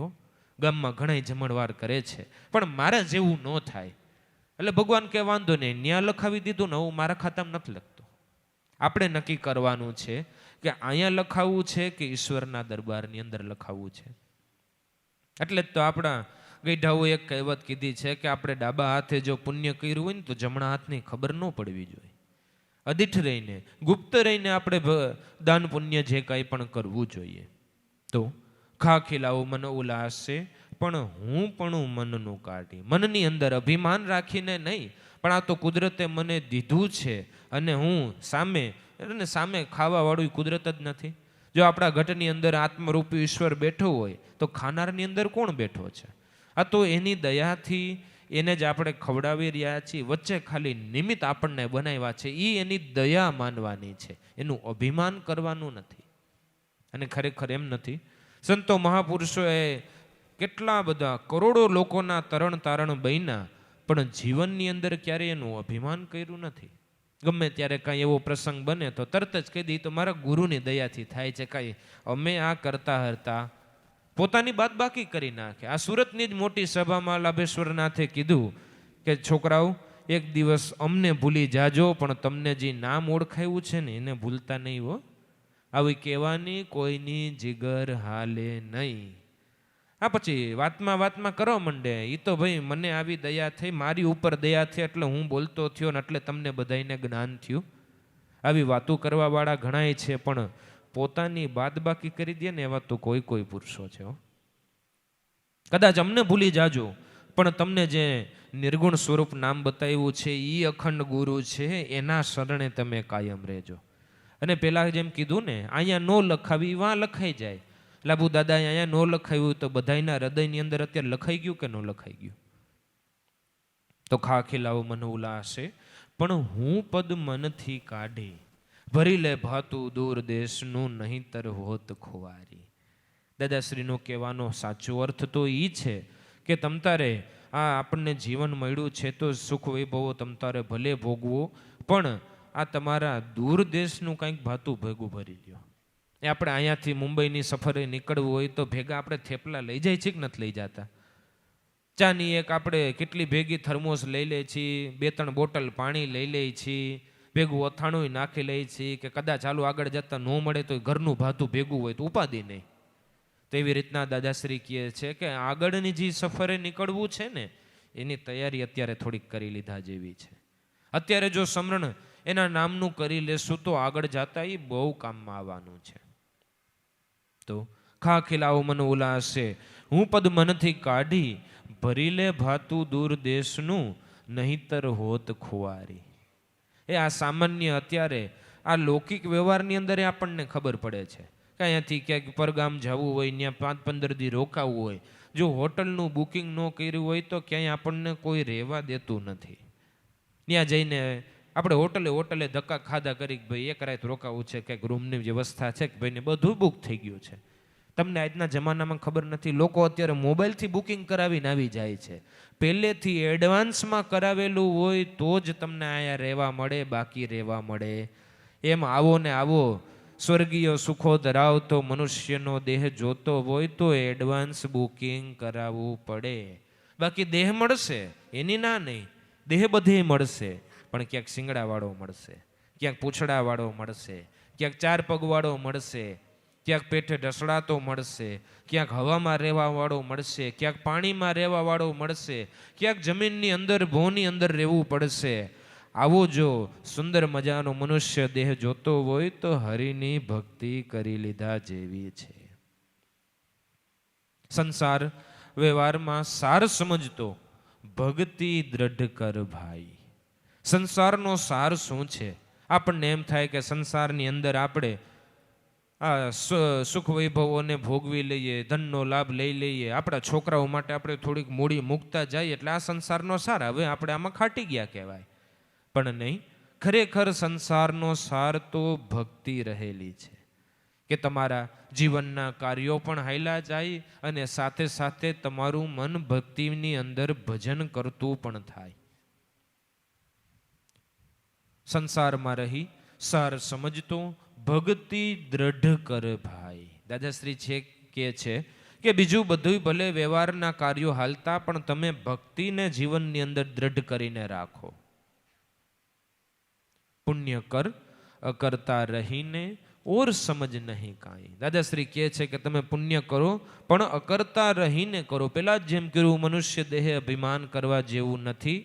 ગામમાં ઘણા જમણવાર કરે છે, પણ મારે જેવું ન થાય. એટલે ભગવાન કે વાંધો નહીં, ન્યા લખાવી દીધું ને, હું મારા ખાતામાં નથી લખતો. આપણે નક્કી કરવાનું છે કે અહીંયા લખાવવું છે કે ઈશ્વરના દરબારની અંદર લખાવવું છે. એટલે જ તો આપણા ગઈઢાઓ એક કહેવત કીધી છે કે આપણે ડાબા હાથે જો પુણ્ય કર્યું હોય ને તો જમણા હાથની ખબર ન પડવી જોઈએ. અદીઠ રહીને, ગુપ્ત રહીને આપણે દાન પુણ્ય જે કાંઈ પણ કરવું જોઈએ. તો ખા ખીલાવો મન ઉલ્લાસે, પણ હું પણ મનનું કાઢી. મનની અંદર અભિમાન રાખીને નહીં, પણ આ તો કુદરતે મને દીધું છે અને હું સામે ખાવાવાળું કુદરત જ નથી. જો આપણા ઘટની અંદર આત્મરૂપી ઈશ્વર બેઠો હોય તો ખાનારની અંદર કોણ બેઠો છે? આ તો એની દયાથી એને જ આપણે ખવડાવી રહ્યા છીએ. વચ્ચે ખાલી નિમિત્ત આપણને બનાવ્યા છે, એ એની દયા માનવાની છે, એનું અભિમાન કરવાનું નથી. અને ખરેખર એમ નથી. સંતો મહાપુરુષોએ કેટલા બધા કરોડો લોકોના તરણ તારણ બન્યા, પણ જીવનની અંદર ક્યારેય એનું અભિમાન કર્યું નથી. ગમે ત્યારે કાંઈ એવો પ્રસંગ બને તો તરત જ કહી દઈએ તો મારા ગુરુની દયાથી થાય છે, કાંઈ અમે આ કરતા હતા. પોતાની બાત બાકી કરી નાખે. આ સુરતની જ મોટી સભામાં લાભેશ્વરનાથે કીધું કે છોકરાઓ, એક દિવસ અમને ભૂલી જાજો, પણ તમને જે નામ ઓળખાયું છે ને એને ભૂલતા નહીં હો. આવી કહેવાની કોઈની જીગર હાલે નહીં. આ પછી વાતમાં કરવા માંડે, એ તો ભાઈ મને આવી દયા થઈ, મારી ઉપર દયા થઈ એટલે હું બોલતો થયો ને એટલે તમને બધાને જ્ઞાન થયું. આવી વાતો કરવાવાળા ઘણાય છે, પણ પોતાની બાદ બાકી કરી દે ને એવા તો કોઈ પુરુષો છે. કદાચ અમને ભૂલી જાજો, પણ તમને જે નિર્ગુણ સ્વરૂપ નામ બતાવ્યું છે એ અખંડ ગુરુ છે, એના શરણે તમે કાયમ રહેજો. અને પેલા જેમ કીધું ને, અહીંયા નો લખાવી વાં લખાઈ જાય. લાભુ દાદા અહીંયા નો લખાયું તો બધાના હૃદયની અંદર અત્યારે લખાઈ ગયું કે ન લખાઈ ગયું? તો ખા ખીલાવો મન ઉલ્લાસે, પણ હું પદ મનથી કાઢી, ભરી લે ભાતું દૂર દેશનું, નહીંતર હોત ખોવારી. દાદાશ્રીનો કહેવાનો સાચો અર્થ તો એ છે કે તમતારે આ આપણને જીવન મળ્યું છે તો સુખ વૈભવો તમતારે ભલે ભોગવો, પણ આ તમારા દૂર દેશનું કંઈક ભાતું ભેગું ભરી લ્યો. એ આપણે અહીંયાથી મુંબઈની સફરે નીકળવું હોય તો ભેગા આપણે થેપલા લઈ જાય છે કે નથી લઈ જતા? ચાની એક આપણે કેટલી ભેગી થર્મોસ લઈ લે છીએ, 2-3 બોટલ પાણી લઈ લે છીએ, ભેગું અથાણું નાખી લે છીએ કે કદાચ ચાલુ આગળ જતા ન મળે તો ઘરનું ભાતું ભેગું હોય તો ઉપાધિ નહીં. તેવી રીતના દાદાશ્રી કહે છે કે આગળની જે સફરે નીકળવું છે ને એની તૈયારી અત્યારે થોડીક કરી લીધા જેવી છે. અત્યારે જો સમરણ એના નામનું કરી લેશું તો આગળ જતા એ બહુ કામમાં આવવાનું છે. તો ખા ખીલાવો મન ઉલ્લાસે હું પદ મનથી કાઢી ભરી લે ભાતું દૂર દેશનું નહીતર હોત ખુવારી. એ આ સામાન્ય અત્યારે આ લૌકિક વ્યવહારની અંદર આપણને ખબર પડે છે કે અહીંયાથી ક્યાંક પરગામ જવું હોય, ત્યાં 5-15 દી રોકાવું હોય, જો હોટલનું બુકિંગ ન કર્યું હોય તો ક્યાંય આપણને કોઈ રહેવા દેતું નથી. ત્યાં જઈને આપણે હોટલે ધક્કા ખાધા કરી કે ભાઈ એક રાત રોકાવું છે, કંઈક રૂમની વ્યવસ્થા છે કે ભાઈને બધું બુક થઈ ગયું છે. તમને આજના જમાનામાં ખબર નથી, લોકો અત્યારે મોબાઈલથી બુકિંગ કરાવીને આવી જાય છે. પહેલેથી એડવાન્સમાં કરાવેલું હોય તો જ તમને અહીંયા રહેવા મળે, બાકી રહેવા મળે. એમ આવો ને આવો સ્વર્ગીય સુખો ધરાવતો મનુષ્યનો દેહ જોતો હોય તો એડવાન્સ બુકિંગ કરાવવું પડે. બાકી દેહ મળશે એની ના નહીં, દેહ બધે મળશે, પણ ક્યાંક શિંગડાવાળો મળશે, ક્યાંક પૂંછડાવાળો મળશે, ક્યાંક 4 પગવાળો મળશે, ક્યાંક પેટે ઢસડાતો મળશે, ક્યાંક હવામાં રહેવાવાળો મળશે, ક્યાંક પાણીમાં રહેવાવાળો મળશે, ક્યાંક જમીનની અંદર ભોની અંદર રહેવું પડશે. આવો જો સુંદર મજાનો મનુષ્ય દેહ જોતો હોય તો હરિની ભક્તિ કરી લીધા જેવી છે. સંસાર વ્યવહારમાં સાર સમજતો ભક્તિ દ્રઢ કર ભાઈ. સંસારનો સાર શું છે? આપણને એમ થાય કે સંસારની અંદર આપણે આ સુખ વૈભવોને ભોગવી લઈએ, ધનનો લાભ લઈ લઈએ, આપણા છોકરાઓ માટે આપણે થોડીક મૂડી મૂકતા જઈએ એટલે આ સંસારનો સાર, હવે આપણે આમાં ખાટી ગયા કહેવાય. પણ નહીં, ખરેખર સંસારનો સાર તો ભક્તિ રહેલી છે કે તમારા જીવનના કાર્યો પણ હાલ્યા જાય અને સાથે સાથે તમારું મન ભક્તિની અંદર ભજન કરતું પણ થાય. સંસારમાં રહી સાર સમજતો ભક્તિ દ્રઢ કર ભાઈ. દાદાશ્રી કહે છે કે બીજું બધું ભલે વ્યવહારના કાર્યો હાલતા પણ તમે ભક્તિને જીવનની અંદર દ્રઢ કરીને રાખો. પુણ્ય કર અકર્તા રહીને ઓર સમજ નહીં કાંઈ. દાદાશ્રી કહે છે કે તમે પુણ્ય કરો પણ અકર્તા રહીને કરો. પેલા જ જેમ કર્યું મનુષ્ય દેહે અભિમાન કરવા જેવું નથી,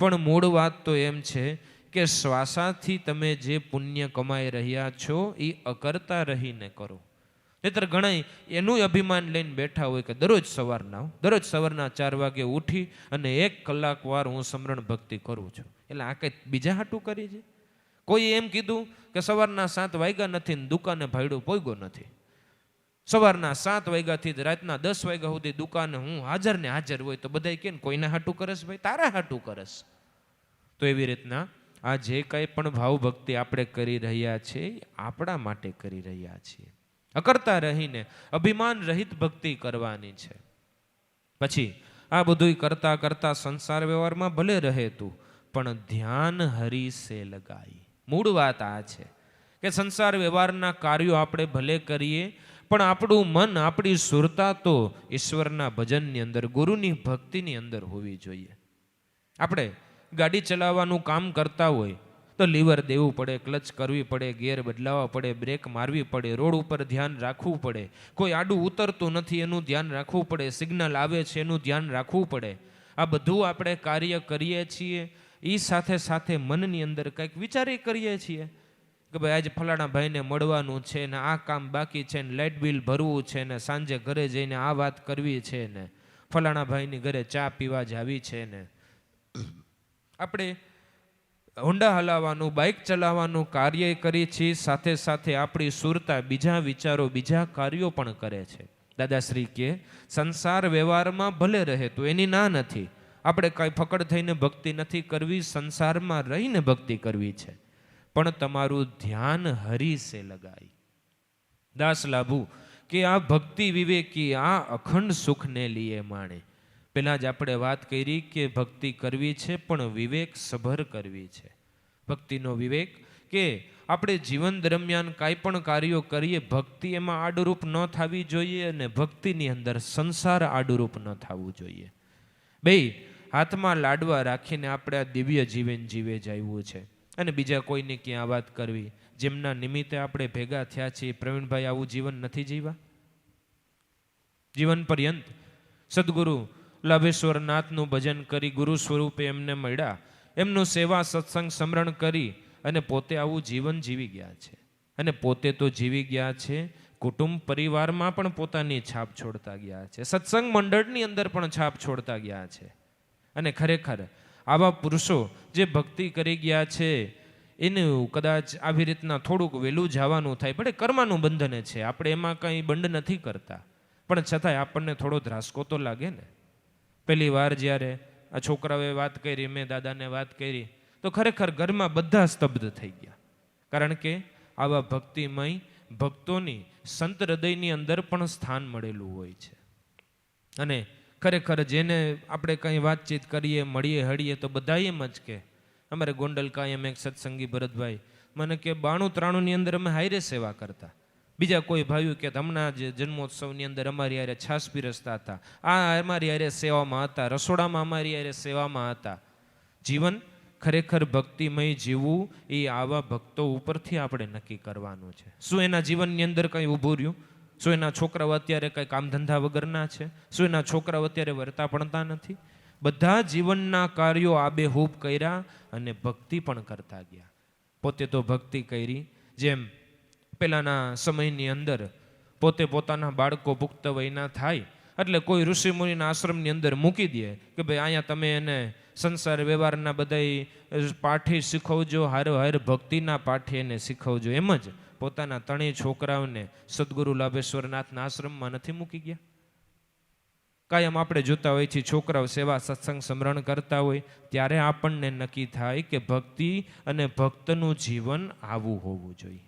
પણ મૂળ વાત તો એમ છે કે શ્વાસાથી તમે જે પુણ્ય કમાઈ રહ્યા છો એ અકર્તા રહીને કરો. નહીતર ઘણા એનું અભિમાન લઈને બેઠા હોય કે દરરોજ સવારના 4 વાગે ઉઠી અને 1 કલાક વાર હું સમરણ ભક્તિ કરું છું. એટલે આ કંઈ બીજા હાટું કરી છે? કોઈ એમ કીધું કે સવારના 7 વાગ્યા નથી ને દુકાને ભાઈડું પોગ્યો નથી. સવારના 7 વાગ્યાથી રાતના 10 વાગ્યા સુધી દુકાને હું હાજર ને હાજર હોય તો બધા કે કોઈના હાટું કરસ ભાઈ, તારા હાટું કરસ. તો એવી રીતના આ જે કંઈ પણ ભાવ ભક્તિ આપણે કરી રહ્યા છીએ આપણા માટે કરી રહ્યા છીએ. અકર્તા રહીને અભિમાન રહિત ભક્તિ કરવાની છે. પછી આ બધું કરતા કરતા સંસાર વ્યવહારમાં ભલે રહે તું પણ ધ્યાન હરી સે લગાઈ. મૂળ વાત આ છે કે સંસાર વ્યવહારના કાર્યો આપણે ભલે કરીએ પણ આપણું મન, આપણી સુરતા તો ઈશ્વરના ભજનની અંદર, ગુરુની ભક્તિની અંદર હોવી જોઈએ. આપણે ગાડી ચલાવવાનું કામ કરતા હોય તો લીવર દેવું પડે, ક્લચ કરવી પડે, ગિયર બદલાવવા પડે, બ્રેક મારવી પડે, રોડ ઉપર ધ્યાન રાખવું પડે, કોઈ આડું ઉતરતું નથી એનું ધ્યાન રાખવું પડે, સિગ્નલ આવે છે એનું ધ્યાન રાખવું પડે. આ બધું આપણે કાર્ય કરીએ છીએ. એ સાથે સાથે મનની અંદર કંઈક વિચારી કરીએ છીએ કે ભાઈ આજે ફલાણા ભાઈને મળવાનું છે ને આ કામ બાકી છે ને લાઇટ બિલ ભરવું છે ને સાંજે ઘરે જઈને આ વાત કરવી છે ને ફલાણા ભાઈની ઘરે ચા પીવા જાવી છે ને આપણે હોન્ડા હલાવવાનું, બાઇક ચલાવવાનું કાર્ય કરીએ છીએ. સાથે સાથે આપણી સુરતા બીજા વિચારો, બીજા કાર્યો પણ કરે છે. દાદાશ્રી કે સંસાર વ્યવહારમાં ભલે રહે તો એની ના નથી, આપણે કાંઈ ફકડ થઈને ભક્તિ નથી કરવી, સંસારમાં રહીને ભક્તિ કરવી છે, પણ તમારું ધ્યાન હરી સે લગાઈ. દાસ લાભુ કે આ ભક્તિ વિવેકી આ અખંડ સુખને લીએ માણે. પહેલાં જ આપણે વાત કરી કે ભક્તિ કરવી છે પણ વિવેક સભર કરવી છે. ભક્તિનો વિવેક કે આપણે જીવન દરમિયાન કાંઈ પણ કાર્યો કરીએ ભક્તિ એમાં આડરૂપ ન થવી જોઈએ અને ભક્તિની અંદર સંસાર આડરૂપ ન થવું જોઈએ. બે હાથમાં લાડવા રાખીને આપણે આ દિવ્ય જીવન જીવે જાવ્યું છે. અને બીજા કોઈને ક્યાં વાત કરવી. જેમના નિમિત્તે આપણે ભેગા થયા છીએ, પ્રવીણભાઈ આવું જીવન નથી જીવા. જીવન પર્યંત સદગુરુ લાભેશ્વરનાથનું ભજન કરી ગુરુ સ્વરૂપે એમને મળ્યા, એમનું સેવા સત્સંગ સ્મરણ કરી અને પોતે આવું જીવન જીવી ગયા છે. અને પોતે તો જીવી ગયા છે, કુટુંબ પરિવારમાં પણ પોતાની છાપ છોડતા ગયા છે, સત્સંગ મંડળની અંદર પણ છાપ છોડતા ગયા છે. અને ખરેખર આવા પુરુષો જે ભક્તિ કરી ગયા છે એનું કદાચ આવી રીતના થોડુંક વહેલું જવાનું થાય, ભલે કર્મનું બંધન છે, આપણે એમાં કંઈ બંધ નથી કરતા, પણ છતાંય આપણને થોડો ધ્રાસકો તો લાગે ને. પહેલી વાર જ્યારે આ છોકરાઓએ વાત કરી, મેં દાદાને વાત કરી, તો ખરેખર ઘરમાં બધા સ્તબ્ધ થઈ ગયા. કારણ કે આવા ભક્તિમય ભક્તોની સંત હૃદયની અંદર પણ સ્થાન મળેલું હોય છે. અને ખરેખર જેને આપણે કંઈ વાતચીત કરીએ, મળીએ, હળીએ તો બધા એમ જ કે, અમારે ગોંડલ કાયમ એક સત્સંગી ભરતભાઈ મને કે 92-93ની અંદર અમે હાયરે સેવા કરતા. બીજા કોઈ ભાઈઓ કે હમણાં જે જન્મોત્સવની અંદર અમારી હારે છાસ પીરસતા હતા, આ અમારી હારે સેવામાં હતા, રસોડામાં અમારી હારે સેવામાં હતા. જીવન ખરેખર ભક્તિમય જીવવું એ આવા ભક્તો ઉપરથી આપણે નક્કી કરવાનું છે. શું એના જીવનની અંદર કંઈ ઊભું રહ્યું? શું એના છોકરાઓ અત્યારે કંઈ કામ ધંધા વગરના છે? શું એના છોકરાઓ અત્યારે વર્તા પડતા નથી? બધા જીવનના કાર્યો આબેહૂબ કર્યા અને ભક્તિ પણ કરતા ગયા. પોતે તો ભક્તિ કરી, જેમ પહેલાંના સમયની અંદર પોતે પોતાના બાળકો પુખ્ત વયના થાય એટલે કોઈ ઋષિમુનિના આશ્રમની અંદર મૂકી દે કે ભાઈ અહીંયા તમે એને સંસાર વ્યવહારના બધા પાઠે શીખવજો, હાર ભક્તિના પાઠે એને શીખવજો. એમ જ પોતાના ત્રણેય છોકરાઓને સદગુરુ લાભેશ્વરનાથના આશ્રમમાં નથી મૂકી ગયા. કાયમ આપણે જોતા હોય છે, છોકરાઓ સેવા સત્સંગ સ્મરણ કરતા હોય ત્યારે આપણને નક્કી થાય કે ભક્તિ અને ભક્તનું જીવન આવું હોવું જોઈએ.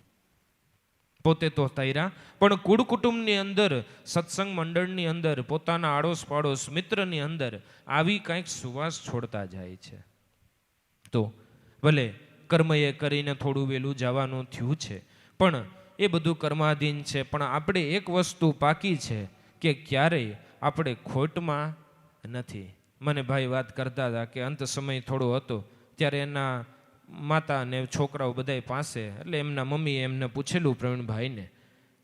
પોતે તો તૈરા, પણ કુળ કુટુંબની અંદર, સત્સંગ મંડળની અંદર, પોતાના આડોશ પાડોશ મિત્રની અંદર આવી કંઈક સુવાસ છોડતા જાય છે. તો ભલે કર્મ એ કરીને થોડું વહેલું જવાનું થયું છે, પણ એ બધું કર્માધીન છે. પણ આપણે એક વસ્તુ પાકી છે કે ક્યારેય આપણે ખોટમાં નથી. મને ભાઈ વાત કરતા હતા કે અંત સમય થોડો હતો ત્યારે એના માતા અને છોકરાઓ બધાય પાસે, એટલે એમના મમ્મીએ એમને પૂછેલું, પ્રવીણભાઈને,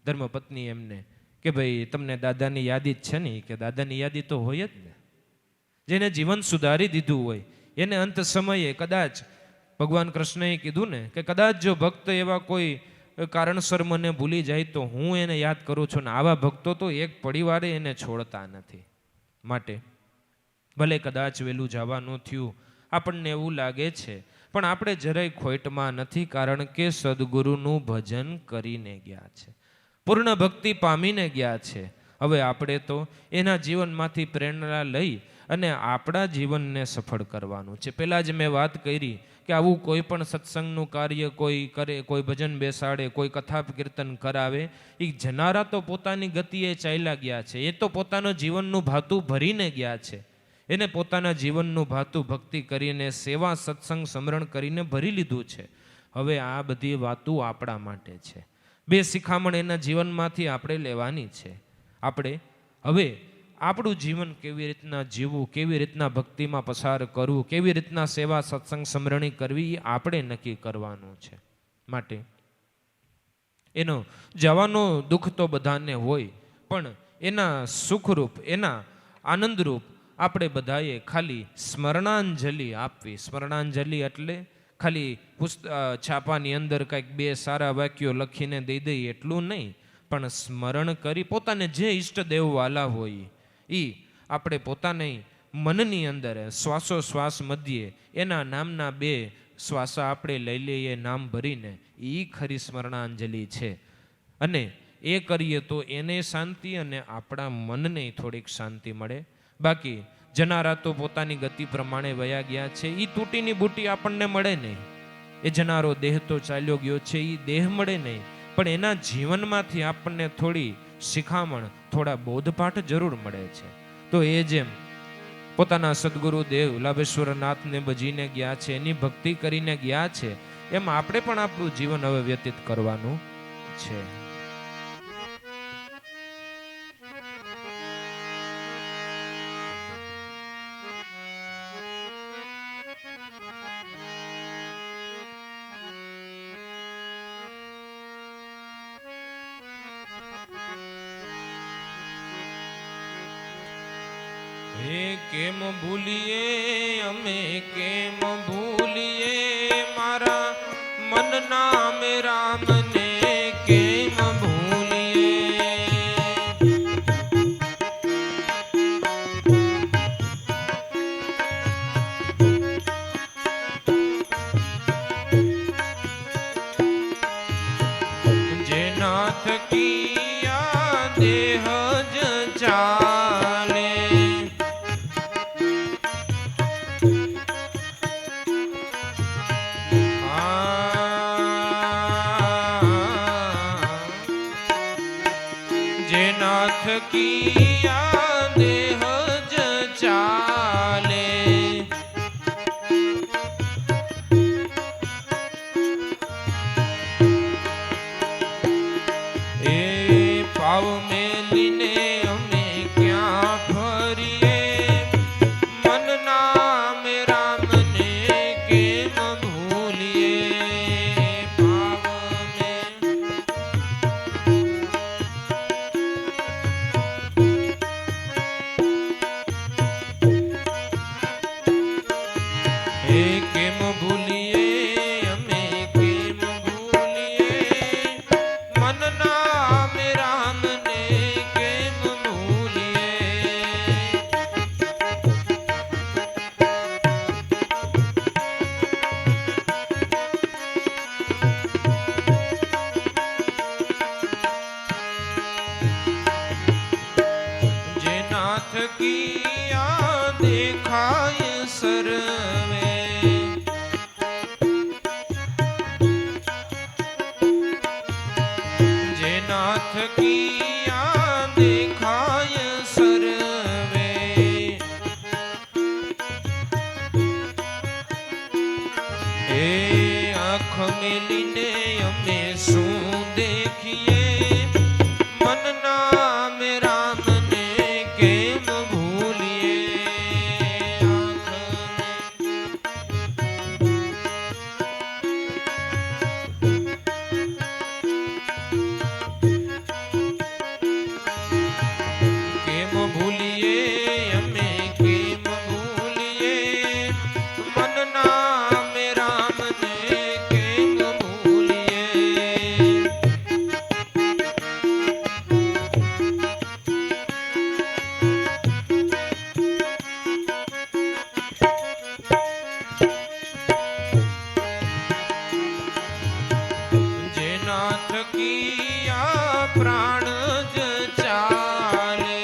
ધર્મપત્ની એમને, કે ભાઈ તમને દાદાની યાદી જ છે ને? કે દાદાની યાદી તો હોય જ ને. જેને જીવન સુધારી દીધું હોય એને અંત સમયે કદાચ ભગવાન કૃષ્ણએ કીધું ને કે કદાચ જો ભક્ત એવા કોઈ કારણસર મને ભૂલી જાય તો હું એને યાદ કરું છું, ને આવા ભક્તો તો એક પરિવારે એને છોડતા નથી. માટે ભલે કદાચ વહેલું જવાનું થયું, આપણને એવું લાગે છે, પણ આપણે જરાય ખોટમાં નથી, કારણ કે સદગુરુનું ભજન કરીને ગયા છે, પૂર્ણ ભક્તિ પામીને ગયા છે. હવે આપણે તો એના જીવનમાંથી પ્રેરણા લઈ અને આપણા જીવનને સફળ કરવાનું છે. પહેલાં જ મેં વાત કરી કે આવું કોઈ પણ સત્સંગનું કાર્ય કોઈ કરે, કોઈ ભજન બેસાડે, કોઈ કથા કીર્તન કરાવે, એ જનારા તો પોતાની ગતિએ ચાલ્યા ગયા છે, એ તો પોતાનું જીવનનું ભાતું ભરીને ગયા છે. એને પોતાના જીવનનું ભાતું ભક્તિ કરીને, સેવા સત્સંગ સ્મરણ કરીને ભરી લીધું છે. હવે આ બધી વાતો આપણા માટે છે. બે શિખામણ એના જીવનમાંથી આપણે લેવાની છે. આપણે હવે આપણું જીવન કેવી રીતના જીવવું, કેવી રીતના ભક્તિમાં પસાર કરવું, કેવી રીતના સેવા સત્સંગ સ્મરણી કરવી, એ આપણે નક્કી કરવાનું છે. માટે એનો જવાનો દુઃખ તો બધાને હોય, પણ એના સુખરૂપ, એના આનંદરૂપ આપણે બધાએ ખાલી સ્મરણાંજલિ આપવી. સ્મરણાંજલિ એટલે ખાલી છાપાની અંદર કંઈક બે સારા વાક્યો લખીને દઈ દઈએ એટલું નહીં, પણ સ્મરણ કરી પોતાને જે ઈષ્ટદેવ વાલા હોય એ આપણે પોતાની મનની અંદર શ્વાસોશ્વાસ મધ્યે એના નામના બે શ્વાસા આપણે લઈ લઈએ નામ ભરીને, એ ખરી સ્મરણાંજલિ છે. અને એ કરીએ તો એને શાંતિ અને આપણા મનને થોડીક શાંતિ મળે. બાકી જનારા તો પોતાની ગતિ પ્રમાણે વયા ગયા છે, એ તૂટીની બૂટી આપણને મળે નહીં. એ જનારો દેહ તો ચાલ્યો ગયો છે, એ દેહ મળે નહીં, પણ એના જીવનમાંથી આપણને થોડી શિખામણ, થોડા બોધપાઠ જરૂર મળે છે. તો એ જેમ પોતાના સદગુરુ દેવ લાભેશ્વરનાથને ભજીને ગયા છે, એની ભક્તિ કરીને ગયા છે, એમ આપણે પણ આપણું જીવન હવે વ્યતીત કરવાનું છે. હે કેમ ભૂલીએ અમે કેમ ભૂલીએ મારા મનના મે રામને કેમ ભૂલીએ. જે નાથ કિયા દેહ જ ચાલે જે નાથ કિયા દેહ જ ચાલે એ પાવ મેલીને અમે ક્યાં ફરીએ મનના મે રામને કેમ ભૂલીએ. પાવ હે કેમ ભૂલીએ અમે કેમ ભૂલીએ મનના મે રામને કેમ ભૂલીએ. જે નાથ કિયા દેખાય સરવે જે નાથ કિયા દેખાય સરવે એ આંખ મેલીને અમે શું દેખીએ મનના મે રામને કેમ ભૂલીએ. કેમ ભૂલીએ અમે કેમ ભૂલીએ મનના મે રામને કેમ ભૂલીએ. જે નાથ કિયા પ્રાણ જ ચાલે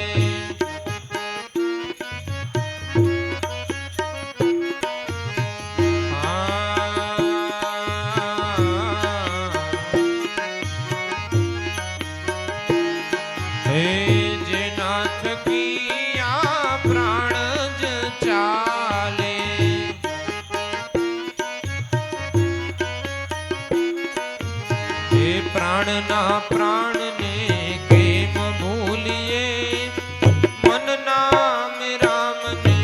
હે જે નાથ કિયા પ્રાણ જ ચાલે એ પ્રાણના પ્રાણને કેમ ભૂલીએ મનના મે રામને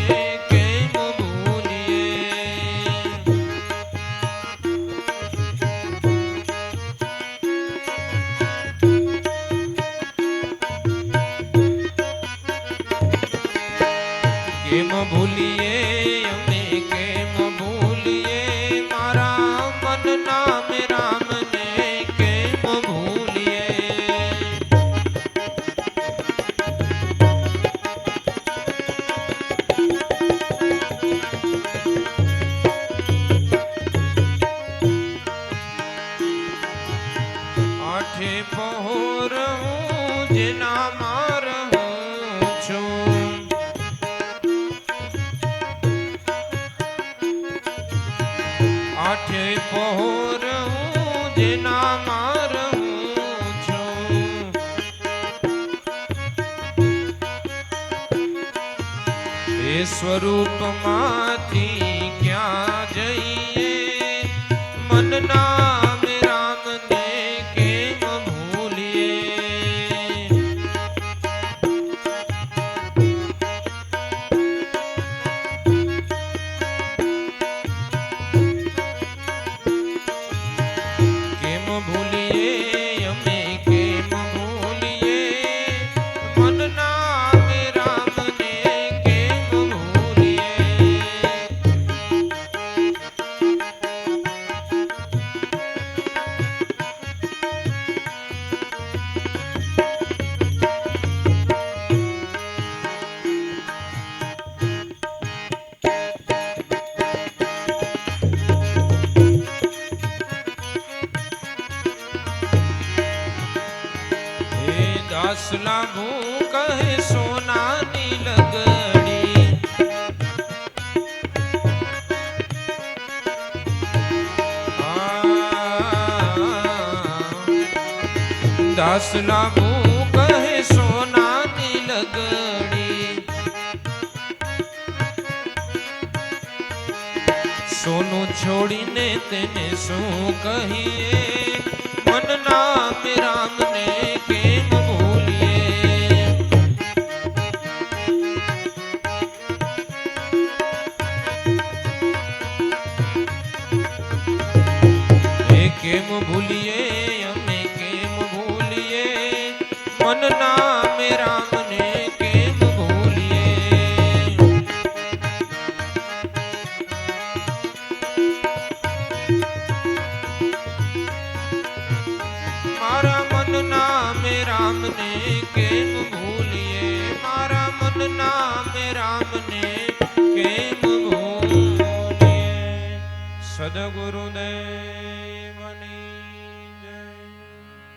કેમ ભૂલીએ. કેમ ભૂલીએ અમે કેમ ભૂલીએ મારા મનના મે રામને કેમ ભૂલીએ. આઠે પહોર હું જેના માં રહું છું આઠે પહોર હું જેના માં રહું છું એ સ્વરૂપમાંથી ક્યાં જઈએ મનના મે રામને કેમ ભૂલીએ. કેમ ભૂલીએ અમે કેમ ભૂલીએ મનના મે રામને કેમ લાભુ કહે સોનાની લગડી દાસ લાભુ કહે સોનાની લગડી સોનું છોડીને તેને શું કહીએ મન નામ રામને કેમ ભૂલીએ એ કેમ ભૂલીએ અમે કેમ ભૂલીએ મન નામ રામને કેમ ભૂલીએ મારા મન નામે રામને કેમ ભૂલીએ મારા મન નામે રામને કેમ ભૂલીએ સદગુરુદેવ